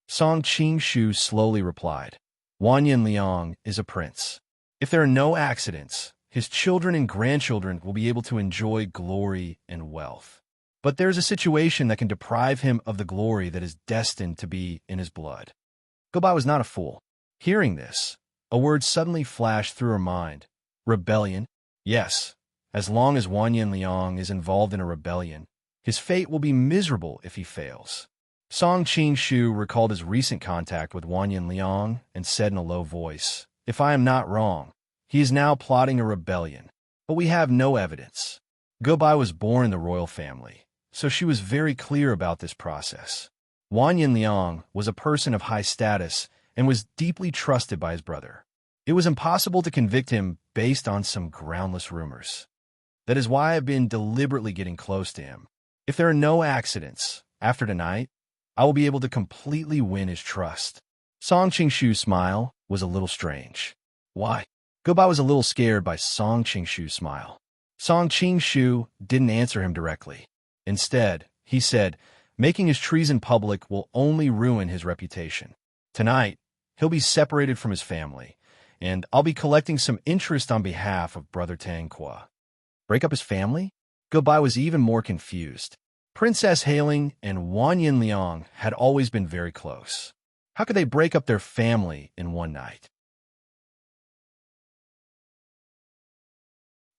Song Qing-shu slowly replied, "Wan Liang is a prince. If there are no accidents, his children and grandchildren will be able to enjoy glory and wealth. But there's a situation that can deprive him of the glory that is destined to be in his blood. Gobai was not a fool. Hearing this, a word suddenly flashed through her mind. Rebellion? Yes. As long as Wang Yanliang is involved in a rebellion, his fate will be miserable if he fails. Song Qing-shu recalled his recent contact with Wang Yanliang and said in a low voice, "If I am not wrong, he is now plotting a rebellion, but we have no evidence." Gobai was born in the royal family, so she was very clear about this process. Wang Yanliang was a person of high status and was deeply trusted by his brother. It was impossible to convict him based on some groundless rumors. That is why I've been deliberately getting close to him. If there are no accidents, after tonight, I will be able to completely win his trust. Song Qingshu's smile was a little strange. Why? Gobai was a little scared by Song Qingshu's smile. Song Qingshu didn't answer him directly. Instead, he said, making his treason public will only ruin his reputation. Tonight, he'll be separated from his family, and I'll be collecting some interest on behalf of Brother Tranquil. Break up his family? Gobai was even more confused. Princess Hailing and Wang Yanliang had always been very close. How could they break up their family in one night?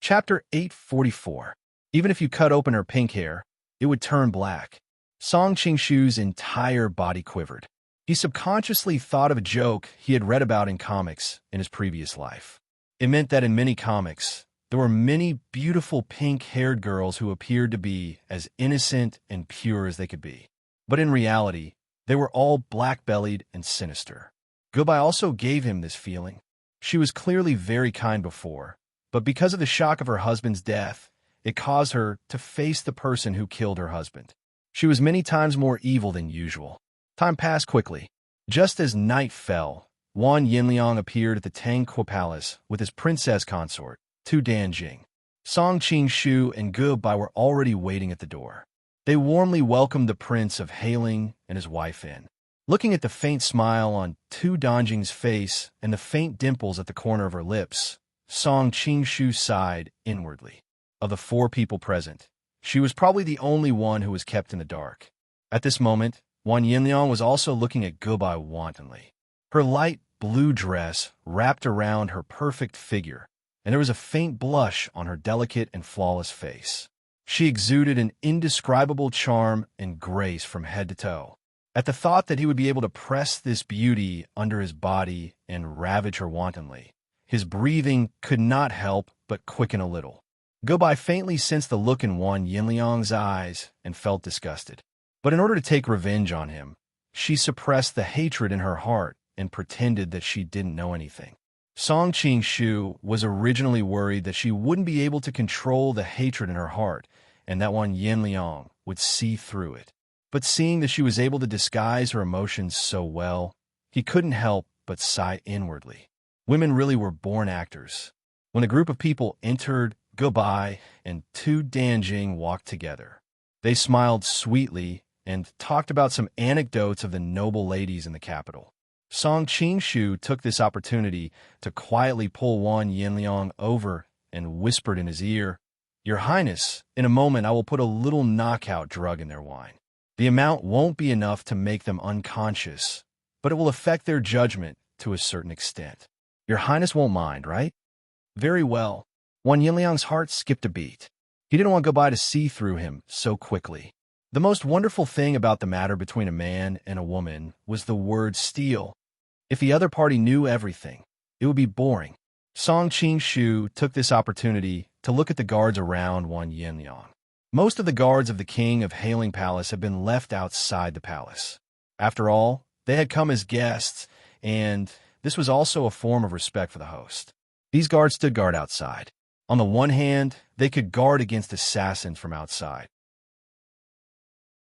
Chapter 844. Even if you cut open her pink hair, it would turn black. Song Qingshu's entire body quivered. He subconsciously thought of a joke he had read about in comics in his previous life. It meant that in many comics, there were many beautiful pink-haired girls who appeared to be as innocent and pure as they could be. But in reality, they were all black-bellied and sinister. Gobai also gave him this feeling. She was clearly very kind before, but because of the shock of her husband's death, it caused her to face the person who killed her husband. She was many times more evil than usual. Time passed quickly. Just as night fell, Wang Yanliang appeared at the Tranquil Palace with his princess consort, Tu Danjing. Song Qingshu and Gobai were already waiting at the door. They warmly welcomed the Prince of Hailing and his wife in. Looking at the faint smile on Tu Danjing's face and the faint dimples at the corner of her lips, Song Qingshu sighed inwardly. Of the 4 people present, she was probably the only one who was kept in the dark. At this moment, Wang Yanliang was also looking at Gobai wantonly. Her light blue dress wrapped around her perfect figure, and there was a faint blush on her delicate and flawless face. She exuded an indescribable charm and grace from head to toe. At the thought that he would be able to press this beauty under his body and ravage her wantonly, his breathing could not help but quicken a little. Gobai faintly sensed the look in Wang Yanliang's eyes and felt disgusted. But in order to take revenge on him, she suppressed the hatred in her heart and pretended that she didn't know anything. Song Qingshu was originally worried that she wouldn't be able to control the hatred in her heart and that Wang Yanliang would see through it. But seeing that she was able to disguise her emotions so well, he couldn't help but sigh inwardly. Women really were born actors. When a group of people entered, Gobai and Tu Danjing walked together. They smiled sweetly and talked about some anecdotes of the noble ladies in the capital. Song Qingshu took this opportunity to quietly pull Wang Yanliang over and whispered in his ear, "Your Highness, in a moment I will put a little knockout drug in their wine. The amount won't be enough to make them unconscious, but it will affect their judgment to a certain extent. Your Highness won't mind, right?" Very well. Wang Yanliang's heart skipped a beat. He didn't want Gobai to see through him so quickly. The most wonderful thing about the matter between a man and a woman was the word steal. If the other party knew everything, it would be boring. Song Qingshu took this opportunity to look at the guards around Wang Yanliang. Most of the guards of the King of Hailing Palace had been left outside the palace. After all, they had come as guests, and this was also a form of respect for the host. These guards stood guard outside. On the one hand, they could guard against assassins from outside.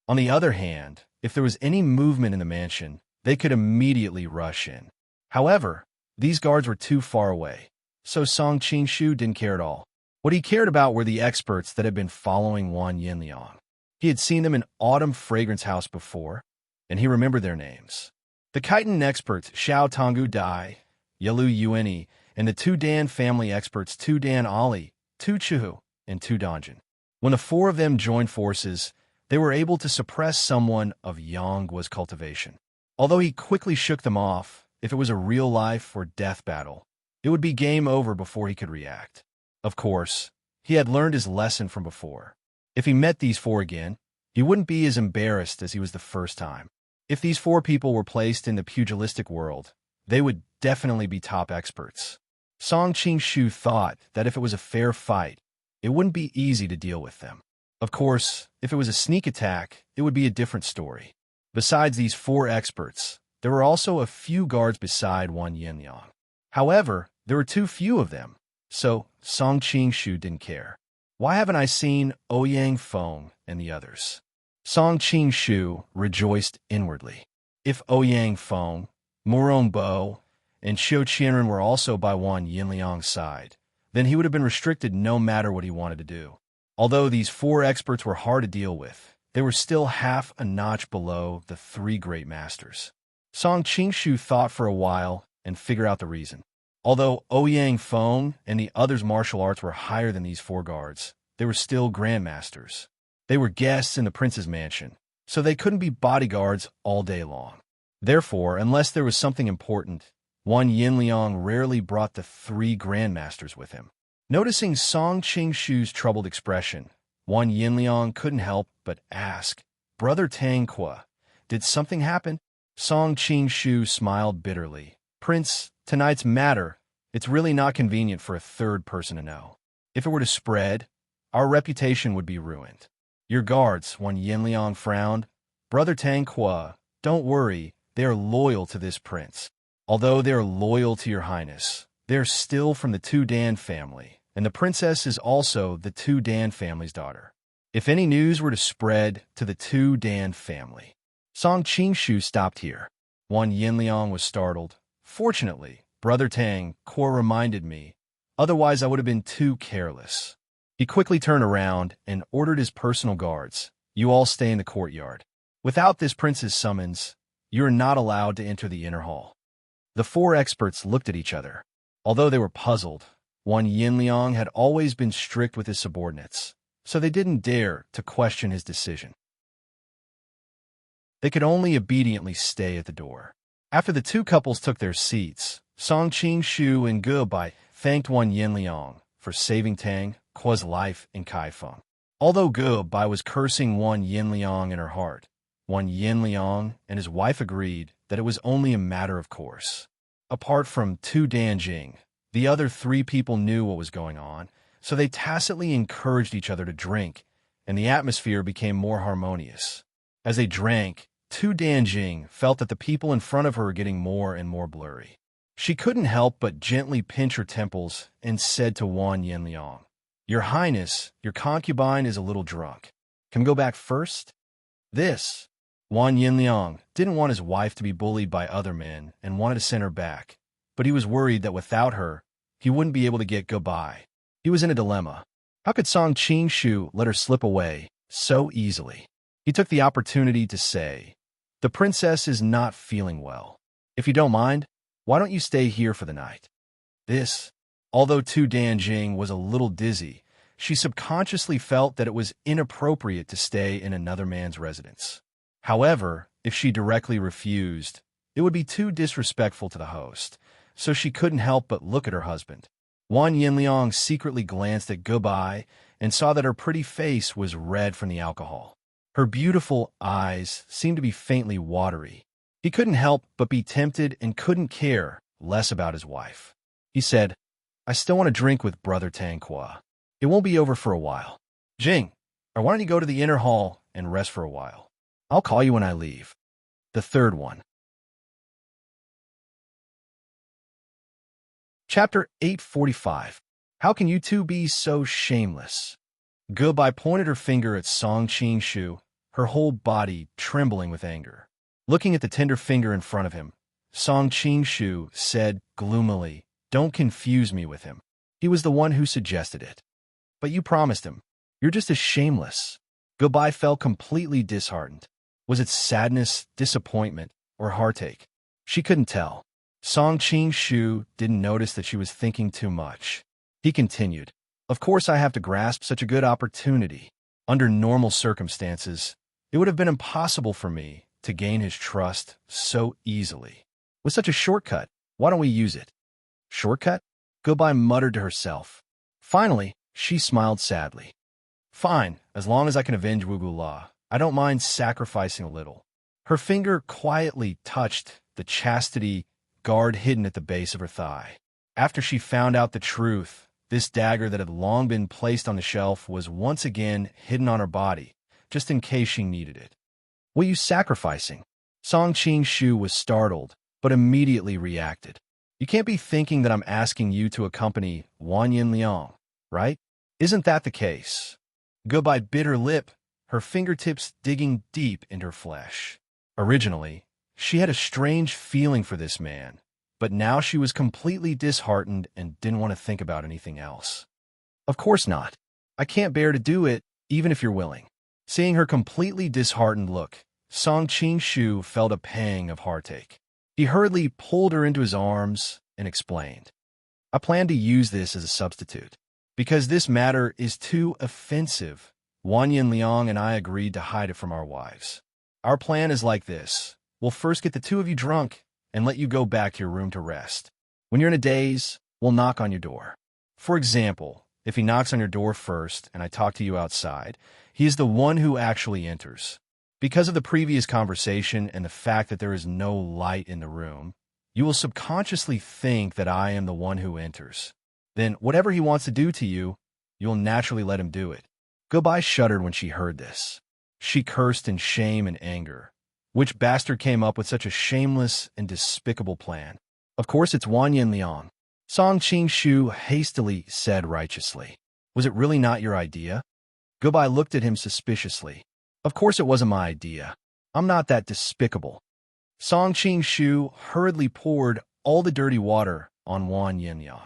On the other hand, if there was any movement in the mansion, they could immediately rush in. However, these guards were too far away, so Song Qingshu didn't care at all. What he cared about were the experts that had been following Wang Yanliang. He had seen them in Autumn Fragrance House before, and he remembered their names. The chitin experts Xiao Tonggu Dai, Yalu Yueni, and the two Dan family experts, two Dan Ali, two Chuhu, and two Donjin. When the four of them joined forces, they were able to suppress someone of Yanggua's cultivation. Although he quickly shook them off, if it was a real life or death battle, it would be game over before he could react. Of course, he had learned his lesson from before. If he met these four again, he wouldn't be as embarrassed as he was the first time. If these four people were placed in the pugilistic world, they would definitely be top experts. Song Qingshu thought that if it was a fair fight, it wouldn't be easy to deal with them. Of course, if it was a sneak attack, it would be a different story. Besides these four experts, there were also a few guards beside Wang Yinliang. However, there were too few of them, so Song Qingshu didn't care. Why haven't I seen Ouyang Feng and the others? Song Qingshu rejoiced inwardly. If Ouyang Feng, Murong Bo, and Xiu Qianren were also by Wang Yinliang's side, then he would have been restricted no matter what he wanted to do. Although these four experts were hard to deal with, they were still half a notch below the three great masters. Song Qingshu thought for a while and figured out the reason. Although Ouyang Feng and the others' martial arts were higher than these four guards, they were still grandmasters. They were guests in the prince's mansion, so they couldn't be bodyguards all day long. Therefore, unless there was something important, Wang Yinliang rarely brought the three grandmasters with him. Noticing Song Qingshu's troubled expression, Wang Yinliang couldn't help but ask, "Brother Tranquil, did something happen?" Song Qingshu smiled bitterly. "Prince, tonight's matter, it's really not convenient for a third person to know. If it were to spread, our reputation would be ruined." "Your guards," Wang Yinliang frowned. "Brother Tranquil, don't worry, they are loyal to this prince. Although they are loyal to your highness, they are still from the two Dan family, and the princess is also the two Dan family's daughter. If any news were to spread to the two Dan family..." Song Qingshu stopped here. Wang Yinliang was startled. "Fortunately, Brother Tang Kuo reminded me, otherwise I would have been too careless." He quickly turned around and ordered his personal guards, "You all stay in the courtyard. Without this prince's summons, you are not allowed to enter the inner hall." The four experts looked at each other. Although they were puzzled, Wang Yinliang had always been strict with his subordinates, so they didn't dare to question his decision. They could only obediently stay at the door. After the two couples took their seats, Song Qingshu and Ge Bai thanked Wang Yinliang for saving Tang Kuo's life in Kaifeng. Although Ge Bai was cursing Wang Yinliang in her heart, Wang Yinliang and his wife agreed that it was only a matter of course. Apart from Tu Danjing, the other three people knew what was going on, so they tacitly encouraged each other to drink, and the atmosphere became more harmonious. As they drank, Tu Danjing felt that the people in front of her were getting more and more blurry. She couldn't help but gently pinch her temples and said to Wang Yinliang, "Your Highness, your concubine is a little drunk. Can we go back first?" Wang Yinliang didn't want his wife to be bullied by other men and wanted to send her back, but he was worried that without her, he wouldn't be able to get Ge Bai. He was in a dilemma. How could Song Qingshu let her slip away so easily? He took the opportunity to say, "The princess is not feeling well. If you don't mind, why don't you stay here for the night?" Although Tu Danjing was a little dizzy, she subconsciously felt that it was inappropriate to stay in another man's residence. However, if she directly refused, it would be too disrespectful to the host, so she couldn't help but look at her husband. Wang Yinliang secretly glanced at Ge Bai and saw that her pretty face was red from the alcohol. Her beautiful eyes seemed to be faintly watery. He couldn't help but be tempted and couldn't care less about his wife. He said, "I still want to drink with Brother Tranquil. It won't be over for a while. Jing, or why don't you go to the inner hall and rest for a while? I'll call you when I leave." The third one. Chapter 845. How can you two be so shameless? Ge Bai pointed her finger at Song Qingshu, her whole body trembling with anger. Looking at the tender finger in front of him, Song Qingshu said gloomily, "Don't confuse me with him. He was the one who suggested it. But you promised him. You're just as shameless." Ge Bai felt completely disheartened. Was it sadness, disappointment, or heartache? She couldn't tell. Song Qing-shu didn't notice that she was thinking too much. He continued, "Of course I have to grasp such a good opportunity. Under normal circumstances, it would have been impossible for me to gain his trust so easily. With such a shortcut, why don't we use it?" "Shortcut?" Goodbye muttered to herself. Finally, she smiled sadly. "Fine, as long as I can avenge Wugula, I don't mind sacrificing a little." Her finger quietly touched the chastity guard hidden at the base of her thigh. After she found out the truth, this dagger that had long been placed on the shelf was once again hidden on her body, just in case she needed it. "What are you sacrificing?" Song Qing-shu was startled, but immediately reacted. "You can't be thinking that I'm asking you to accompany Wan Yin Liang, right? Isn't that the case?" Goodbye bit her lip, her fingertips digging deep into her flesh. Originally, she had a strange feeling for this man, but now she was completely disheartened and didn't want to think about anything else. "Of course not. I can't bear to do it, even if you're willing." Seeing her completely disheartened look, Song Qing-shu felt a pang of heartache. He hurriedly pulled her into his arms and explained, "I plan to use this as a substitute. Because this matter is too offensive, Wan Yin Liang and I agreed to hide it from our wives. Our plan is like this. We'll first get the two of you drunk and let you go back to your room to rest. When you're in a daze, we'll knock on your door. For example, if he knocks on your door first and I talk to you outside, he is the one who actually enters. Because of the previous conversation and the fact that there is no light in the room, you will subconsciously think that I am the one who enters. Then whatever he wants to do to you, you'll naturally let him do it." Goodbye shuddered when she heard this. She cursed in shame and anger. Which bastard came up with such a shameless and despicable plan? "Of course it's Wan Yin Liang," Song Qing-shu hastily said righteously. "Was it really not your idea?" Goodbye looked at him suspiciously. "Of course it wasn't my idea. I'm not that despicable." Song Qing-shu hurriedly poured all the dirty water on Wan Yin Liang.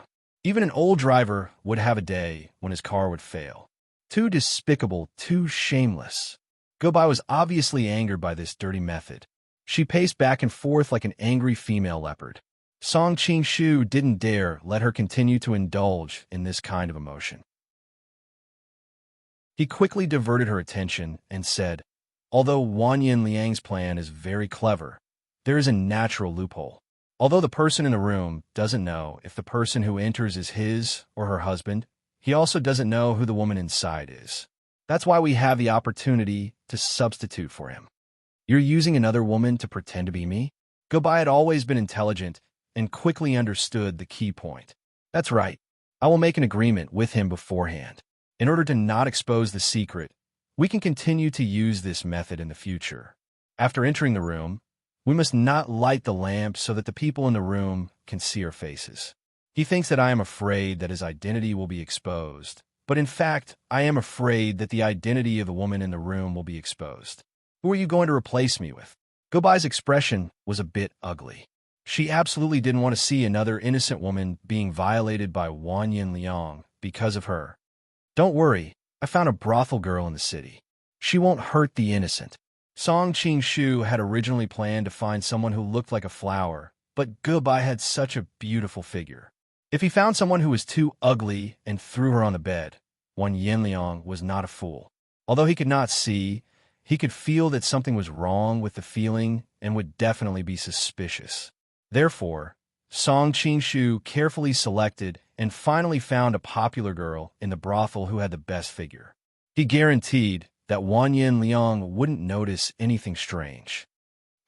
Even an old driver would have a day when his car would fail. Too despicable, too shameless. Goodbye was obviously angered by this dirty method. She paced back and forth like an angry female leopard. Song Qing-shu didn't dare let her continue to indulge in this kind of emotion. He quickly diverted her attention and said, "Although Wan Yin Liang's plan is very clever, there is a natural loophole. Although the person in the room doesn't know if the person who enters is his or her husband, he also doesn't know who the woman inside is. That's why we have the opportunity to substitute for him." "You're using another woman to pretend to be me?" Goodbye had always been intelligent and quickly understood the key point. "That's right. I will make an agreement with him beforehand. In order to not expose the secret, we can continue to use this method in the future. After entering the room, we must not light the lamp so that the people in the room can see our faces. He thinks that I am afraid that his identity will be exposed, but in fact, I am afraid that the identity of the woman in the room will be exposed. Who are you going to replace me with?" Goodbye's expression was a bit ugly. She absolutely didn't want to see another innocent woman being violated by Wan Yin Liang because of her. "Don't worry, I found a brothel girl in the city. She won't hurt the innocent." Song Qing-shu had originally planned to find someone who looked like a flower, but Goodbye had such a beautiful figure. If he found someone who was too ugly and threw her on the bed, Wan Yin Liang was not a fool. Although he could not see, he could feel that something was wrong with the feeling and would definitely be suspicious. Therefore, Song Qing-shu carefully selected and finally found a popular girl in the brothel who had the best figure. He guaranteed that Wan Yin Liang wouldn't notice anything strange.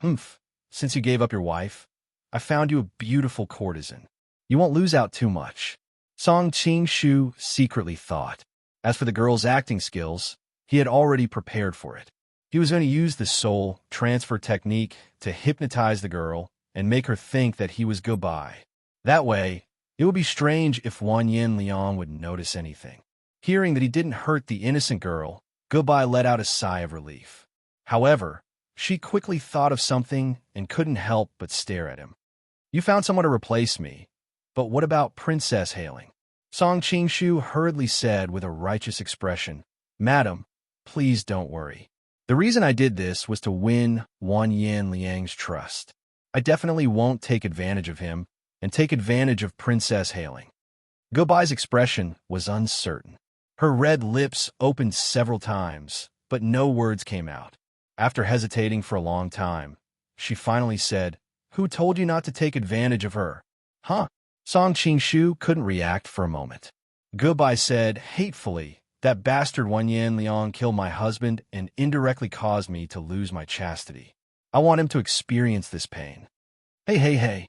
"Humph, since you gave up your wife, I found you a beautiful courtesan. You won't lose out too much," Song Qing-shu secretly thought. As for the girl's acting skills, he had already prepared for it. He was going to use the soul transfer technique to hypnotize the girl and make her think that he was Goodbye. That way, it would be strange if Wan Yin Liang would notice anything. Hearing that he didn't hurt the innocent girl, Goodbye let out a sigh of relief. However, she quickly thought of something and couldn't help but stare at him. "You found someone to replace me, but what about Princess Hailing?" Song Qing-shu hurriedly said with a righteous expression, "Madam, please don't worry. The reason I did this was to win Wan Yin Liang's trust. I definitely won't take advantage of him and take advantage of Princess Hailing. Goodbye's expression was uncertain. Her red lips opened several times, but no words came out. After hesitating for a long time, she finally said, "Who told you not to take advantage of her?" Huh? Song Qingshu couldn't react for a moment. Goodbye said, hatefully, "That bastard Wan Yin Liang killed my husband and indirectly caused me to lose my chastity. I want him to experience this pain." Hey, hey, hey.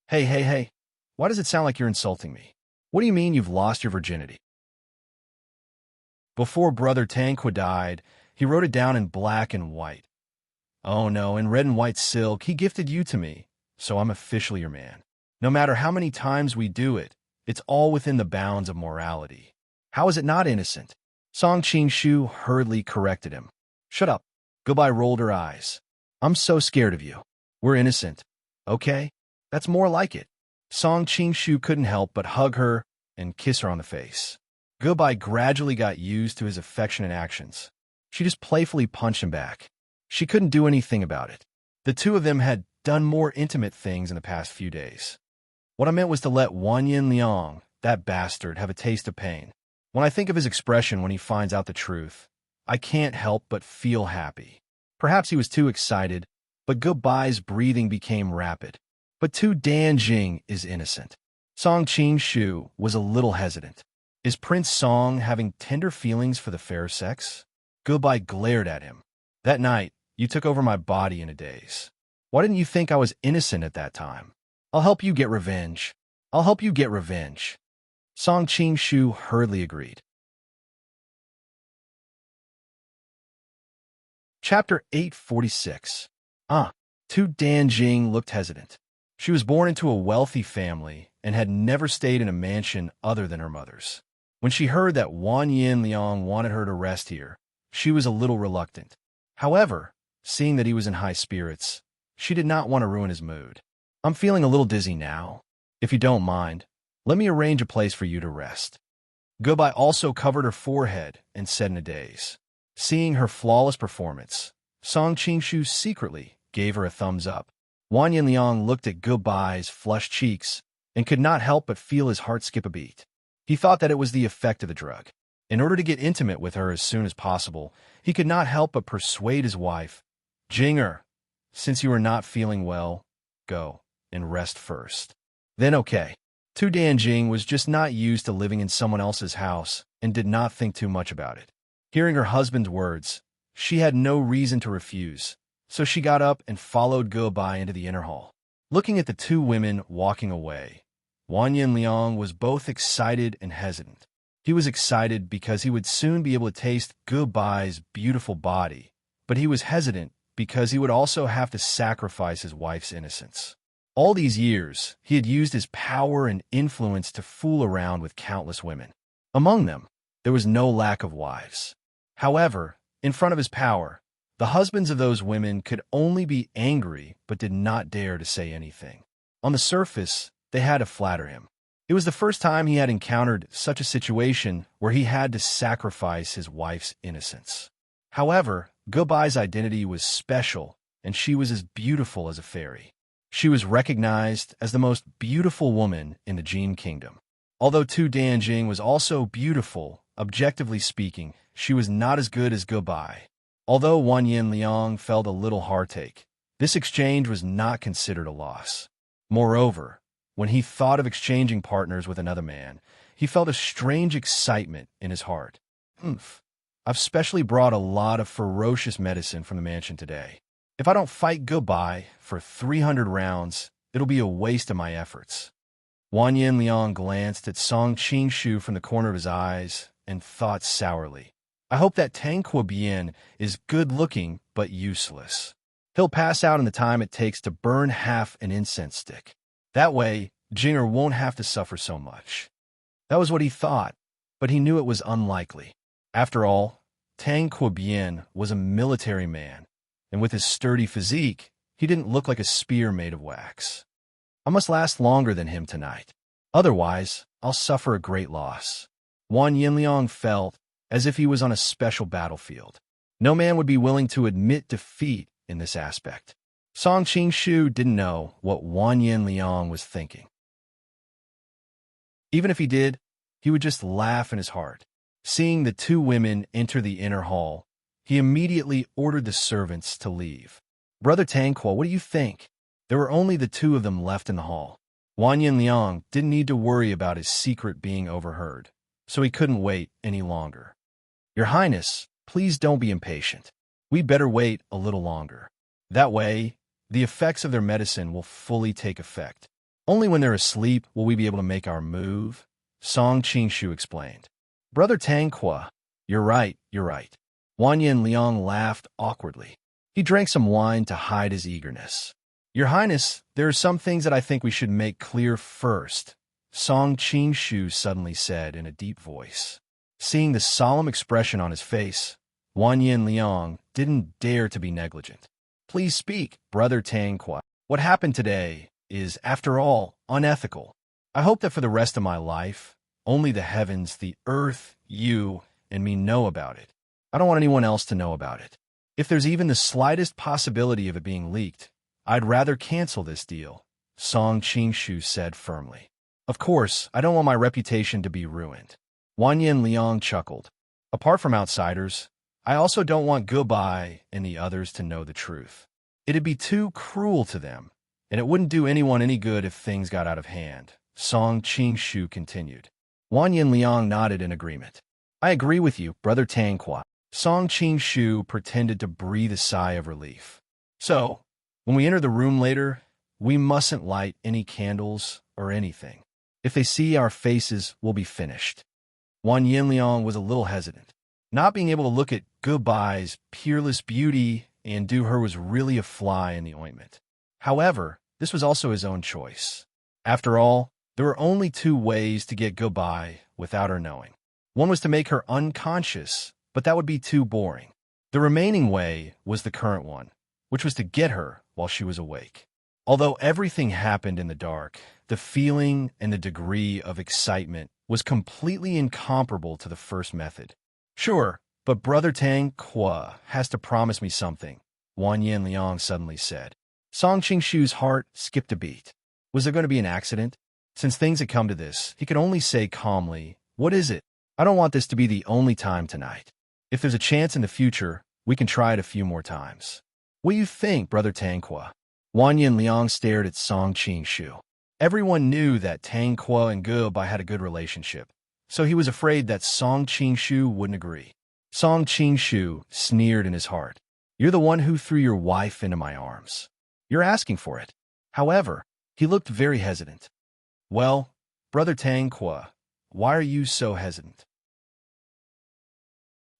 Hey, hey, hey. Why does it sound like you're insulting me? What do you mean you've lost your virginity? Before Brother Tanqua died, he wrote it down in black and white. Oh no, in red and white silk, he gifted you to me, so I'm officially your man. No matter how many times we do it, it's all within the bounds of morality. How is it not innocent? Song Qingshu hurriedly corrected him. Shut up. Goodbye rolled her eyes. I'm so scared of you. We're innocent. Okay? That's more like it. Song Qingshu couldn't help but hug her and kiss her on the face. Goodbye gradually got used to his affectionate actions. She just playfully punched him back. She couldn't do anything about it. The two of them had done more intimate things in the past few days. What I meant was to let Wan Yin Liang, that bastard, have a taste of pain. When I think of his expression when he finds out the truth, I can't help but feel happy. Perhaps he was too excited, but Goodbye's breathing became rapid. But Tu Danjing is innocent. Song Qingshu was a little hesitant. Is Prince Song having tender feelings for the fair sex? Goodbye glared at him. That night, you took over my body in a daze. Why didn't you think I was innocent at that time? I'll help you get revenge. I'll help you get revenge. Song Qingshu hurriedly agreed. Chapter 846. Tu Danjing looked hesitant. She was born into a wealthy family and had never stayed in a mansion other than her mother's. When she heard that Wan Yin Liang wanted her to rest here, she was a little reluctant. However, seeing that he was in high spirits, she did not want to ruin his mood. I'm feeling a little dizzy now. If you don't mind, let me arrange a place for you to rest. Goodbye also covered her forehead and said in a daze. Seeing her flawless performance, Song Qingshu secretly gave her a thumbs up. Wan Yin Liang looked at Goodbye's flushed cheeks and could not help but feel his heart skip a beat. He thought that it was the effect of the drug. In order to get intimate with her as soon as possible, he could not help but persuade his wife, Jinger, since you are not feeling well, go and rest first. Then okay. Tu Danjing was just not used to living in someone else's house and did not think too much about it. Hearing her husband's words, she had no reason to refuse, so she got up and followed Goodbye into the inner hall. Looking at the two women walking away, Wan Yin Liang was both excited and hesitant. He was excited because he would soon be able to taste Goodbye's beautiful body, but he was hesitant because he would also have to sacrifice his wife's innocence. All these years, he had used his power and influence to fool around with countless women. Among them, there was no lack of wives. However, in front of his power, the husbands of those women could only be angry but did not dare to say anything. On the surface, they had to flatter him. It was the first time he had encountered such a situation where he had to sacrifice his wife's innocence. However, Goodbye's identity was special, and she was as beautiful as a fairy. She was recognized as the most beautiful woman in the Jin Kingdom. Although Tu Danjing was also beautiful, objectively speaking, she was not as good as Goodbye. Although Wan Yin Liang felt a little heartache, this exchange was not considered a loss. Moreover, when he thought of exchanging partners with another man, he felt a strange excitement in his heart. I've specially brought a lot of ferocious medicine from the mansion today. If I don't fight Goodbye for 300 rounds, it'll be a waste of my efforts. Wan Yin Liang glanced at Song Qingshu from the corner of his eyes and thought sourly. I hope that Tang Kuo-bien is good-looking but useless. He'll pass out in the time it takes to burn half an incense stick. That way, Jinger won't have to suffer so much. That was what he thought, but he knew it was unlikely. After all, Tang Kuo-bien was a military man, and with his sturdy physique, he didn't look like a spear made of wax. I must last longer than him tonight. Otherwise, I'll suffer a great loss. Wan Yin Liang felt as if he was on a special battlefield. No man would be willing to admit defeat in this aspect. Song Qing-shu didn't know what Wan Yin Liang was thinking. Even if he did, he would just laugh in his heart. Seeing the two women enter the inner hall, he immediately ordered the servants to leave. Brother Tranquil, what do you think? There were only the two of them left in the hall. Wan Yin Liang didn't need to worry about his secret being overheard, so he couldn't wait any longer. Your Highness, please don't be impatient. We'd better wait a little longer. That way, the effects of their medicine will fully take effect. Only when they're asleep will we be able to make our move, Song Qing-shu explained. Brother Tranquil, you're right. Wan Yin Liang laughed awkwardly. He drank some wine to hide his eagerness. Your Highness, there are some things that I think we should make clear first, Song Qing-shu suddenly said in a deep voice. Seeing the solemn expression on his face, Wan Yin Liang didn't dare to be negligent. Please speak, Brother Tranquil. What happened today is, after all, unethical. I hope that for the rest of my life, only the heavens, the earth, you, and me know about it. I don't want anyone else to know about it. If there's even the slightest possibility of it being leaked, I'd rather cancel this deal, Song Qing-shu said firmly. Of course, I don't want my reputation to be ruined. Wan Yin Liang chuckled. Apart from outsiders, I also don't want Goodbye and the others to know the truth. It'd be too cruel to them, and it wouldn't do anyone any good if things got out of hand, Song Qing-shu continued. Wan Yin Liang nodded in agreement. I agree with you, Brother Tranquil. Song Qing-shu pretended to breathe a sigh of relief. So, when we enter the room later, we mustn't light any candles or anything. If they see our faces, we'll be finished. Wan Yin Liang was a little hesitant. Not being able to look at Goodbye's peerless beauty and do her was really a fly in the ointment. However, this was also his own choice. After all, there were only two ways to get Goodbye without her knowing. One was to make her unconscious, but that would be too boring. The remaining way was the current one, which was to get her while she was awake. Although everything happened in the dark, the feeling and the degree of excitement was completely incomparable to the first method. Sure, but Brother Tranquil has to promise me something, Wan Yin Liang suddenly said. Song Qing-shu's heart skipped a beat. Was there going to be an accident? Since things had come to this, he could only say calmly, What is it? I don't want this to be the only time tonight. If there's a chance in the future, we can try it a few more times. What do you think, Brother Tranquil? Wan Yin Liang stared at Song Qing-shu. Everyone knew that Tranquil and Goodbye had a good relationship, so he was afraid that Song Qing-shu wouldn't agree. Song Qing-shu sneered in his heart. You're the one who threw your wife into my arms. You're asking for it. However, he looked very hesitant. Well, Brother Tranquil, why are you so hesitant?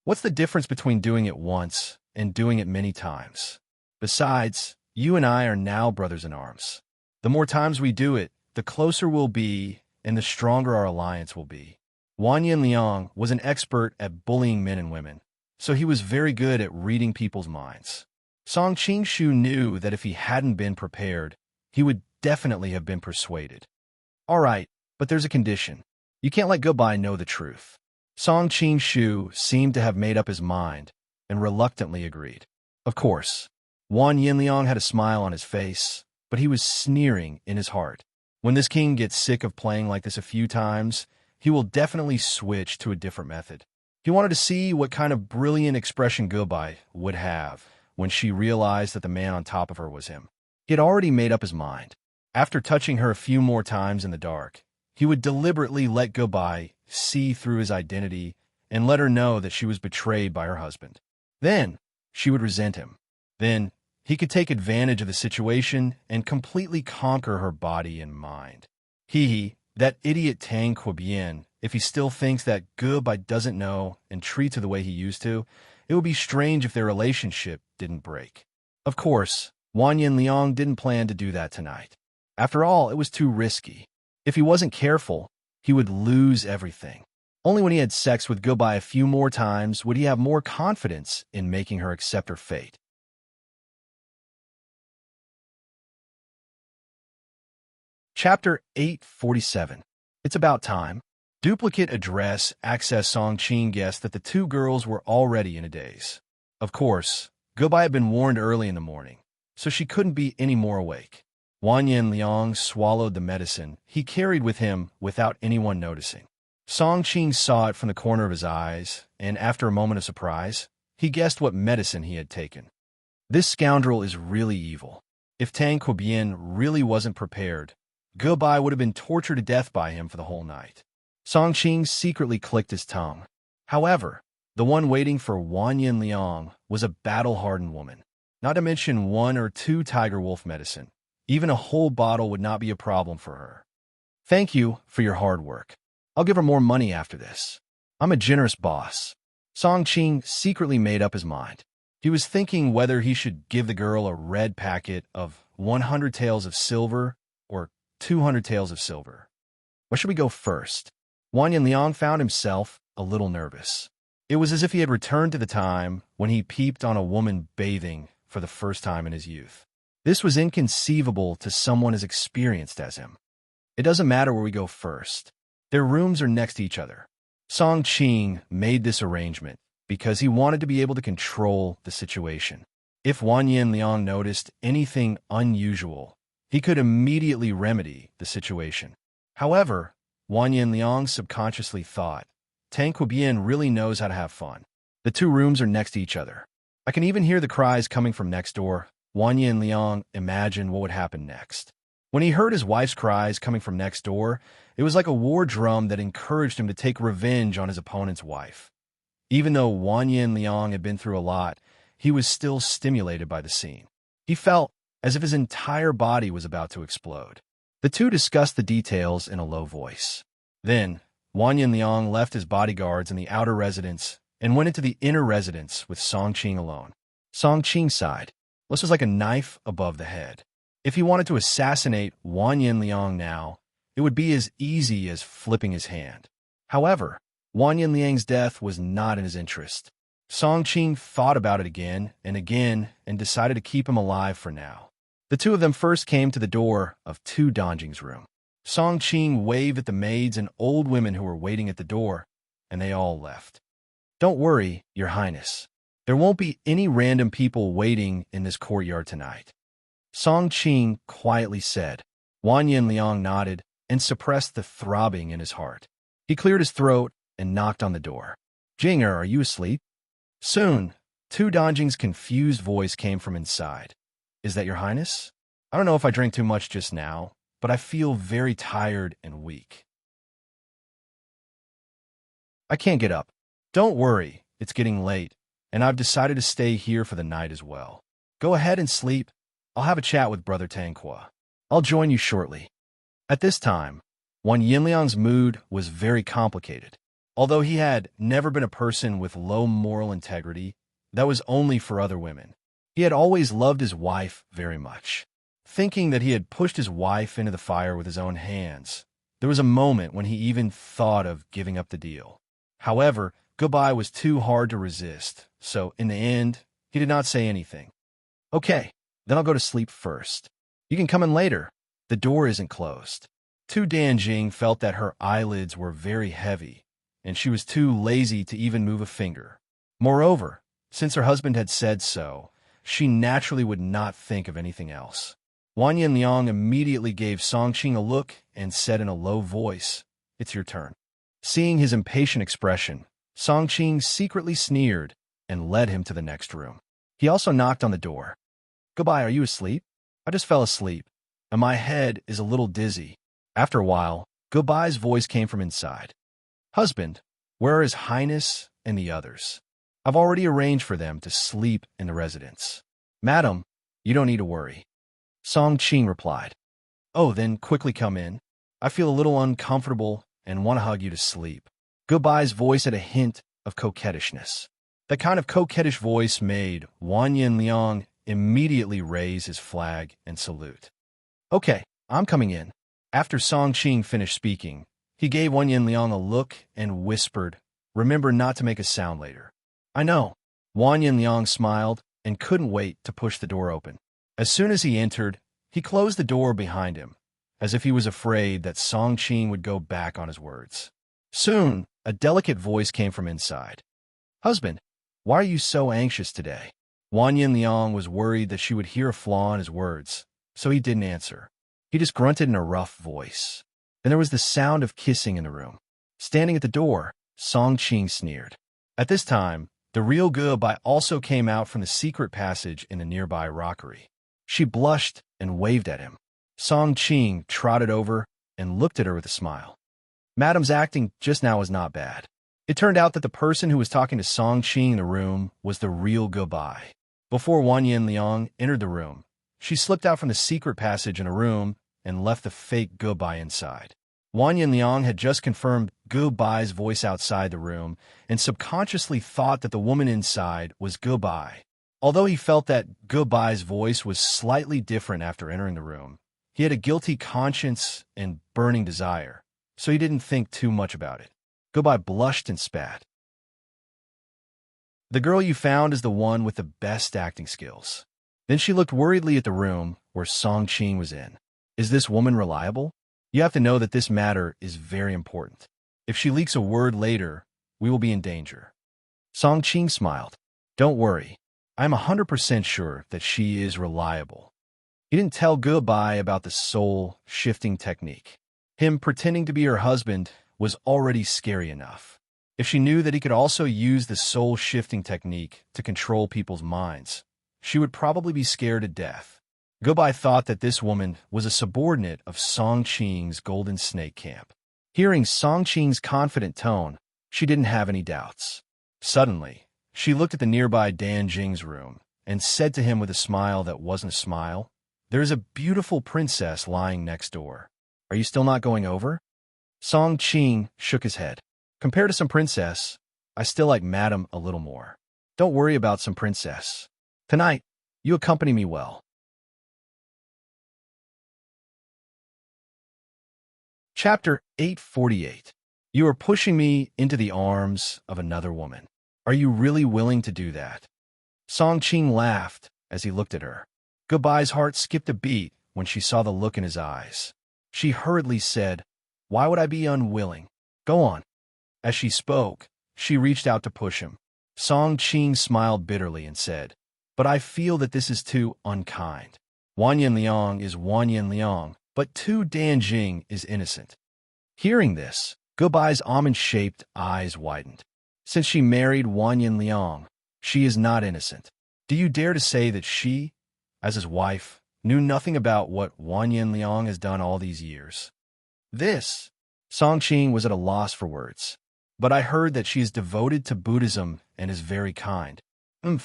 What's the difference between doing it once and doing it many times? Besides, you and I are now brothers in arms. The more times we do it, the closer we'll be and the stronger our alliance will be. Wan Yin Liang was an expert at bullying men and women, so he was very good at reading people's minds. Song Qing-shu knew that if he hadn't been prepared, he would definitely have been persuaded. All right, but there's a condition. You can't let Goodbye know the truth. Song Qing-shu seemed to have made up his mind and reluctantly agreed. Of course, Wan Yin Liang had a smile on his face, but he was sneering in his heart. When this king gets sick of playing like this a few times, he will definitely switch to a different method. He wanted to see what kind of brilliant expression Goodbye would have when she realized that the man on top of her was him. He had already made up his mind. After touching her a few more times in the dark, he would deliberately let Goodbye see through his identity and let her know that she was betrayed by her husband. Then, she would resent him. Then, he could take advantage of the situation and completely conquer her body and mind. That idiot Tang Quobian, if he still thinks that Goodbye doesn't know and treats her the way he used to, it would be strange if their relationship didn't break. Of course, Wan Yin Liang didn't plan to do that tonight. After all, it was too risky. If he wasn't careful, he would lose everything. Only when he had sex with Goodbye a few more times would he have more confidence in making her accept her fate. Chapter 847. It's about time. Duplicate address access Song Qing guessed that the two girls were already in a daze. Of course, Goodbye had been warned early in the morning, so she couldn't be any more awake. Wan Yin Liang swallowed the medicine he carried with him without anyone noticing. Song Qing saw it from the corner of his eyes, and after a moment of surprise, he guessed what medicine he had taken. This scoundrel is really evil. If Tang Quobian really wasn't prepared, Gobai would have been tortured to death by him for the whole night. Song Qing secretly clicked his tongue. However, the one waiting for Wan Yin Liang was a battle-hardened woman. Not to mention 1 or 2 tiger wolf medicine. Even a whole bottle would not be a problem for her. Thank you for your hard work. I'll give her more money after this. I'm a generous boss. Song Qing secretly made up his mind. He was thinking whether he should give the girl a red packet of 100 taels of silver or 200 taels of silver. Where should we go first? Wan Yin Liang found himself a little nervous. It was as if he had returned to the time when he peeped on a woman bathing for the first time in his youth. This was inconceivable to someone as experienced as him. It doesn't matter where we go first. Their rooms are next to each other. Song Qing made this arrangement because he wanted to be able to control the situation. If Wan Yin Liang noticed anything unusual, he could immediately remedy the situation. However, Wan Yin Liang subconsciously thought, Tang Quobian really knows how to have fun. The 2 rooms are next to each other. I can even hear the cries coming from next door. Wan Yin Liang imagined what would happen next. When he heard his wife's cries coming from next door, it was like a war drum that encouraged him to take revenge on his opponent's wife. Even though Wan Yin Liang had been through a lot, he was still stimulated by the scene. He felt as if his entire body was about to explode. The 2 discussed the details in a low voice. Then, Wan Yin Liang left his bodyguards in the outer residence and went into the inner residence with Song Qing alone. Song Qing sighed. This was like a knife above the head. If he wanted to assassinate Wan Yin Liang now, it would be as easy as flipping his hand. However, Wan Yin Liang's death was not in his interest. Song Qing thought about it again and decided to keep him alive for now. The 2 of them first came to the door of Tu Dongjing's room. Song Qing waved at the maids and old women who were waiting at the door, and they all left. Don't worry, Your Highness. There won't be any random people waiting in this courtyard tonight. Song Qing quietly said. Wan Yin Liang nodded and suppressed the throbbing in his heart. He cleared his throat and knocked on the door. Jinger, are you asleep? Soon, Tu Dongjing's confused voice came from inside. Is that Your Highness? I don't know if I drank too much just now, but I feel very tired and weak. I can't get up. Don't worry, it's getting late, and I've decided to stay here for the night as well. Go ahead and sleep. I'll have a chat with Brother Tanqua. I'll join you shortly. At this time, Wan Yinliang's mood was very complicated. Although he had never been a person with low moral integrity, that was only for other women. He had always loved his wife very much. Thinking that he had pushed his wife into the fire with his own hands, there was a moment when he even thought of giving up the deal. However, Goodbye was too hard to resist, so in the end, he did not say anything. Okay, then I'll go to sleep first. You can come in later. The door isn't closed. Tu Danjing felt that her eyelids were very heavy, and she was too lazy to even move a finger. Moreover, since her husband had said so, she naturally would not think of anything else. Wan Yin Liang immediately gave Song Qing a look and said in a low voice, "It's your turn." Seeing his impatient expression, Song Qing secretly sneered and led him to the next room. He also knocked on the door. "Goodbye, are you asleep?" "I just fell asleep, and my head is a little dizzy." After a while, Goodbye's voice came from inside. "Husband, where are His Highness and the others? I've already arranged for them to sleep in the residence." "Madam, you don't need to worry." Song Qing replied. "Oh, then quickly come in. I feel a little uncomfortable and want to hug you to sleep." Goodbye's voice had a hint of coquettishness. That kind of coquettish voice made Wan Yin Liang immediately raise his flag and salute. "Okay, I'm coming in." After Song Qing finished speaking, he gave Wan Yin Liang a look and whispered, "Remember not to make a sound later." "I know." Wan Yin Liang smiled and couldn't wait to push the door open. As soon as he entered, he closed the door behind him, as if he was afraid that Song Qing would go back on his words. Soon, a delicate voice came from inside. "Husband, why are you so anxious today?" Wan Yin Liang was worried that she would hear a flaw in his words, so he didn't answer. He just grunted in a rough voice. Then there was the sound of kissing in the room. Standing at the door, Song Qing sneered. At this time, the real Gubai also came out from the secret passage in a nearby rockery. She blushed and waved at him. Song Qing trotted over and looked at her with a smile. Madam's acting just now was not bad. It turned out that the person who was talking to Song Qing in the room was the real Gubai. Before Wan Yin Liang entered the room, she slipped out from the secret passage in a room and left the fake Gubai inside. Wan Yin Liang had just confirmed Gubai's voice outside the room and subconsciously thought that the woman inside was Gubai. Although he felt that Gubai's voice was slightly different after entering the room, he had a guilty conscience and burning desire, so he didn't think too much about it. Gubai blushed and spat. The girl you found is the one with the best acting skills. Then she looked worriedly at the room where Song Qing was in. Is this woman reliable? You have to know that this matter is very important. If she leaks a word later, we will be in danger. Song Qing smiled. Don't worry. I'm 100% sure that she is reliable. He didn't tell Gubai about the soul-shifting technique. Him pretending to be her husband was already scary enough. If she knew that he could also use the soul-shifting technique to control people's minds, she would probably be scared to death. Gubai thought that this woman was a subordinate of Song Qing's Golden Snake Camp. Hearing Song Qing's confident tone, she didn't have any doubts. Suddenly, she looked at the nearby Dan Jing's room and said to him with a smile that wasn't a smile, "There is a beautiful princess lying next door. Are you still not going over?" Song Qing shook his head. Compared to some princess, I still like Madam a little more. Don't worry about some princess. Tonight, you accompany me well. Chapter 848. You are pushing me into the arms of another woman. Are you really willing to do that? Song Qing laughed as he looked at her. Gubai's heart skipped a beat when she saw the look in his eyes. She hurriedly said, "Why would I be unwilling? Go on." As she spoke, she reached out to push him. Song Qing smiled bitterly and said, "But I feel that this is too unkind. Wan Yin Liang is Wan Yin Liang, but Tu Dan Jing is innocent." Hearing this, Gubai's almond-shaped eyes widened. Since she married Wan Yin Liang, she is not innocent. Do you dare to say that she, as his wife, knew nothing about what Wan Yin Liang has done all these years? This, Song Qing was at a loss for words. But I heard that she is devoted to Buddhism and is very kind. The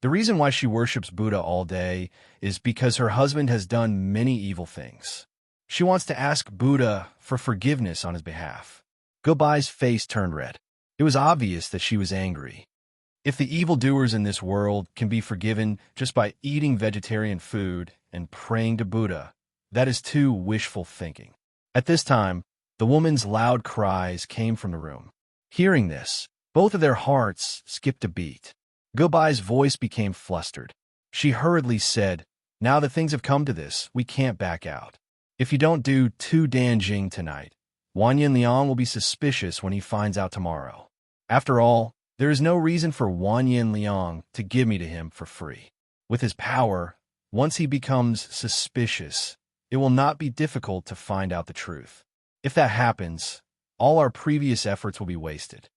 reason why she worships Buddha all day is because her husband has done many evil things. She wants to ask Buddha for forgiveness on his behalf. Gubai's face turned red. It was obvious that she was angry. If the evildoers in this world can be forgiven just by eating vegetarian food and praying to Buddha, that is too wishful thinking. At this time, the woman's loud cries came from the room. Hearing this, both of their hearts skipped a beat. Gubai's voice became flustered. She hurriedly said, "Now that things have come to this, we can't back out. If you don't do Tu Dan Jing tonight, Wan Yin Liang will be suspicious when he finds out tomorrow. After all, there is no reason for Wan Yin Liang to give me to him for free. With his power, once he becomes suspicious, it will not be difficult to find out the truth. If that happens, all our previous efforts will be wasted."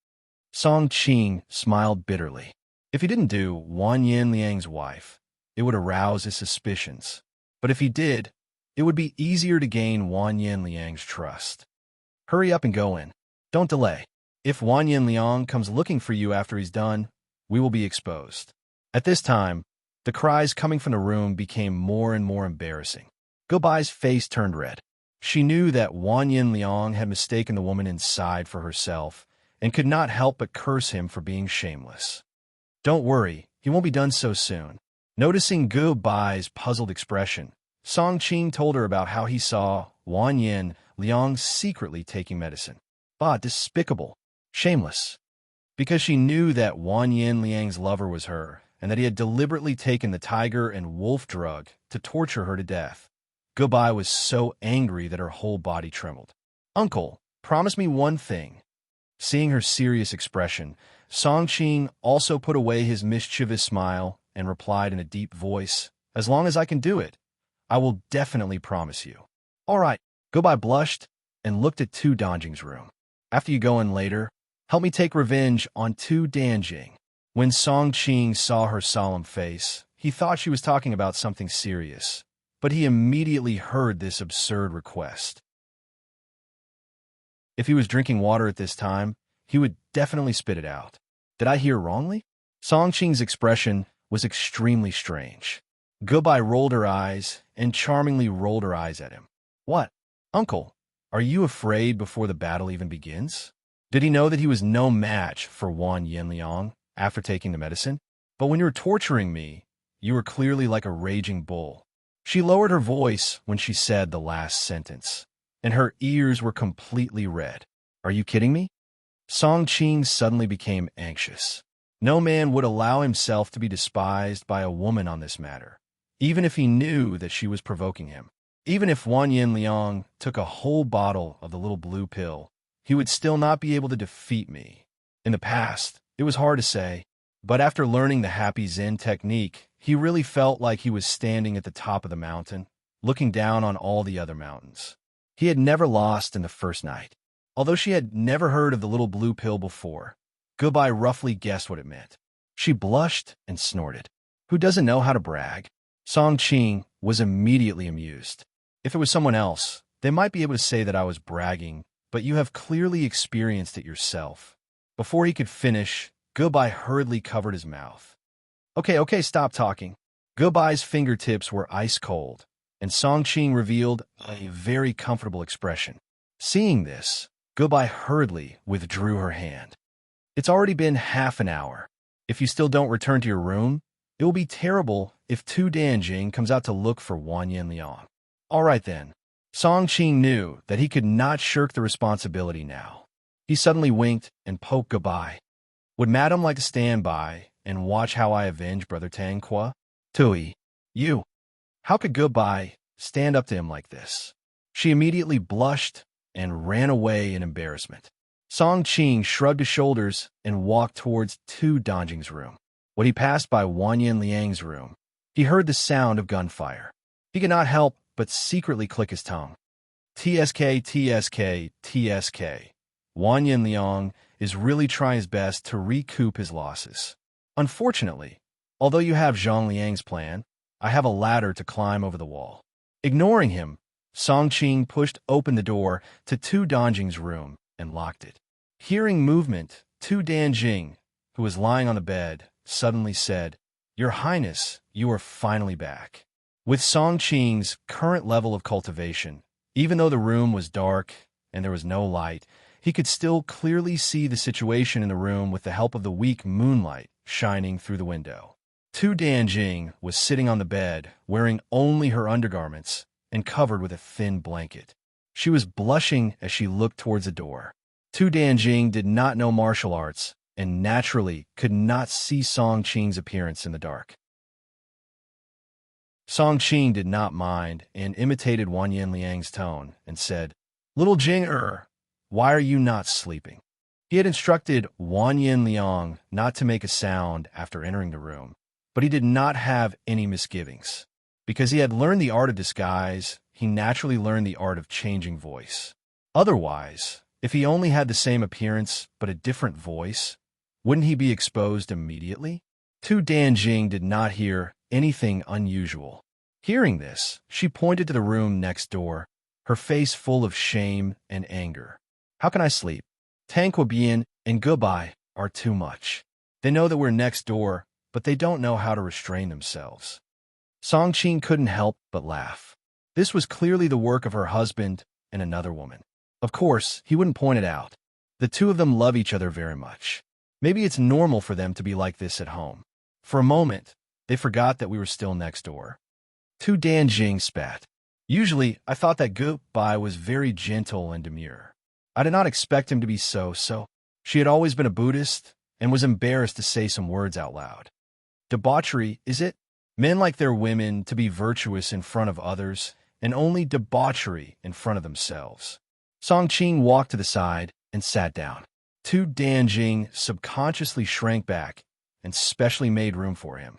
Song Qing smiled bitterly. If he didn't do Wan Yin Liang's wife, it would arouse his suspicions. But if he did, it would be easier to gain Wan Yin Liang's trust. Hurry up and go in. Don't delay. If Wan Yin Liang comes looking for you after he's done, we will be exposed. At this time, the cries coming from the room became more and more embarrassing. Gubai's face turned red. She knew that Wan Yin Liang had mistaken the woman inside for herself and could not help but curse him for being shameless. Don't worry, he won't be done so soon. Noticing Gubai's puzzled expression, Song Qing told her about how he saw Wan Yin Liang secretly taking medicine. Bah, despicable, shameless. Because she knew that Wan Yin Liang's lover was her and that he had deliberately taken the tiger and wolf drug to torture her to death. Gubai was so angry that her whole body trembled. "Uncle, promise me one thing." Seeing her serious expression, Song Qing also put away his mischievous smile and replied in a deep voice, "As long as I can do it, I will definitely promise you." "All right." Goodbye blushed and looked at Tu Danjing's room. "After you go in later, help me take revenge on Tu Danjing." When Song Qing saw her solemn face, he thought she was talking about something serious, but he immediately heard this absurd request. If he was drinking water at this time, he would definitely spit it out. Did I hear wrongly? Song Qing's expression was extremely strange. Goodbye rolled her eyes and charmingly rolled her eyes at him. "What? Uncle, are you afraid before the battle even begins?" Did he know that he was no match for Wan Yinliang after taking the medicine? "But when you were torturing me, you were clearly like a raging bull." She lowered her voice when she said the last sentence, and her ears were completely red. "Are you kidding me?" Song Qing suddenly became anxious. No man would allow himself to be despised by a woman on this matter, even if he knew that she was provoking him. Even if Wan Yinliang took a whole bottle of the little blue pill, he would still not be able to defeat me. In the past, it was hard to say, but after learning the Happy Zen technique, he really felt like he was standing at the top of the mountain, looking down on all the other mountains. He had never lost in the first night. Although she had never heard of the little blue pill before, Goodbye roughly guessed what it meant. She blushed and snorted. "Who doesn't know how to brag?" Song Qing was immediately amused. "If it was someone else, they might be able to say that I was bragging, but you have clearly experienced it yourself." Before he could finish, Goodbye hurriedly covered his mouth. Okay, stop talking." Goodbye's fingertips were ice cold, and Song Qing revealed a very comfortable expression. Seeing this, Goodbye hurriedly withdrew her hand. "It's already been half an hour. If you still don't return to your room, it will be terrible if Tu Danjing comes out to look for Wan Yinliang." "All right then." Song Qing knew that he could not shirk the responsibility now. He suddenly winked and poked Goodbye. "Would Madam like to stand by and watch how I avenge Brother Tangqua?" "Tui, you." How could Goodbye stand up to him like this? She immediately blushed and ran away in embarrassment. Song Qing shrugged his shoulders and walked towards Tu Danjing's room. When he passed by Wan Yinliang's room, he heard the sound of gunfire. He could not help but secretly click his tongue. TSK. Wan Yinliang is really trying his best to recoup his losses. Unfortunately, although you have Zhang Liang's plan, I have a ladder to climb over the wall. Ignoring him, Song Qing pushed open the door to Tu Danjing's room and locked it. Hearing movement, Tu Danjing, who was lying on the bed, suddenly said, "Your Highness, you are finally back." With Song Qing's current level of cultivation, even though the room was dark and there was no light, he could still clearly see the situation in the room with the help of the weak moonlight shining through the window. Tu Danjing was sitting on the bed, wearing only her undergarments and covered with a thin blanket. She was blushing as she looked towards the door. Tu Danjing did not know martial arts and naturally could not see Song Qing's appearance in the dark. Song Qing did not mind and imitated Wan Yinliang's tone and said, "Little Jing, why are you not sleeping?" He had instructed Wan Yinliang not to make a sound after entering the room, but he did not have any misgivings. Because he had learned the art of disguise, he naturally learned the art of changing voice. Otherwise, if he only had the same appearance but a different voice, wouldn't he be exposed immediately? Tu Danjing did not hear anything unusual. Hearing this, she pointed to the room next door, her face full of shame and anger. "How can I sleep? Tangquil and Goodbye are too much. They know that we're next door, but they don't know how to restrain themselves." Song Qing couldn't help but laugh. This was clearly the work of her husband and another woman. Of course, he wouldn't point it out. The two of them love each other very much. Maybe it's normal for them to be like this at home. For a moment, they forgot that we were still next door. Tu Danjing spat. Usually, I thought that Goodbye was very gentle and demure. I did not expect him to be so. She had always been a Buddhist and was embarrassed to say some words out loud. Debauchery, is it? Men like their women to be virtuous in front of others and only debauchery in front of themselves. Song Qing walked to the side and sat down. Tu Danjing subconsciously shrank back and specially made room for him.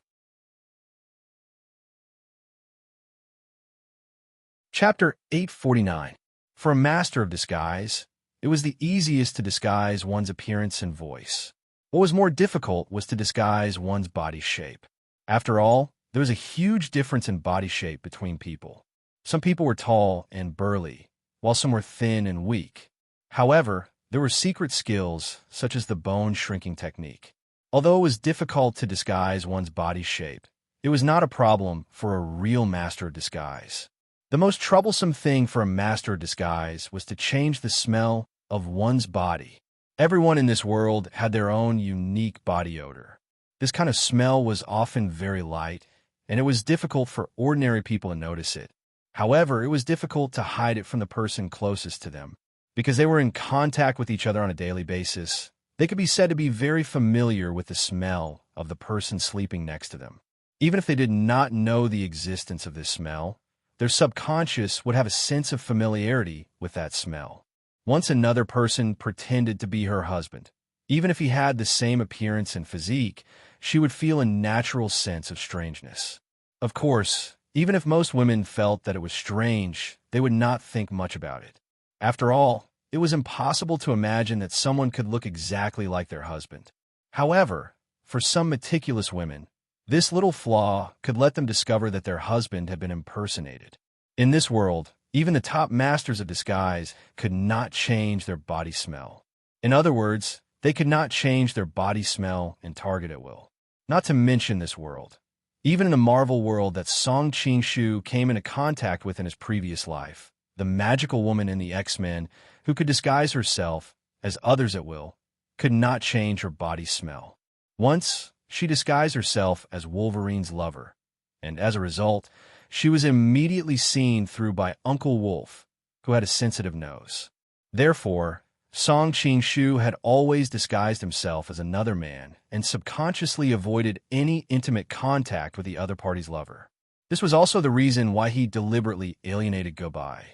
Chapter 849. For a master of disguise, it was the easiest to disguise one's appearance and voice. What was more difficult was to disguise one's body shape. After all, there was a huge difference in body shape between people. Some people were tall and burly, while some were thin and weak. However, there were secret skills, such as the bone shrinking technique. Although it was difficult to disguise one's body shape, it was not a problem for a real master of disguise. The most troublesome thing for a master of disguise was to change the smell of one's body. Everyone in this world had their own unique body odor. This kind of smell was often very light, and it was difficult for ordinary people to notice it. However, it was difficult to hide it from the person closest to them. Because they were in contact with each other on a daily basis, they could be said to be very familiar with the smell of the person sleeping next to them. Even if they did not know the existence of this smell, their subconscious would have a sense of familiarity with that smell. Once another person pretended to be her husband. Even if he had the same appearance and physique, she would feel a natural sense of strangeness. Of course, even if most women felt that it was strange, they would not think much about it. After all, it was impossible to imagine that someone could look exactly like their husband. However, for some meticulous women, this little flaw could let them discover that their husband had been impersonated. In this world, even the top masters of disguise could not change their body smell. In other words, they could not change their body smell and target at will. Not to mention this world. Even in the Marvel world that Song Ching-shu came into contact with in his previous life, the magical woman in the X-Men, who could disguise herself as others at will, could not change her body smell. Once, she disguised herself as Wolverine's lover, and as a result, she was immediately seen through by Uncle Wolf, who had a sensitive nose. Therefore, Song Ching-shu had always disguised himself as another man and subconsciously avoided any intimate contact with the other party's lover. This was also the reason why he deliberately alienated Go-Bai.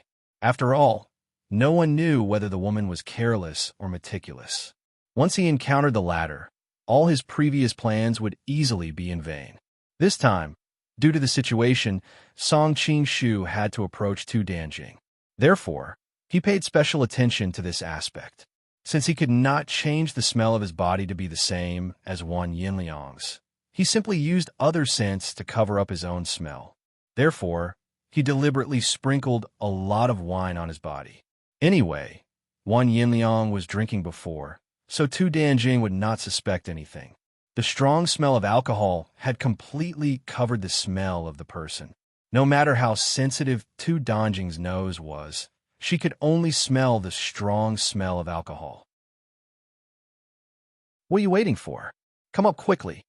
After all, no one knew whether the woman was careless or meticulous. Once he encountered the latter, all his previous plans would easily be in vain. This time, due to the situation, Song Ching-shu had to approach Tu Danjing. Therefore, he paid special attention to this aspect. Since he could not change the smell of his body to be the same as Wang Yinliang's, he simply used other scents to cover up his own smell. Therefore, he deliberately sprinkled a lot of wine on his body. Anyway, Wang Yinliang was drinking before, so Tu Danjing would not suspect anything. The strong smell of alcohol had completely covered the smell of the person. No matter how sensitive Tu Danjing's nose was, she could only smell the strong smell of alcohol. "What are you waiting for? Come up quickly."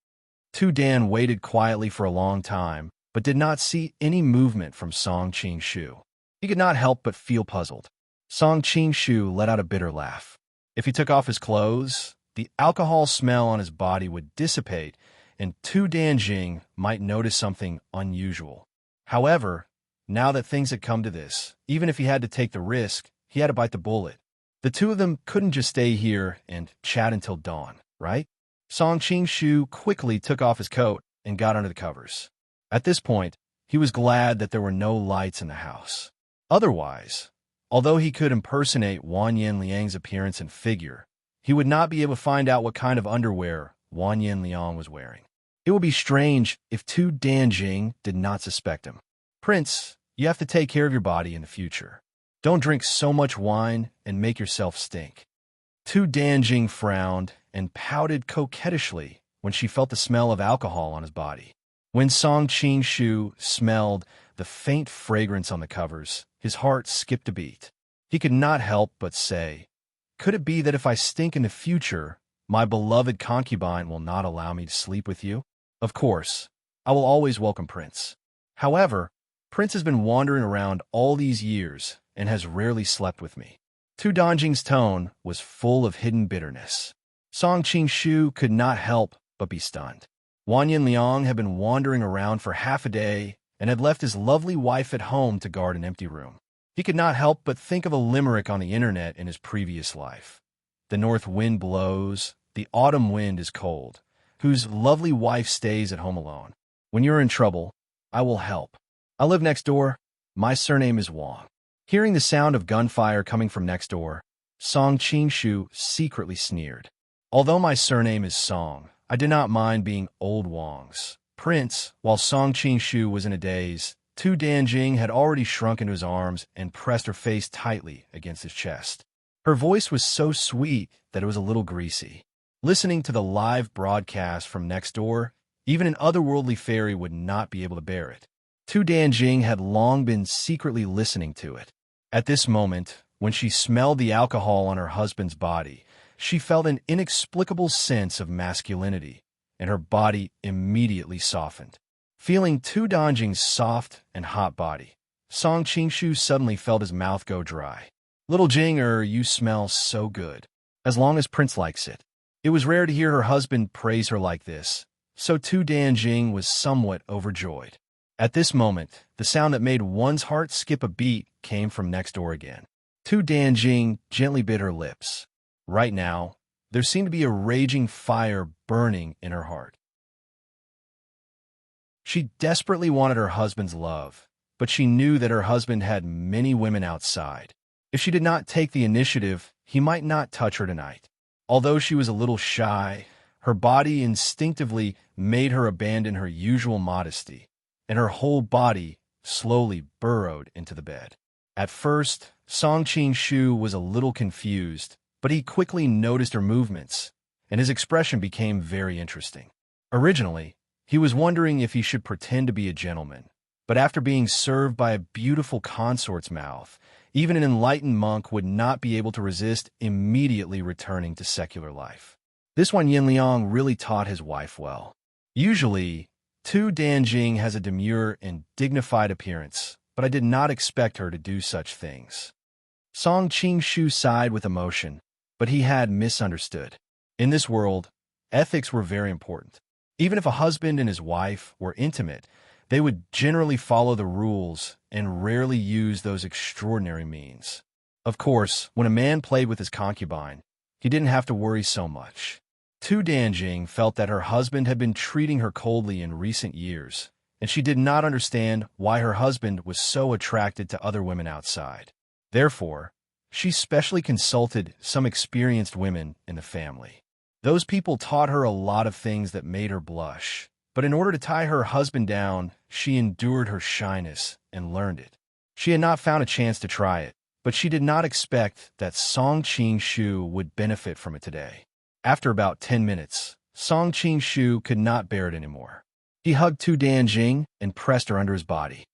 Tu Dan waited quietly for a long time, but did not see any movement from Song Ching-shu. He could not help but feel puzzled. Song Ching-shu let out a bitter laugh. If he took off his clothes, the alcohol smell on his body would dissipate, and Tu Danjing might notice something unusual. However, now that things had come to this, even if he had to take the risk, he had to bite the bullet. The two of them couldn't just stay here and chat until dawn, right? Song Ching-shu quickly took off his coat and got under the covers. At this point, he was glad that there were no lights in the house. Otherwise, although he could impersonate Wang Yinliang's appearance and figure, he would not be able to find out what kind of underwear Wang Yinliang was wearing. It would be strange if Tu Danjing did not suspect him. "Prince, you have to take care of your body in the future. Don't drink so much wine and make yourself stink." Tu Danjing frowned and pouted coquettishly when she felt the smell of alcohol on his body. When Song Ching-shu smelled the faint fragrance on the covers, his heart skipped a beat. He could not help but say, "Could it be that if I stink in the future, my beloved concubine will not allow me to sleep with you? Of course, I will always welcome Prince. However, Prince has been wandering around all these years and has rarely slept with me." Tu Danjing's tone was full of hidden bitterness. Song Ching-shu could not help but be stunned. Wang Yinliang had been wandering around for half a day and had left his lovely wife at home to guard an empty room. He could not help but think of a limerick on the internet in his previous life. "The north wind blows, the autumn wind is cold, whose lovely wife stays at home alone. When you're in trouble, I will help. I live next door, My surname is Wang. Hearing the sound of gunfire coming from next door, Song Qingshu secretly sneered. Although my surname is Song, I did not mind being old Wang's prince. While Song Qingshu was in a daze, Tu Danjing had already shrunk into his arms and pressed her face tightly against his chest. Her voice was so sweet that it was a little greasy. Listening to the live broadcast from next door, even an otherworldly fairy would not be able to bear it. Tu Danjing had long been secretly listening to it. At this moment, when she smelled the alcohol on her husband's body, she felt an inexplicable sense of masculinity, and her body immediately softened. Feeling Tu Danjing's soft and hot body, Song Qingshu suddenly felt his mouth go dry. Little Jing, you smell so good. As long as Prince likes it. It was rare to hear her husband praise her like this, so Tu Danjing was somewhat overjoyed. At this moment, the sound that made one's heart skip a beat came from next door again. Tu Danjing gently bit her lips. Right now, there seemed to be a raging fire burning in her heart. She desperately wanted her husband's love, but she knew that her husband had many women outside. If she did not take the initiative, he might not touch her tonight. Although she was a little shy, her body instinctively made her abandon her usual modesty, and her whole body slowly burrowed into the bed. At first, Song Qingshu was a little confused, but he quickly noticed her movements, and his expression became very interesting. Originally, he was wondering if he should pretend to be a gentleman, but after being served by a beautiful consort's mouth, even an enlightened monk would not be able to resist immediately returning to secular life. This one Yin Liang really taught his wife well. Usually, Tu Danjing has a demure and dignified appearance, but I did not expect her to do such things. Song Qingshu sighed with emotion, but he had misunderstood. In this world, ethics were very important. Even if a husband and his wife were intimate, they would generally follow the rules and rarely use those extraordinary means. Of course, when a man played with his concubine, he didn't have to worry so much. Tu Danjing felt that her husband had been treating her coldly in recent years, and she did not understand why her husband was so attracted to other women outside. Therefore, she specially consulted some experienced women in the family. Those people taught her a lot of things that made her blush, but in order to tie her husband down, she endured her shyness and learned it. She had not found a chance to try it, but she did not expect that Song Qingshu would benefit from it today. After about 10 minutes, Song Qingshu could not bear it anymore. He hugged Tu Danjing and pressed her under his body.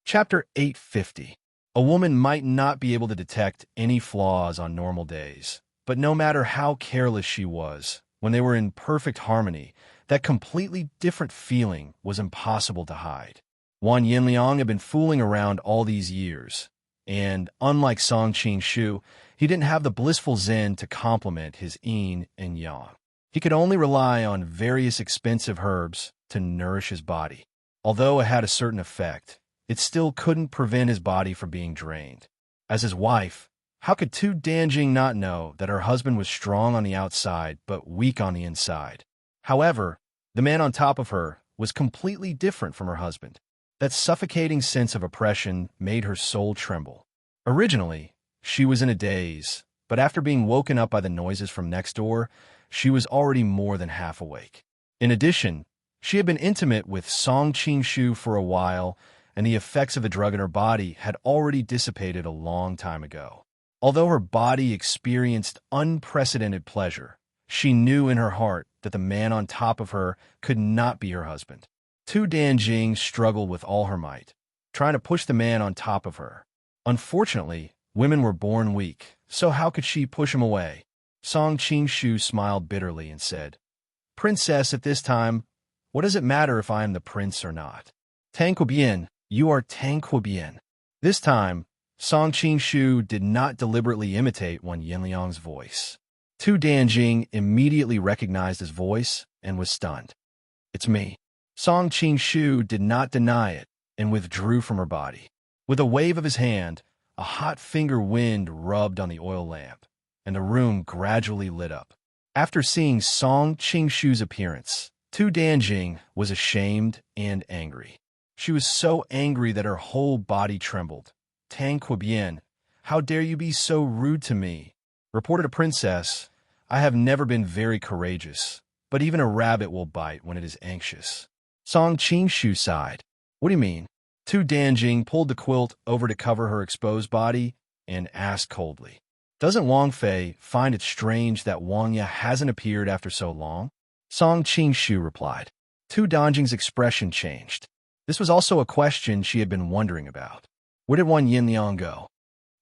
Chapter 850. A woman might not be able to detect any flaws on normal days, but no matter how careless she was, when they were in perfect harmony, that completely different feeling was impossible to hide. Wan Yinliang had been fooling around all these years, and, unlike Song Qingshu, he didn't have the blissful zen to complement his yin and yang. He could only rely on various expensive herbs to nourish his body. Although it had a certain effect, it still couldn't prevent his body from being drained. As his wife, how could Tu Danjing not know that her husband was strong on the outside but weak on the inside? However, the man on top of her was completely different from her husband. That suffocating sense of oppression made her soul tremble. Originally, she was in a daze, but after being woken up by the noises from next door, she was already more than half awake. In addition, she had been intimate with Song Qingshu for a while, and the effects of the drug in her body had already dissipated a long time ago. Although her body experienced unprecedented pleasure, she knew in her heart that the man on top of her could not be her husband. Tu Danjing struggled with all her might, trying to push the man on top of her. Unfortunately, women were born weak, so how could she push him away? Song Qingshu smiled bitterly and said, "Princess, at this time, what does it matter if I am the prince or not? Tranquil bien, you are tranquil bien." This time, Song Qingshu did not deliberately imitate Wan Yinliang's voice. Tu Danjing immediately recognized his voice and was stunned. "It's me." Song Qingshu did not deny it and withdrew from her body. With a wave of his hand, a hot finger wind rubbed on the oil lamp, and the room gradually lit up. After seeing Song Qingshu's appearance, Tu Danjing was ashamed and angry. She was so angry that her whole body trembled. Tang Quibien, how dare you be so rude to me? Reported a princess, I have never been very courageous, but even a rabbit will bite when it is anxious. Song Qingshu sighed. What do you mean? Tu Danjing pulled the quilt over to cover her exposed body and asked coldly, doesn't Wang Fei find it strange that Wang Ya hasn't appeared after so long? Song Qingshu replied. Tu Danjing's expression changed. This was also a question she had been wondering about. Where did Wan Yinliang go?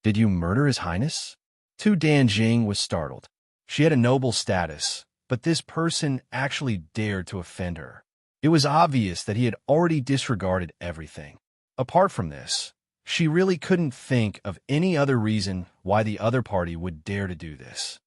Did you murder His Highness? Tu Danjing was startled. She had a noble status, but this person actually dared to offend her. It was obvious that he had already disregarded everything. Apart from this, she really couldn't think of any other reason why the other party would dare to do this.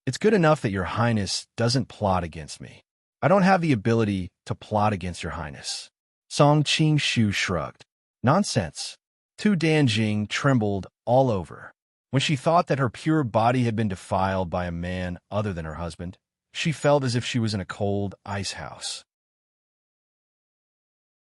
It's good enough that Your Highness doesn't plot against me. I don't have the ability to plot against Your Highness. Song Qingshu shrugged. Nonsense. Tu Danjing trembled all over. When she thought that her pure body had been defiled by a man other than her husband, she felt as if she was in a cold ice house.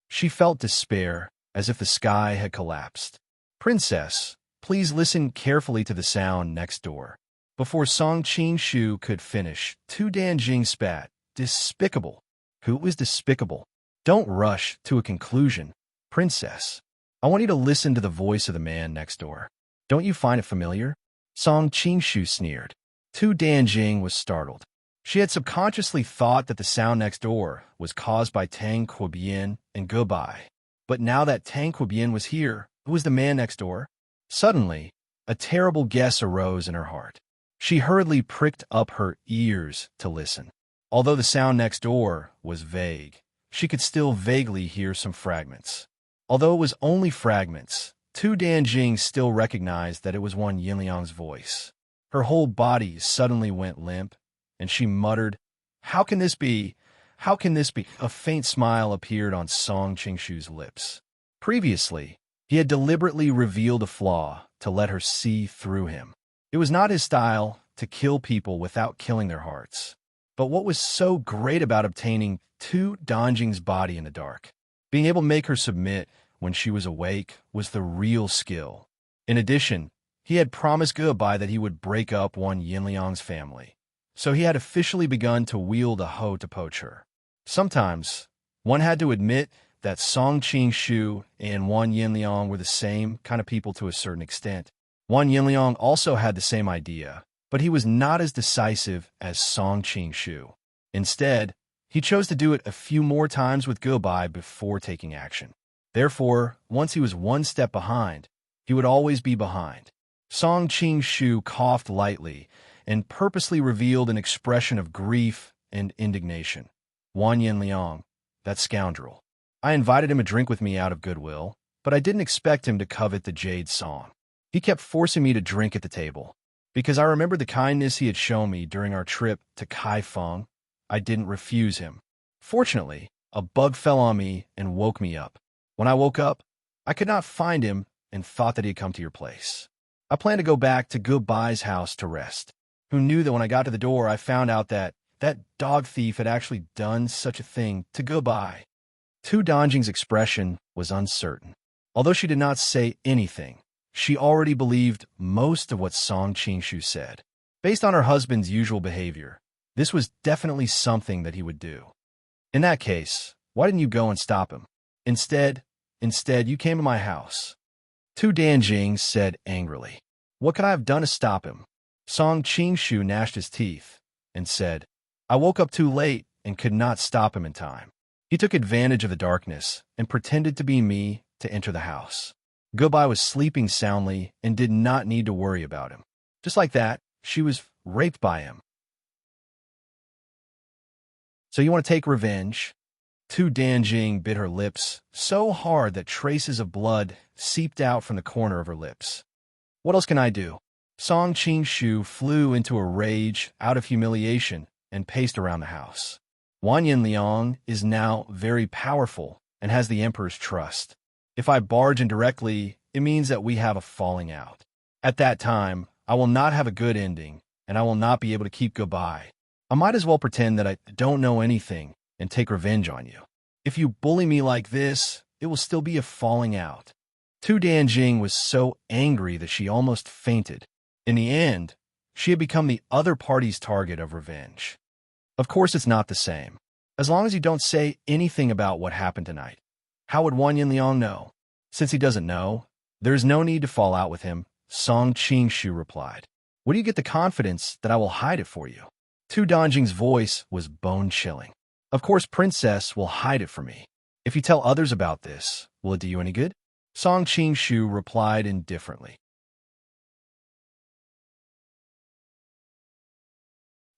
She felt despair, as if the sky had collapsed. Princess, please listen carefully to the sound next door. Before Song Qingshu could finish, Tu Danjing spat. Despicable. Who is despicable? Don't rush to a conclusion, Princess. I want you to listen to the voice of the man next door. Don't you find it familiar? Song Qingshu sneered. Tu Danjing was startled. She had subconsciously thought that the sound next door was caused by Tang Quibien and Goodbye. But now that Tang Quibien was here, who was the man next door? Suddenly, a terrible guess arose in her heart. She hurriedly pricked up her ears to listen. Although the sound next door was vague, she could still vaguely hear some fragments. Although it was only fragments, Tu Danjing still recognized that it was Wan Yinliang's voice. Her whole body suddenly went limp, and she muttered, How can this be? How can this be? A faint smile appeared on Song Qingshu's lips. Previously, he had deliberately revealed a flaw to let her see through him. It was not his style to kill people without killing their hearts. But what was so great about obtaining Tu Danjing's body in the dark? Being able to make her submit when she was awake was the real skill. In addition, he had promised Goodbye that he would break up Wan Yinliang's family. So he had officially begun to wield a hoe to poach her. Sometimes, one had to admit that Song Qingshu and Wan Yinliang were the same kind of people to a certain extent. Wan Yinliang also had the same idea, but he was not as decisive as Song Qingshu. Instead, he chose to do it a few more times with Goodbye before taking action. Therefore, once he was one step behind, he would always be behind. Song Qingshu coughed lightly and purposely revealed an expression of grief and indignation. Wan Yinliang, that scoundrel. I invited him a drink with me out of goodwill, but I didn't expect him to covet the jade song. He kept forcing me to drink at the table. Because I remembered the kindness he had shown me during our trip to Kaifeng, I didn't refuse him. Fortunately, a bug fell on me and woke me up. When I woke up, I could not find him and thought that he had come to your place. I planned to go back to Goodbye's house to rest. Who knew that when I got to the door, I found out that that dog thief had actually done such a thing to Goodbye. Tu Danjing's expression was uncertain. Although she did not say anything, she already believed most of what Song Qingshu said. Based on her husband's usual behavior, this was definitely something that he would do. In that case, why didn't you go and stop him? Instead, you came to my house. Tu Danjing said angrily. What could I have done to stop him? Song Qingshu gnashed his teeth and said, I woke up too late and could not stop him in time. He took advantage of the darkness and pretended to be me to enter the house. Goodbye was sleeping soundly and did not need to worry about him. Just like that, she was raped by him. So you want to take revenge? Tu Danjing bit her lips so hard that traces of blood seeped out from the corner of her lips. What else can I do? Song Qingshu flew into a rage out of humiliation and paced around the house. Wan Yinliang is now very powerful and has the emperor's trust. If I barge in directly, it means that we have a falling out. At that time, I will not have a good ending, and I will not be able to keep Goodbye. I might as well pretend that I don't know anything and take revenge on you. If you bully me like this, it will still be a falling out. Tu Danjing was so angry that she almost fainted. In the end, she had become the other party's target of revenge. Of course it's not the same. As long as you don't say anything about what happened tonight. How would Wang Yinliang know? Since he doesn't know, there is no need to fall out with him, Song Qingshu replied. Where do you get the confidence that I will hide it for you? Tu Danjing's voice was bone-chilling. Of course, Princess will hide it for me. If you tell others about this, will it do you any good? Song Qingshu replied indifferently.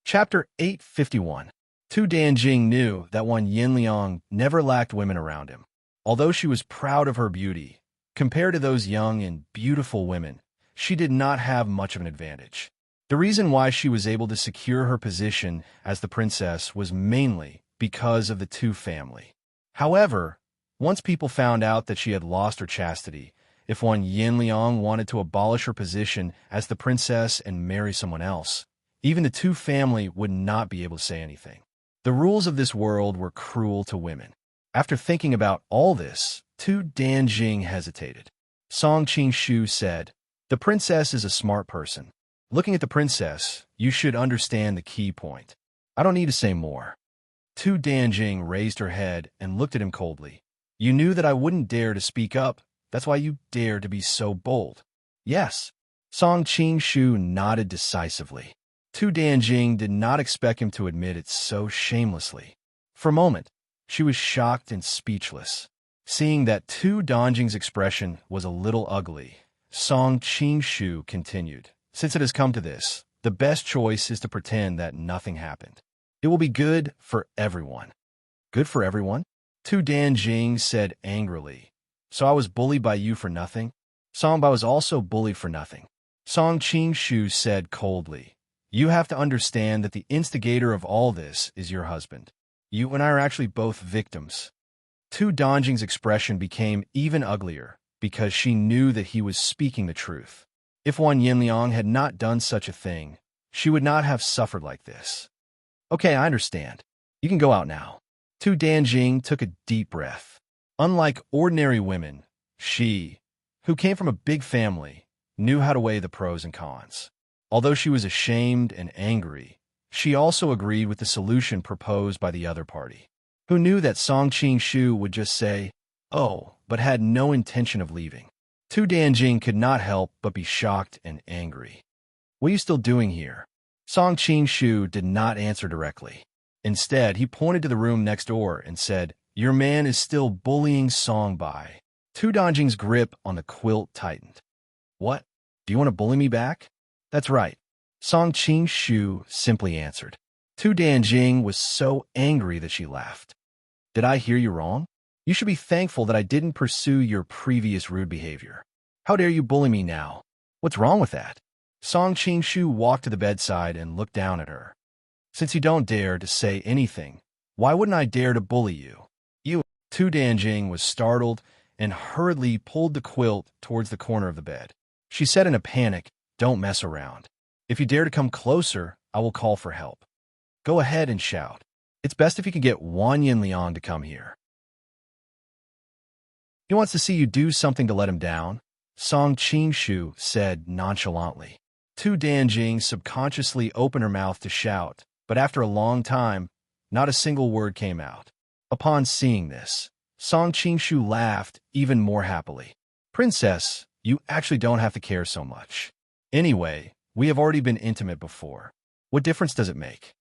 Chapter 851. Tu Danjing knew that Wang Yinliang never lacked women around him. Although she was proud of her beauty, compared to those young and beautiful women, she did not have much of an advantage. The reason why she was able to secure her position as the princess was mainly because of the Tu family. However, once people found out that she had lost her chastity, if Wang Yinliang wanted to abolish her position as the princess and marry someone else, even the Tu family would not be able to say anything. The rules of this world were cruel to women. After thinking about all this, Tu Danjing hesitated. Song Qingshu said, "The princess is a smart person. Looking at the princess, you should understand the key point. I don't need to say more." Tu Danjing raised her head and looked at him coldly. "You knew that I wouldn't dare to speak up. That's why you dared to be so bold." "Yes." Song Qingshu nodded decisively. Tu Danjing did not expect him to admit it so shamelessly. For a moment, she was shocked and speechless. Seeing that Tu Danjing's expression was a little ugly, Song Qingshu continued, "Since it has come to this, the best choice is to pretend that nothing happened. It will be good for everyone." "Good for everyone?" Tu Danjing said angrily. "So I was bullied by you for nothing?" "Songbai was also bullied for nothing." Song Qingshu said coldly. "You have to understand that the instigator of all this is your husband. You and I are actually both victims." Tu Danjing's expression became even uglier because she knew that he was speaking the truth. If Wang Yinliang had not done such a thing, she would not have suffered like this. "Okay, I understand. You can go out now." Tu Danjing took a deep breath. Unlike ordinary women, she, who came from a big family, knew how to weigh the pros and cons. Although she was ashamed and angry, she also agreed with the solution proposed by the other party, who knew that Song Qingshu would just say, "Oh," but had no intention of leaving. Tu Danjing could not help but be shocked and angry. "What are you still doing here?" Song Qingshu did not answer directly. Instead, he pointed to the room next door and said, "Your man is still bullying Songbai." Tu Danjing's grip on the quilt tightened. "What? Do you want to bully me back?" "That's right," Song Qingshu simply answered. Tu Danjing was so angry that she laughed. "Did I hear you wrong? You should be thankful that I didn't pursue your previous rude behavior. How dare you bully me now? What's wrong with that?" Song Qingshu walked to the bedside and looked down at her. "Since you don't dare to say anything, why wouldn't I dare to bully you?" "You." Tu Danjing was startled and hurriedly pulled the quilt towards the corner of the bed. She said in a panic, "Don't mess around. If you dare to come closer, I will call for help. Go ahead and shout. It's best if you can get Wang Yinliang to come here. He wants to see you do something to let him down," Song Qingshu said nonchalantly. Tu Danjing subconsciously opened her mouth to shout, but after a long time, not a single word came out. Upon seeing this, Song Qingshu laughed even more happily. "Princess, you actually don't have to care so much. Anyway, we have already been intimate before. What difference does it make?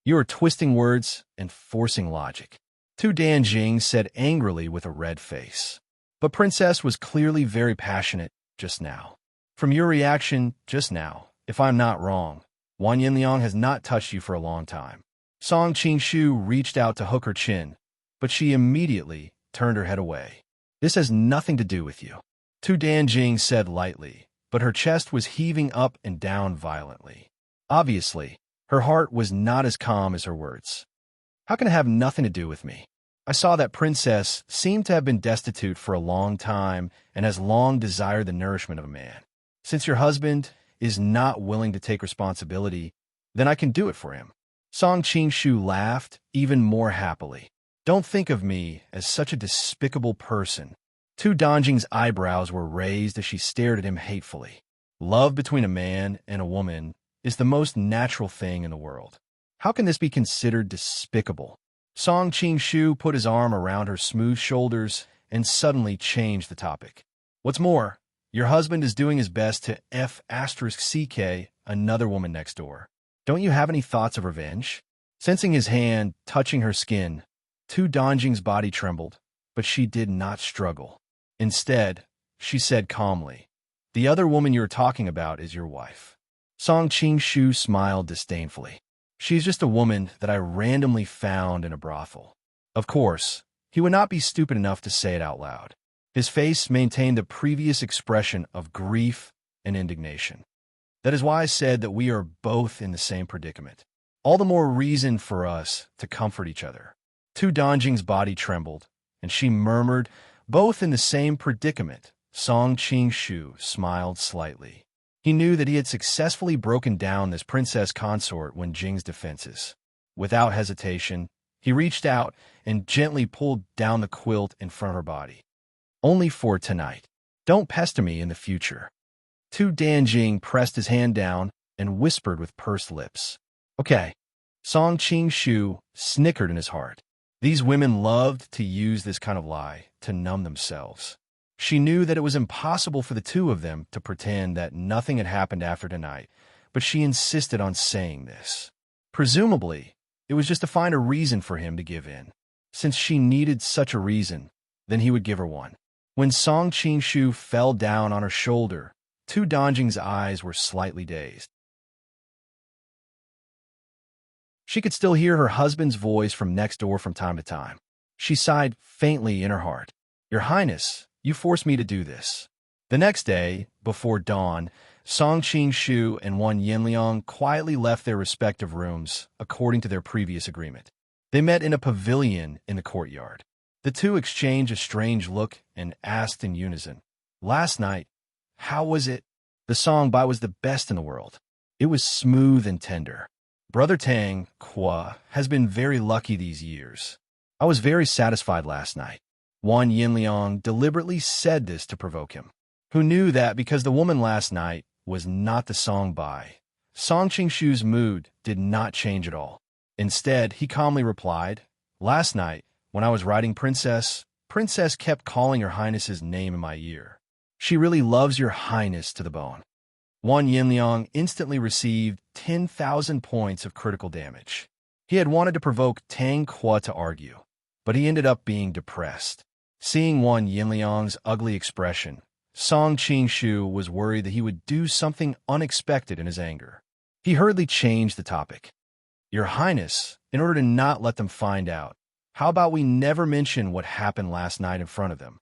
You are twisting words and forcing logic." Tu Danjing said angrily with a red face. But Princess was clearly very passionate just now. "From your reaction just now, if I'm not wrong, Wang Yinliang has not touched you for a long time." Song Qingshu reached out to hook her chin, but she immediately turned her head away. "This has nothing to do with you," Tu Danjing said lightly, but her chest was heaving up and down violently. Obviously, her heart was not as calm as her words. "How can it have nothing to do with me? I saw that Princess seemed to have been destitute for a long time and has long desired the nourishment of a man. Since your husband is not willing to take responsibility, then I can do it for him." Song Qing-shu laughed even more happily. Don't think of me as such a despicable person. Tu Dongjing's eyebrows were raised as she stared at him hatefully. Love between a man and a woman is the most natural thing in the world. How can this be considered despicable? Song Qing-shu put his arm around her smooth shoulders and suddenly changed the topic. What's more, your husband is doing his best to F***ck another woman next door. Don't you have any thoughts of revenge? Sensing his hand touching her skin, Tu Dongjing's body trembled, but she did not struggle. Instead, she said calmly, "The other woman you're talking about is your wife." Song Qing-shu smiled disdainfully. "She's just a woman that I randomly found in a brothel." Of course, he would not be stupid enough to say it out loud. His face maintained the previous expression of grief and indignation. "That is why I said that we are both in the same predicament. All the more reason for us to comfort each other." Tu Dongjing's body trembled, and she murmured, "Both in the same predicament." Song Qing-shu smiled slightly. He knew that he had successfully broken down this princess consort when Jing's defenses. Without hesitation, he reached out and gently pulled down the quilt in front of her body. "Only for tonight. Don't pester me in the future." Tu Dongjing pressed his hand down and whispered with pursed lips, "Okay." Song Qing-shu snickered in his heart. These women loved to use this kind of lie to numb themselves. She knew that it was impossible for the two of them to pretend that nothing had happened after tonight, but she insisted on saying this. Presumably, it was just to find a reason for him to give in. Since she needed such a reason, then he would give her one. When Song Qing-shu fell down on her shoulder, Tu Dongjing's eyes were slightly dazed. She could still hear her husband's voice from next door from time to time. She sighed faintly in her heart. "Your Highness, you forced me to do this." The next day, before dawn, Song Qing-shu and Wan Yinliang quietly left their respective rooms, according to their previous agreement. They met in a pavilion in the courtyard. The two exchanged a strange look and asked in unison, "Last night, how was it?" The song by was the best in the world. It was smooth and tender. "Brother Tang, Kwa, has been very lucky these years. I was very satisfied last night." Wan Yinliang deliberately said this to provoke him, who knew that because the woman last night was not the song by, Song Qing-shu's mood did not change at all. Instead, he calmly replied, "Last night, when I was writing Princess kept calling Your Highness's name in my ear. She really loves Your Highness to the bone." Wan Yinliang instantly received 10,000 points of critical damage. He had wanted to provoke Tang Kwa to argue, but he ended up being depressed. Seeing Wan Yinliang's ugly expression, Song Qing-shu was worried that he would do something unexpected in his anger. He hurriedly changed the topic. "Your Highness, in order to not let them find out, how about we never mention what happened last night in front of them?"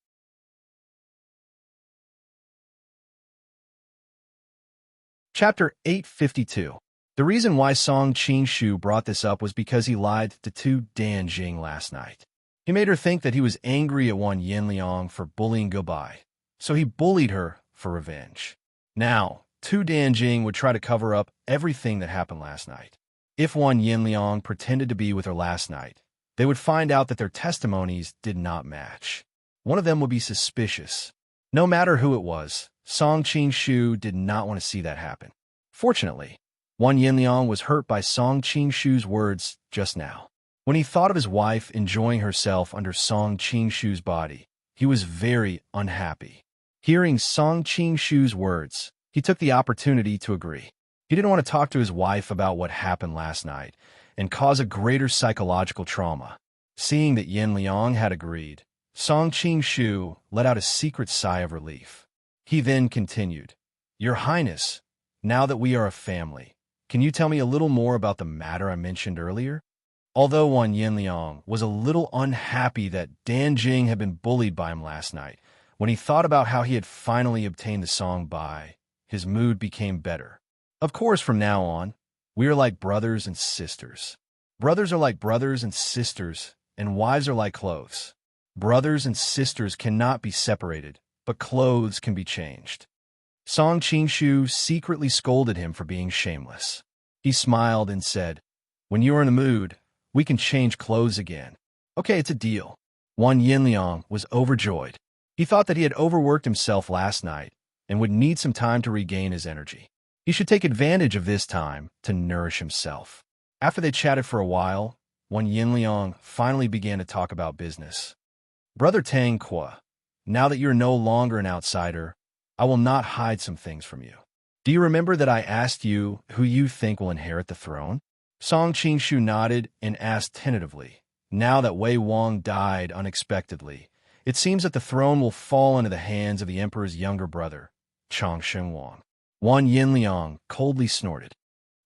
Chapter 852. The reason why Song Qing-shu brought this up was because he lied to Tu Dongjing last night. He made her think that he was angry at Wan Yinliang for bullying Gobai, so he bullied her for revenge. Now, Tu Dongjing would try to cover up everything that happened last night. If Wan Yinliang pretended to be with her last night, they would find out that their testimonies did not match. One of them would be suspicious. No matter who it was, Song Qing-shu did not want to see that happen. Fortunately, Wan Yinliang was hurt by Song Qing-shu's words just now. When he thought of his wife enjoying herself under Song Qing-shu's body, he was very unhappy. Hearing Song Qing-shu's words, he took the opportunity to agree. He didn't want to talk to his wife about what happened last night and cause a greater psychological trauma. Seeing that Yin Liang had agreed, Song Qing-shu let out a secret sigh of relief. He then continued, "Your Highness, now that we are a family, can you tell me a little more about the matter I mentioned earlier?" Although Wan Yinliang was a little unhappy that Dongjing had been bullied by him last night, when he thought about how he had finally obtained the song by, his mood became better. Of course, from now on, we are like brothers and sisters. Brothers are like brothers and sisters, and wives are like clothes. Brothers and sisters cannot be separated, but clothes can be changed. Song Qing-shu secretly scolded him for being shameless. He smiled and said, When you are in the mood, we can change clothes again. Okay, it's a deal. Wan Yinliang was overjoyed. He thought that he had overworked himself last night and would need some time to regain his energy. He should take advantage of this time to nourish himself. After they chatted for a while, Wan Yinliang finally began to talk about business. Brother Tang Kwa, now that you're no longer an outsider, I will not hide some things from you. Do you remember that I asked you who you think will inherit the throne? Song Qingshu nodded and asked tentatively. Now that Wei Wang died unexpectedly, it seems that the throne will fall into the hands of the emperor's younger brother, Changshen Wang. Wan Yinliang coldly snorted.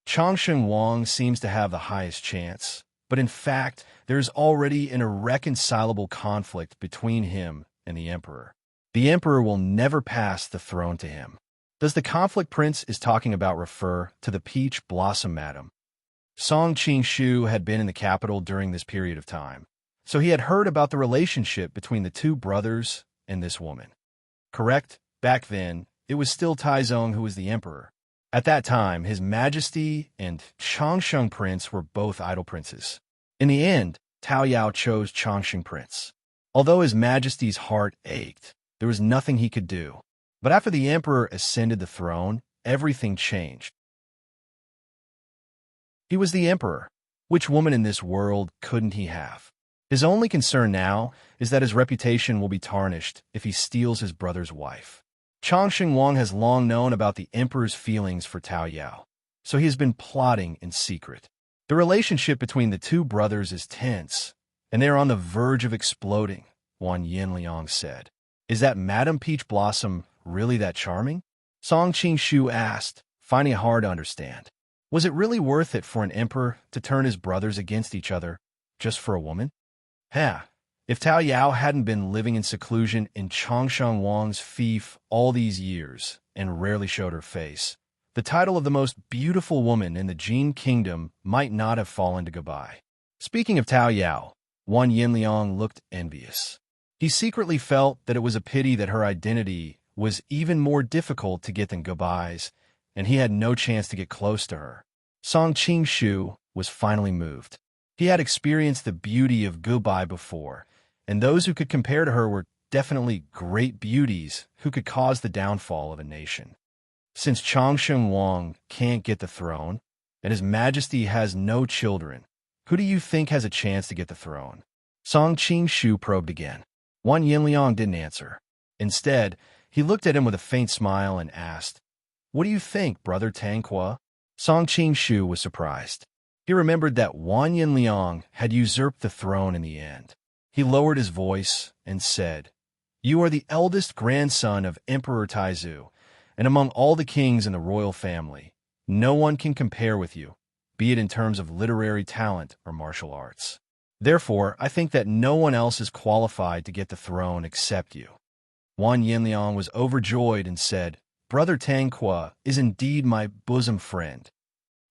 Changshen Wang seems to have the highest chance, but in fact, there is already an irreconcilable conflict between him and the emperor. The emperor will never pass the throne to him. Does the conflict Prince is talking about refer to the peach blossom madam? Song Qingshu had been in the capital during this period of time, so he had heard about the relationship between the two brothers and this woman. Correct? Back then, it was still Taizong who was the emperor. At that time, His Majesty and Changsheng Prince were both idol princes. In the end, Tao Yao chose Changsheng Prince. Although His Majesty's heart ached, there was nothing he could do. But after the emperor ascended the throne, everything changed. He was the emperor. Which woman in this world couldn't he have? His only concern now is that his reputation will be tarnished if he steals his brother's wife. Changsheng Wang has long known about the emperor's feelings for Tao Yao, so he has been plotting in secret. The relationship between the two brothers is tense, and they are on the verge of exploding, Wan Yinliang said. Is that Madame Peach Blossom really that charming? Song Qingshu asked, finding it hard to understand. Was it really worth it for an emperor to turn his brothers against each other just for a woman? If Tao Yao hadn't been living in seclusion in Changsheng Wang's fief all these years and rarely showed her face, the title of the most beautiful woman in the Jin kingdom might not have fallen to goodbye. Speaking of Tao Yao, Wan Yinliang looked envious. He secretly felt that it was a pity that her identity was even more difficult to get than goodbyes, and he had no chance to get close to her. Song Qingshu was finally moved. He had experienced the beauty of goodbye before, and those who could compare to her were definitely great beauties who could cause the downfall of a nation. Since Changsheng Wang can't get the throne, and His Majesty has no children, who do you think has a chance to get the throne? Song Qingshu probed again. Wan Yinliang didn't answer. Instead, he looked at him with a faint smile and asked, What do you think, Brother Tang Kwa? Song Qingshu was surprised. He remembered that Wan Yinliang had usurped the throne in the end. He lowered his voice and said, You are the eldest grandson of Emperor Taizu, and among all the kings in the royal family, no one can compare with you, be it in terms of literary talent or martial arts. Therefore, I think that no one else is qualified to get the throne except you. Wan Yinliang was overjoyed and said, Brother Tang Kwa is indeed my bosom friend.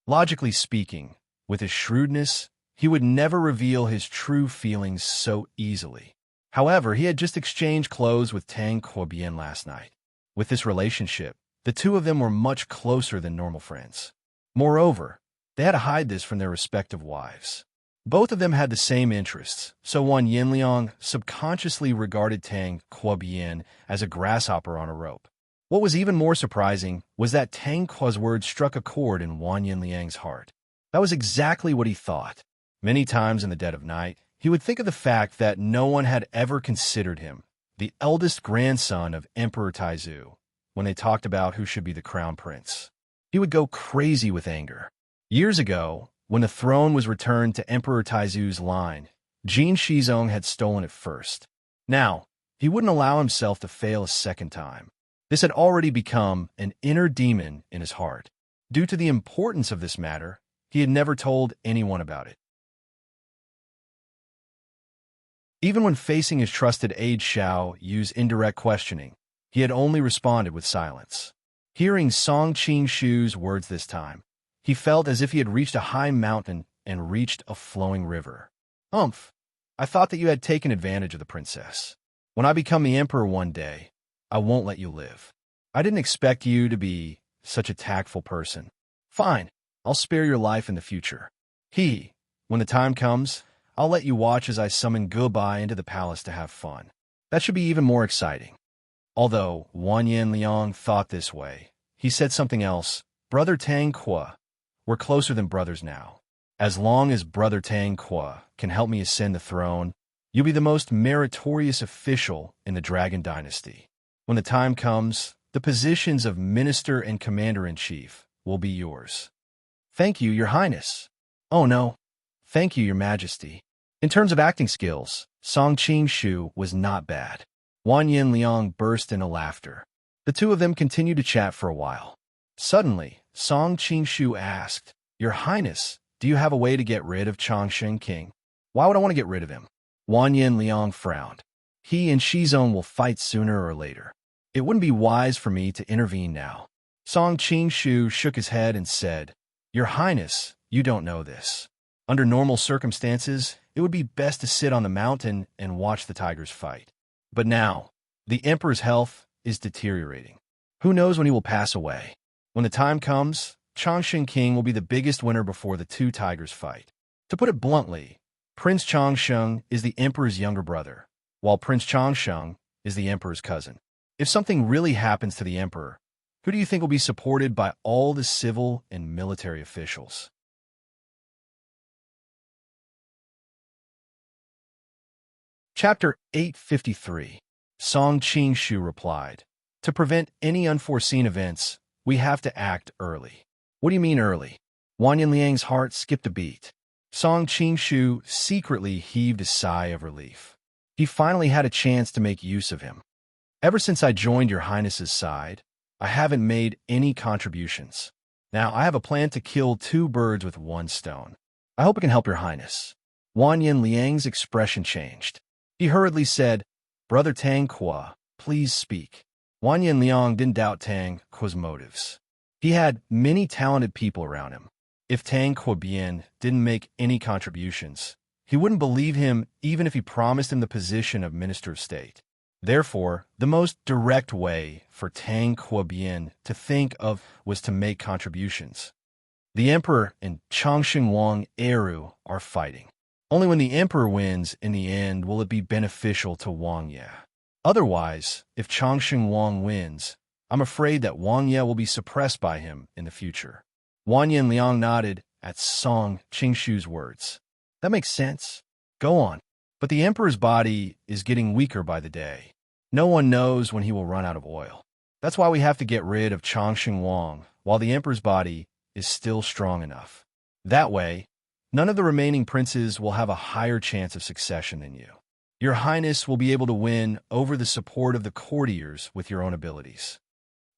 Logically speaking, with his shrewdness, he would never reveal his true feelings so easily. However, he had just exchanged clothes with Tang Kuobian last night. With this relationship, the two of them were much closer than normal friends. Moreover, they had to hide this from their respective wives. Both of them had the same interests, so Wan Yinliang subconsciously regarded Tang Kuobian as a grasshopper on a rope. What was even more surprising was that Tang Kuo's words struck a chord in Wan Yinliang's heart. That was exactly what he thought. Many times in the dead of night, he would think of the fact that no one had ever considered him, the eldest grandson of Emperor Taizu, when they talked about who should be the crown prince. He would go crazy with anger. Years ago, when the throne was returned to Emperor Taizu's line, Jin Shizong had stolen it first. Now, he wouldn't allow himself to fail a second time. This had already become an inner demon in his heart. Due to the importance of this matter, he had never told anyone about it. Even when facing his trusted aide Xiao Yu's indirect questioning, he had only responded with silence. Hearing Song Qingshu's words this time, he felt as if he had reached a high mountain and reached a flowing river. I thought that you had taken advantage of the princess. When I become the emperor one day, I won't let you live. I didn't expect you to be such a tactful person. Fine, I'll spare your life in the future. When the time comes, I'll let you watch as I summon Goodbye into the palace to have fun. That should be even more exciting. Although Wang Yanliang thought this way, he said something else. Brother Tang Kwa, we're closer than brothers now. As long as Brother Tang Kwa can help me ascend the throne, you'll be the most meritorious official in the Dragon Dynasty. When the time comes, the positions of Minister and Commander-in-Chief will be yours. Thank you, Your Highness. Oh no. Thank you, Your Majesty. In terms of acting skills, Song Qingshu was not bad. Wang Yanliang burst into laughter. The two of them continued to chat for a while. Suddenly, Song Qingshu asked, Your Highness, do you have a way to get rid of Chongsheng King? Why would I want to get rid of him? Wang Yanliang frowned. He and Shizong will fight sooner or later. It wouldn't be wise for me to intervene now. Song Qingshu shook his head and said, Your Highness, you don't know this. Under normal circumstances, it would be best to sit on the mountain and watch the tigers fight. But now, the Emperor's health is deteriorating. Who knows when he will pass away? When the time comes, Chongsheng King will be the biggest winner before the two tigers fight. To put it bluntly, Prince Chongsheng is the Emperor's younger brother, while Prince Chongsheng is the Emperor's cousin. If something really happens to the Emperor, who do you think will be supported by all the civil and military officials? Chapter 853. Song Qingshu replied, To prevent any unforeseen events, we have to act early. What do you mean early? Wang Yanliang's heart skipped a beat. Song Qingshu secretly heaved a sigh of relief. He finally had a chance to make use of him. Ever since I joined Your Highness's side, I haven't made any contributions. Now I have a plan to kill two birds with one stone. I hope it can help Your Highness. Wang Yanliang's expression changed. He hurriedly said, Brother Tang Kwa, please speak. Wang Yanliang didn't doubt Tang Kwa's motives. He had many talented people around him. If Tang Kwa Bian didn't make any contributions, he wouldn't believe him even if he promised him the position of Minister of State. Therefore, the most direct way for Tang Kwa Bian to think of was to make contributions. The Emperor and Chongsheng Wang Eru are fighting. Only when the Emperor wins in the end will it be beneficial to Wang Ye. Otherwise, if Chongsheng Wang wins, I'm afraid that Wang Ye will be suppressed by him in the future. Wang Yanliang nodded at Song Qingshu's words. That makes sense. Go on. But the Emperor's body is getting weaker by the day. No one knows when he will run out of oil. That's why we have to get rid of Chongsheng Wang while the Emperor's body is still strong enough. That way, none of the remaining princes will have a higher chance of succession than you. Your Highness will be able to win over the support of the courtiers with your own abilities.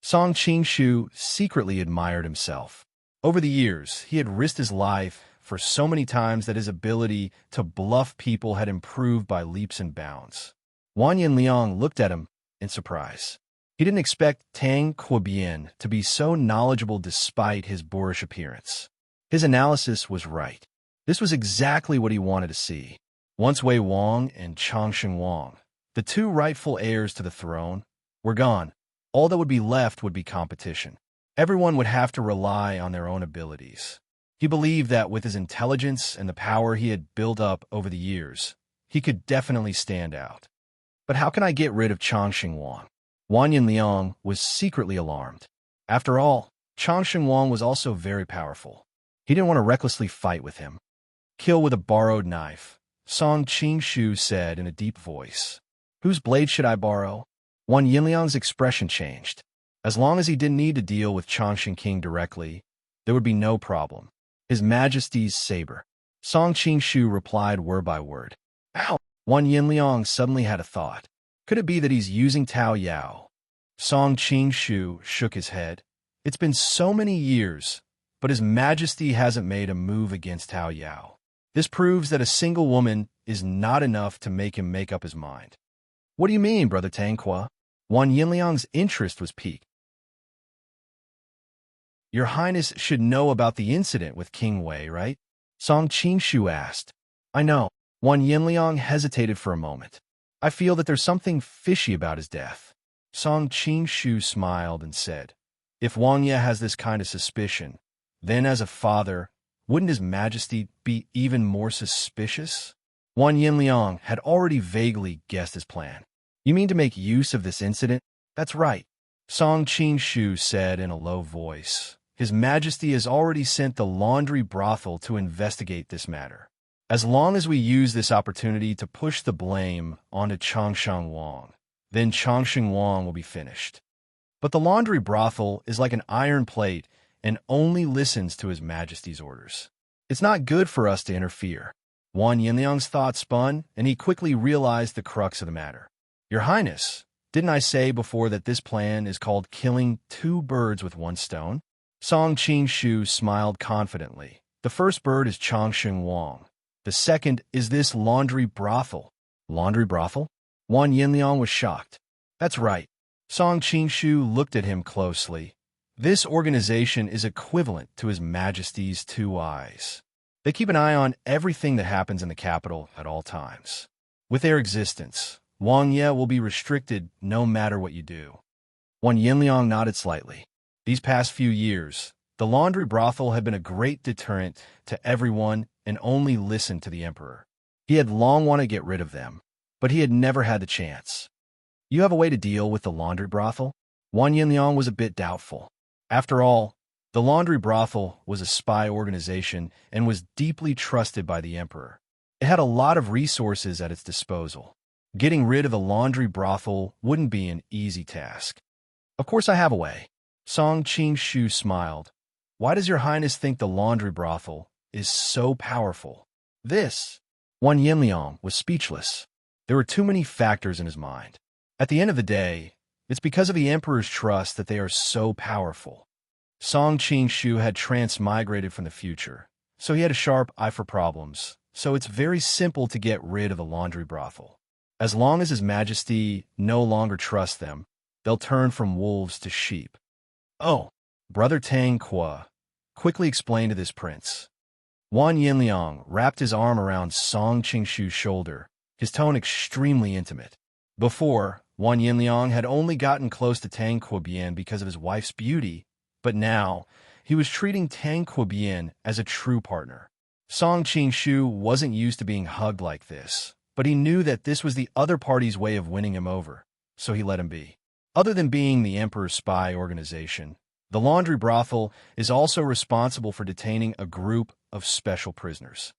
Song Qingshu secretly admired himself. Over the years, he had risked his life for so many times that his ability to bluff people had improved by leaps and bounds. Wang Yanliang looked at him in surprise. He didn't expect Tang Kwa Bian to be so knowledgeable despite his boorish appearance. His analysis was right. This was exactly what he wanted to see. Once Wei Wang and Chongsheng Wang, the two rightful heirs to the throne, were gone, all that would be left would be competition. Everyone would have to rely on their own abilities. He believed that with his intelligence and the power he had built up over the years, he could definitely stand out. But how can I get rid of Chongsheng Wang? Wang Yanliang was secretly alarmed. After all, Chongsheng Wang was also very powerful. He didn't want to recklessly fight with him. Kill with a borrowed knife, Song Qingshu said in a deep voice. Whose blade should I borrow? Wang Yanliang's expression changed. As long as he didn't need to deal with Chongsheng King directly, there would be no problem. His Majesty's saber. Song Qingshu replied word by word. Ow! Wang Yanliang suddenly had a thought. Could it be that he's using Tao Yao? Song Qingshu shook his head. It's been so many years, but His Majesty hasn't made a move against Tao Yao. This proves that a single woman is not enough to make him make up his mind. What do you mean, Brother Tang Kwa? Wang Yanliang's interest was piqued. Your Highness should know about the incident with King Wei, right? Song Qingshu asked. I know. Wang Yanliang hesitated for a moment. I feel that there's something fishy about his death. Song Qingshu smiled and said, If Wang Ye has this kind of suspicion, then as a father, wouldn't His Majesty be even more suspicious? Wan Yinliang had already vaguely guessed his plan. You mean to make use of this incident? That's right, Song Qing said in a low voice. His Majesty has already sent the laundry brothel to investigate this matter. As long as we use this opportunity to push the blame onto Changsheng Wang, then Changsheng Wang will be finished. But the laundry brothel is like an iron plate and only listens to His Majesty's orders. It's not good for us to interfere. Wan Yinliang's thoughts spun, and he quickly realized the crux of the matter. Your Highness, didn't I say before that this plan is called killing two birds with one stone? Song Qing smiled confidently. The first bird is Changsheng Wang. The second is this laundry brothel. Laundry brothel? Wan Yinliang was shocked. That's right. Song Qing looked at him closely. This organization is equivalent to His Majesty's two eyes. They keep an eye on everything that happens in the capital at all times. With their existence, Wang Ye will be restricted no matter what you do. Wan Yinliang nodded slightly. These past few years, the laundry brothel had been a great deterrent to everyone and only listened to the emperor. He had long wanted to get rid of them, but he had never had the chance. You have a way to deal with the laundry brothel? Wan Yinliang was a bit doubtful. After all, the laundry brothel was a spy organization and was deeply trusted by the emperor. It had a lot of resources at its disposal. Getting rid of the laundry brothel wouldn't be an easy task. Of course I have a way. Song Qing smiled. Why does Your Highness think the laundry brothel is so powerful? Wan Yinliang was speechless. There were too many factors in his mind. At the end of the day, it's because of the emperor's trust that they are so powerful. Song Qing had transmigrated from the future, so he had a sharp eye for problems, so it's very simple to get rid of the laundry brothel. As long as His Majesty no longer trusts them, they'll turn from wolves to sheep. Oh, Brother Tang Kwa quickly explained to this prince. Wan Yinliang wrapped his arm around Song Qingshu's shoulder, his tone extremely intimate. Before, Wan Yinliang had only gotten close to Tang Quobian because of his wife's beauty, but now he was treating Tang Quobian as a true partner. Song Qingshu wasn't used to being hugged like this, but he knew that this was the other party's way of winning him over, so he let him be. Other than being the emperor's spy organization, the laundry brothel is also responsible for detaining a group of special prisoners.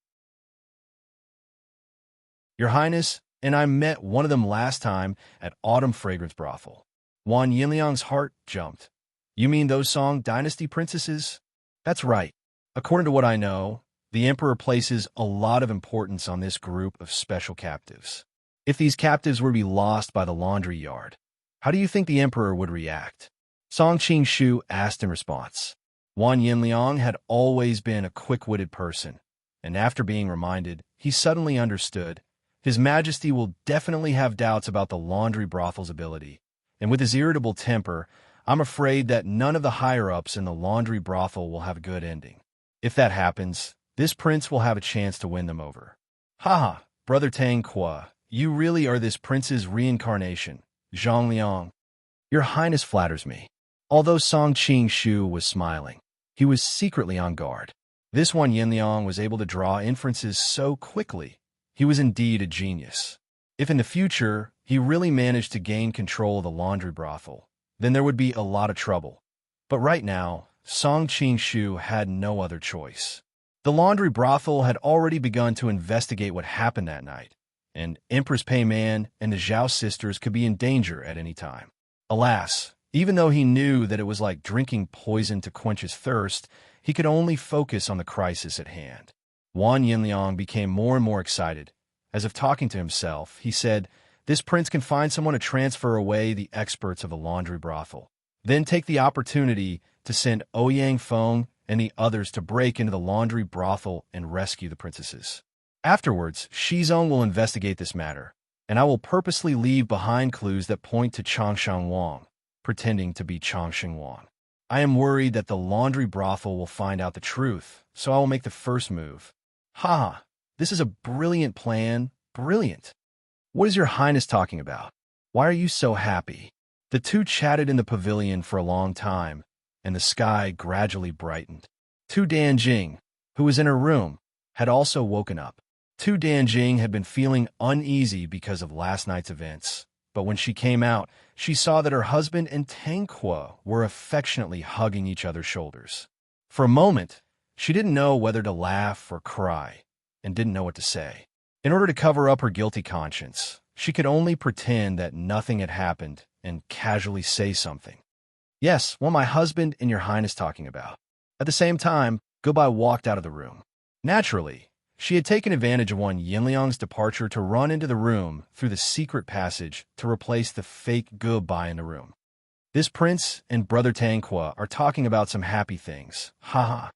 Your Highness and I met one of them last time at Autumn Fragrance Brothel. Wan Yinliang's heart jumped. You mean those Song Dynasty princesses? That's right. According to what I know, the emperor places a lot of importance on this group of special captives. If these captives were to be lost by the laundry yard, how do you think the emperor would react? Song Qing asked in response. Wan Yinliang had always been a quick-witted person, and after being reminded, he suddenly understood. His Majesty will definitely have doubts about the laundry brothel's ability, and with his irritable temper, I'm afraid that none of the higher-ups in the laundry brothel will have a good ending. If that happens, this prince will have a chance to win them over. Haha, Brother Tang Kwa, you really are this prince's reincarnation, Zhang Liang. Your Highness flatters me. Although Song Qing was smiling, he was secretly on guard. This Wan Yinliang was able to draw inferences so quickly. He was indeed a genius. If in the future he really managed to gain control of the laundry brothel, then there would be a lot of trouble. But right now, Song Qing had no other choice. The laundry brothel had already begun to investigate what happened that night, and Empress Pei Man and the Zhao sisters could be in danger at any time. Alas, even though he knew that it was like drinking poison to quench his thirst, he could only focus on the crisis at hand. Wan Yinliang became more and more excited. As if talking to himself, he said, this prince can find someone to transfer away the experts of the laundry brothel, then take the opportunity to send Ouyang Feng and the others to break into the laundry brothel and rescue the princesses. Afterwards, Shizong will investigate this matter, and I will purposely leave behind clues that point to Changsheng Wang, pretending to be Changsheng Wang. I am worried that the laundry brothel will find out the truth, so I will make the first move. Ha! This is a brilliant plan. Brilliant. What is Your Highness talking about? Why are you so happy? The two chatted in the pavilion for a long time, and the sky gradually brightened. Tu Danjing, who was in her room, had also woken up. Tu Danjing had been feeling uneasy because of last night's events, but when she came out, she saw that her husband and Tranquil were affectionately hugging each other's shoulders. For a moment, she didn't know whether to laugh or cry, and didn't know what to say. In order to cover up her guilty conscience, she could only pretend that nothing had happened and casually say something. Yes, what my husband and your highness talking about. At the same time, Goodbye walked out of the room. Naturally, she had taken advantage of Wan Yinliang's departure to run into the room through the secret passage to replace the fake Goodbye in the room. This prince and brother Tranquil are talking about some happy things. Haha.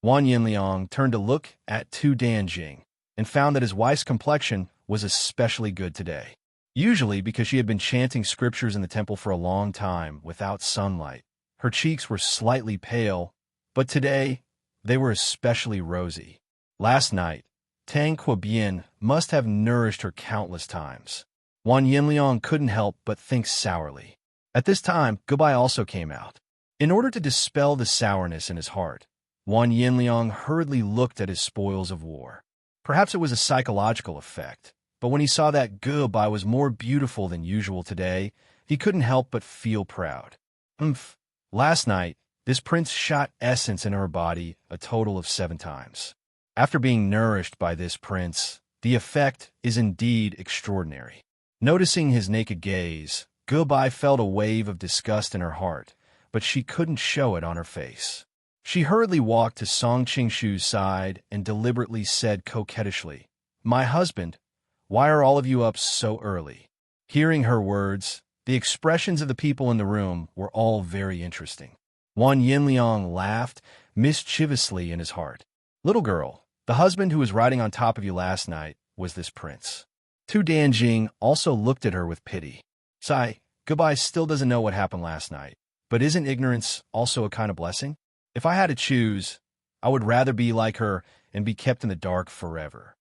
Wan Yinliang turned to look at Tu Danjing and found that his wife's complexion was especially good today. Usually, because she had been chanting scriptures in the temple for a long time without sunlight, her cheeks were slightly pale, but today they were especially rosy. Last night, Tang Quobian must have nourished her countless times. Wan Yinliang couldn't help but think sourly. At this time, Goodbye also came out. In order to dispel the sourness in his heart, Wan Yinliang hurriedly looked at his spoils of war. Perhaps it was a psychological effect, but when he saw that Goodbye was more beautiful than usual today, he couldn't help but feel proud. Last night, this prince shot essence into her body a total of 7 times. After being nourished by this prince, the effect is indeed extraordinary. Noticing his naked gaze, Goodbye felt a wave of disgust in her heart, but she couldn't show it on her face. She hurriedly walked to Song Qingshu's side and deliberately said coquettishly, "My husband, why are all of you up so early?" Hearing her words, the expressions of the people in the room were all very interesting. Wan Yinliang laughed mischievously in his heart. "Little girl, the husband who was riding on top of you last night was this prince." Tu Danjing also looked at her with pity. "Sigh, Goodbye still doesn't know what happened last night, but isn't ignorance also a kind of blessing? If I had to choose, I would rather be like her and be kept in the dark forever."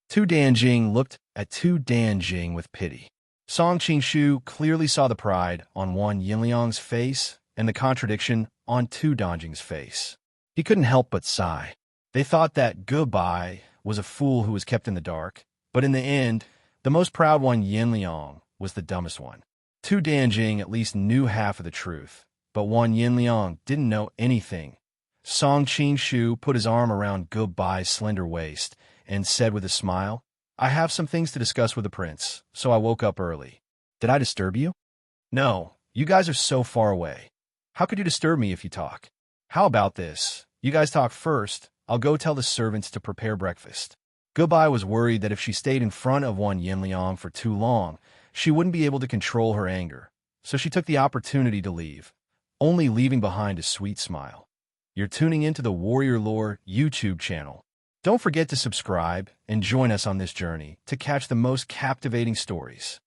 Tu Danjing looked at Tu Danjing with pity. Song Qingshu clearly saw the pride on Wan Yinliang's face and the contradiction on Tu Danjing's face. He couldn't help but sigh. They thought that Goodbye was a fool who was kept in the dark, but in the end, the most proud Wan Yinliang was the dumbest one. Tu Danjing at least knew half of the truth, but Wan Yinliang didn't know anything. Song Qingshu put his arm around Goodbye's slender waist and said with a smile, "I have some things to discuss with the prince, so I woke up early. Did I disturb you?" "No, you guys are so far away. How could you disturb me if you talk? How about this? You guys talk first. I'll go tell the servants to prepare breakfast." Goodbye was worried that if she stayed in front of Wan Yinliang for too long, she wouldn't be able to control her anger, so she took the opportunity to leave, only leaving behind a sweet smile. You're tuning into the Warrior Lore YouTube channel. Don't forget to subscribe and join us on this journey to catch the most captivating stories.